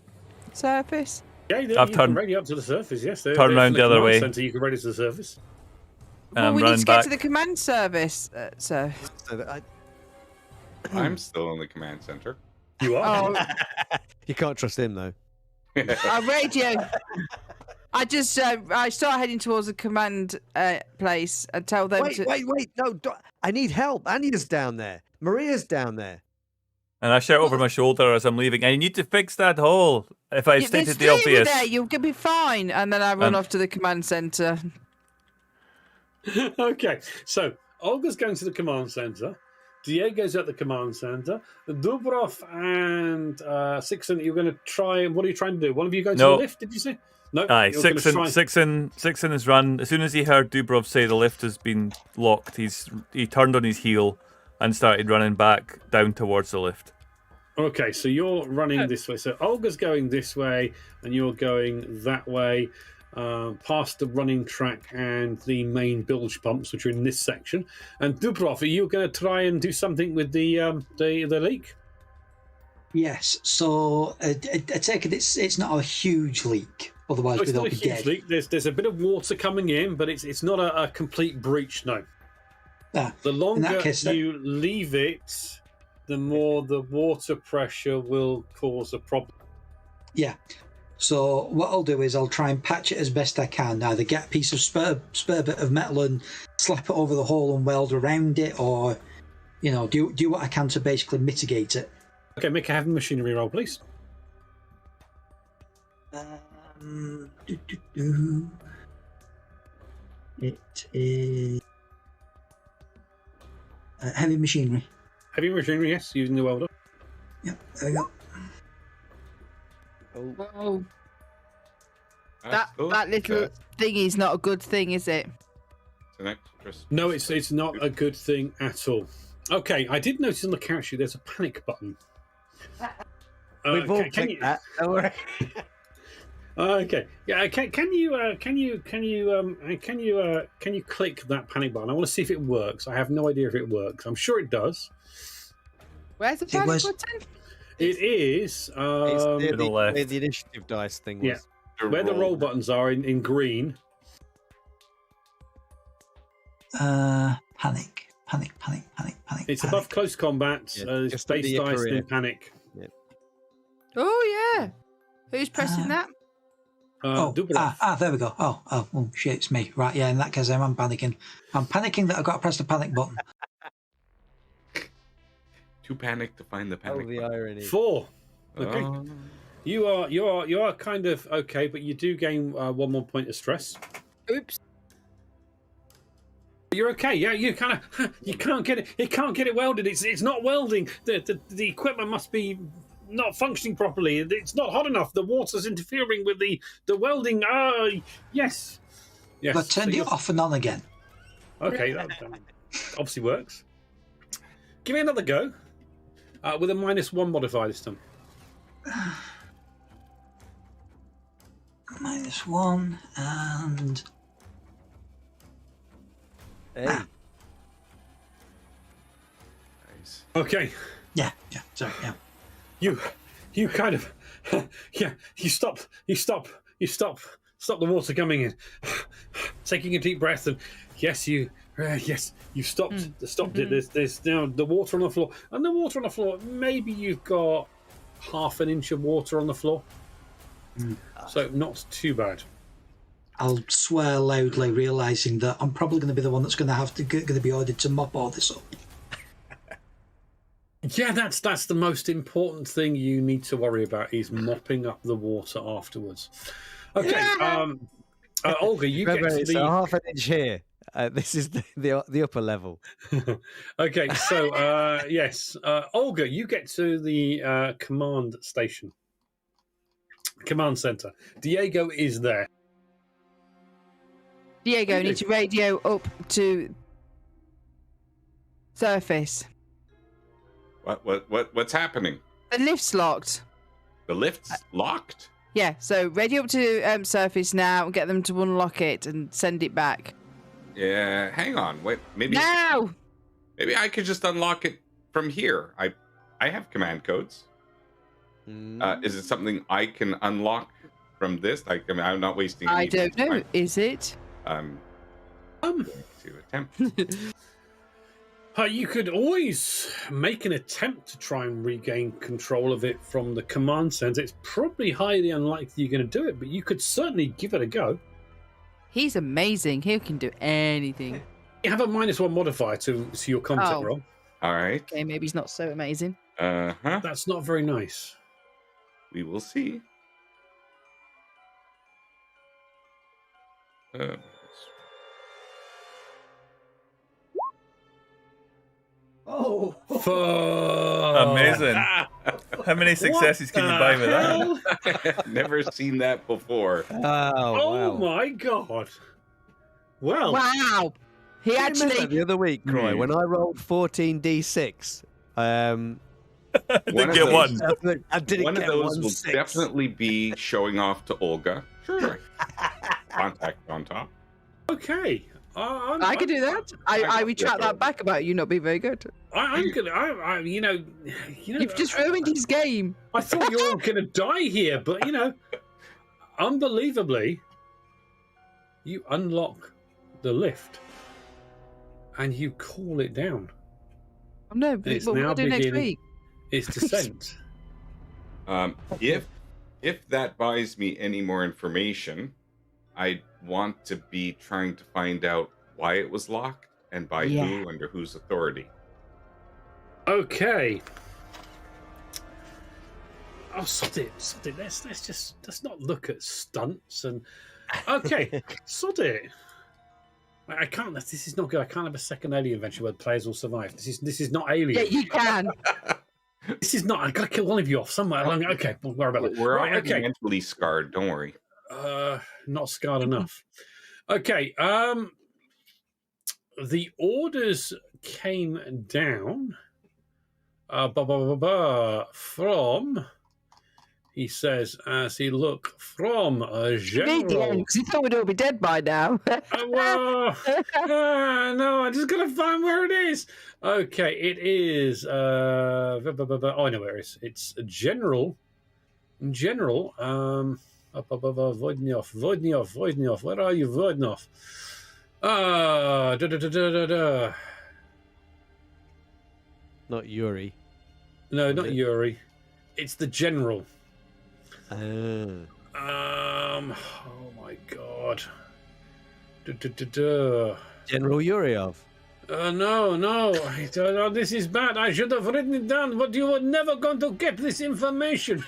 surface? Yeah, you I've can turned- radio up to the surface, yes. turn They're around from the other command way. Center, you can radio to the surface. And Well, I'm we need running to get back. to the command service, sir. So that I'm still in the command center. You are. Oh, you can't trust him though. radio. I start heading towards the command place and tell them to. Wait! No, I need help. Anya's down there. Maria's down there. And I shout over my shoulder as I'm leaving. I need to fix that hole. If I Yeah, stated the stay obvious. there, you'll be fine. And then I run off to the command center. Okay, so Olga's going to the command center. Diego's at the command center. Dubrov and Sixon, you're going to try. What are you trying to do? One of you go to No. the lift? Did you say? No. Aye, you're gonna try- Sixon has run. As soon as he heard Dubrov say the lift has been locked, he turned on his heel and started running back down towards the lift. Okay, so you're running this way. So Olga's going this way, and you're going that way, past the running track and the main bilge pumps, which are in this section. And Dubrov, are you going to try and do something with the leak? Yes. So I take it it's not a huge leak. Otherwise, No, it's we'd not all a be huge dead. leak. There's a bit of water coming in, but it's not a complete breach. No. Ah, The longer case, you leave it, the more the water pressure will cause a problem. yeah. So what I'll do is I'll try and patch it as best I can. Either get a piece of spare bit of metal and slap it over the hole and weld around it, or do what I can to basically mitigate it. Okay, make a heavy machinery roll, please. It is heavy machinery. Heavy machinery, yes, using the welder. Yep, there we go. Oh, That's good. that little That's thingy's not a good thing, is it? an extra. No, it's not a good thing at all. Okay, I did notice on the character sheet there's a panic button. We've all can clicked you, that. Don't worry. Okay, yeah. Can you click that panic button? I want to see if it works. I have no idea if it works. I'm sure it does. Where's the It panic was- button? It is It's to the left. where the initiative dice thing was. Yeah. Where the roll buttons are in green. Panic. It's above close combat. Yeah, It's just under base your dice career. and panic. Oh yeah. Who's pressing that? Dubrov. There we go. Oh, shit, it's me. Right, yeah, in that case, I'm panicking. I'm panicking that I've got to press the panic button. Too panicked to find the Oh, panic. the irony. 4. Okay. Oh. You are kind of okay, but you do gain 1 more point of stress. Oops. You're okay. Yeah, you kind of you can't get it. You can't get it welded. It's not welding. The equipment must be not functioning properly. It's not hot enough. The water's interfering with the welding. Yes. Yes. But turned So it you're- off and on again. Okay, that obviously works. Give it another go. With a -1 modifier this time. -1 and Hey, Nice. Okay. yeah. Sorry, yeah. You kind of you stop the water coming in. Taking a deep breath and yes you stopped it. There's now the water on the floor, and the water on the floor, maybe you've got half an inch of water on the floor, so not too bad. I'll swear loudly, realizing that I'm probably going to be the one that's going to be ordered to mop all this up. Yeah, that's the most important thing you need to worry about is mopping up the water afterwards. Okay, Olga, you get remember, to it's the a half an inch here. This is the upper level. Okay, so yes, Olga, you get to the command station, command center. Diego is there. Diego, Okay. need to radio up to Surface. What's happening? The lift's locked. The lift's locked? Yeah, so ready up to surface now and get them to unlock it and send it back. Yeah, hang on. Wait, maybe Now! maybe I could just unlock it from here. I have command codes. Is it something I can unlock from this? Like, I mean, I'm not wasting. I any don't know. time. Is it? Going to attempt. You could always make an attempt to try and regain control of it from the command center. It's probably highly unlikely you're going to do it, but you could certainly give it a go. He's amazing. He can do anything. You have a -1 modifier to your combat Oh. roll. All right. Okay, maybe he's not so amazing. That's not very nice. We will see. Oh, Amazing. How many successes can you buy with that? Never seen that before. Oh my god. Well, Wow. He Remember actually. the other week, Croy, when I rolled 14d6. One Didn't of get those- one. I didn't One of get those one will six. definitely be showing off to Olga. Sure. Contact on top. okay. I could do that. I I- retract that back about you not being very good. I'm gonna. You know. You've just ruined his game. I thought you were all gonna die here, but unbelievably, you unlock the lift and you call it down. Oh, no, but It's what now we'll do next beginning. week. Its descent. If that buys me any more information, I want to be trying to find out why it was locked and by Yeah. who, under whose authority. Okay. Oh, sod it. Let's not look at stunts and. Okay, sod it. I can't. This is not good. I can't have a second Alien adventure where players will survive. This is not Alien. Yeah, you can. This is not. I got to kill one of you off somewhere along. Okay, we'll worry about that. We're Right, already okay. mentally scarred. Don't worry. Not scarred enough. Okay. The orders came down. From. He says as he look from General. Because he thought we'd all be dead by now. No, I just gotta find where it is. Okay, it is. Oh, I know where it is. It's General. Up above Voidnov. Where are you, Voidnov? Not Yuri. No, not Yuri. It's the General. Ah. Oh my god. General Yuriov. No. This is bad. I should have written it down, but you were never going to get this information.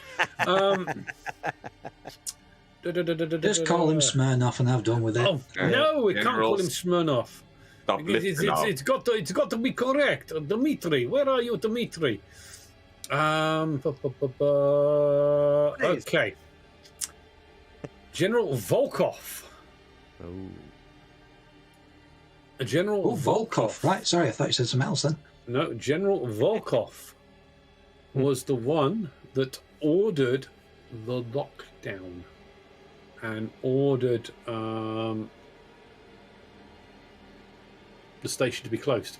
just call him Smirnoff and have done with it. Oh no, we can't call him Generals. Smirnoff. Stop lifting off. It's got to be correct. Dmitri, where are you, Dmitri? Okay. General Volkov. Oh. General Oh, Volkov. Right, sorry, I thought you said something else then. No, General Volkov was the one that ordered the lockdown and ordered the station to be closed.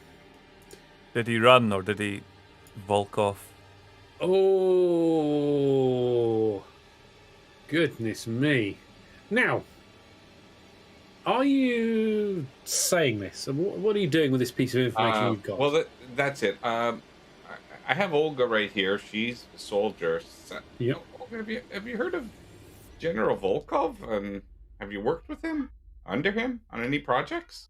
Did he run or did he volk off? Oh, goodness me. Now, are you saying this? What are you doing with this piece of information you've got? Well, that's it. I have Olga right here. She's a soldier. Yep. Olga, have you heard of General Volkov? And have you worked with him, under him, on any projects?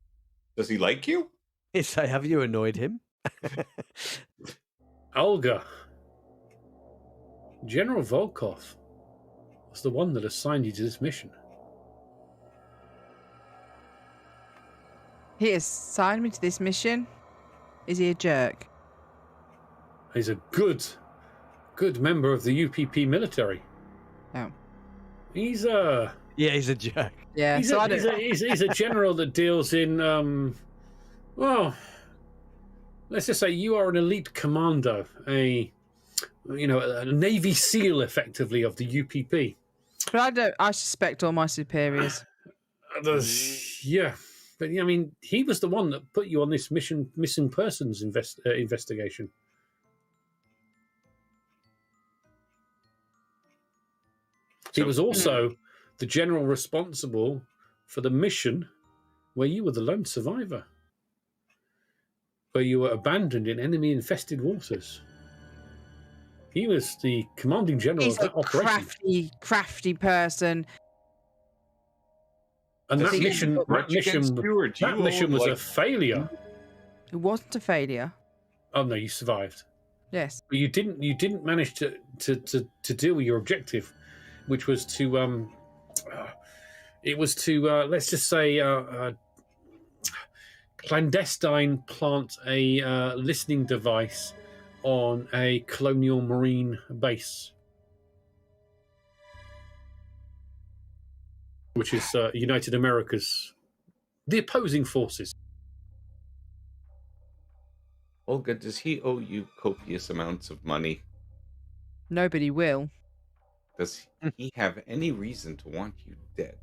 Does he like you? Yes, have you annoyed him? Olga. General Volkov was the one that assigned you to this mission. He assigned me to this mission. Is he a jerk? He's a good member of the UPP military. Oh. He's a Yeah, he's a jerk. Yeah, he's so I a, don't. he's a general that deals in well, let's just say you are an elite commando, a Navy SEAL, effectively, of the UPP. But I suspect all my superiors. Yeah, but I mean, he was the one that put you on this missing persons investigation. He was also the general responsible for the mission where you were the lone survivor, where you were abandoned in enemy-infested waters. He was the commanding general He's of that operation. Crafty person. And that mission was a failure. It wasn't a failure. Oh no, you survived. Yes. But you didn't manage to deal with your objective, which was to let's just say clandestine plant a listening device on a colonial marine base, which is United America's, the opposing forces. Olga, does he owe you copious amounts of money? Nobody will. Does he have any reason to want you dead?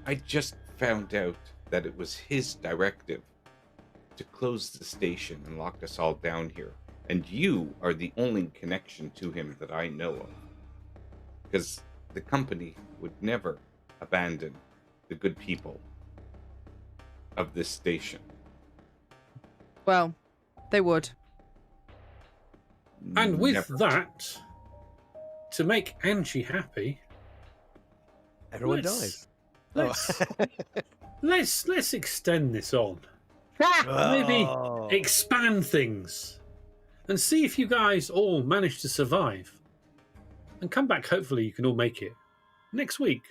I just found out that it was his directive to close the station and lock us all down here. And you are the only connection to him that I know of. Because the company would never abandon the good people of this station. Well, they would. And with Never. that, to make Angie happy, Everyone dies. Let's extend this on. Maybe expand things and see if you guys all manage to survive. And come back, hopefully you can all make it next week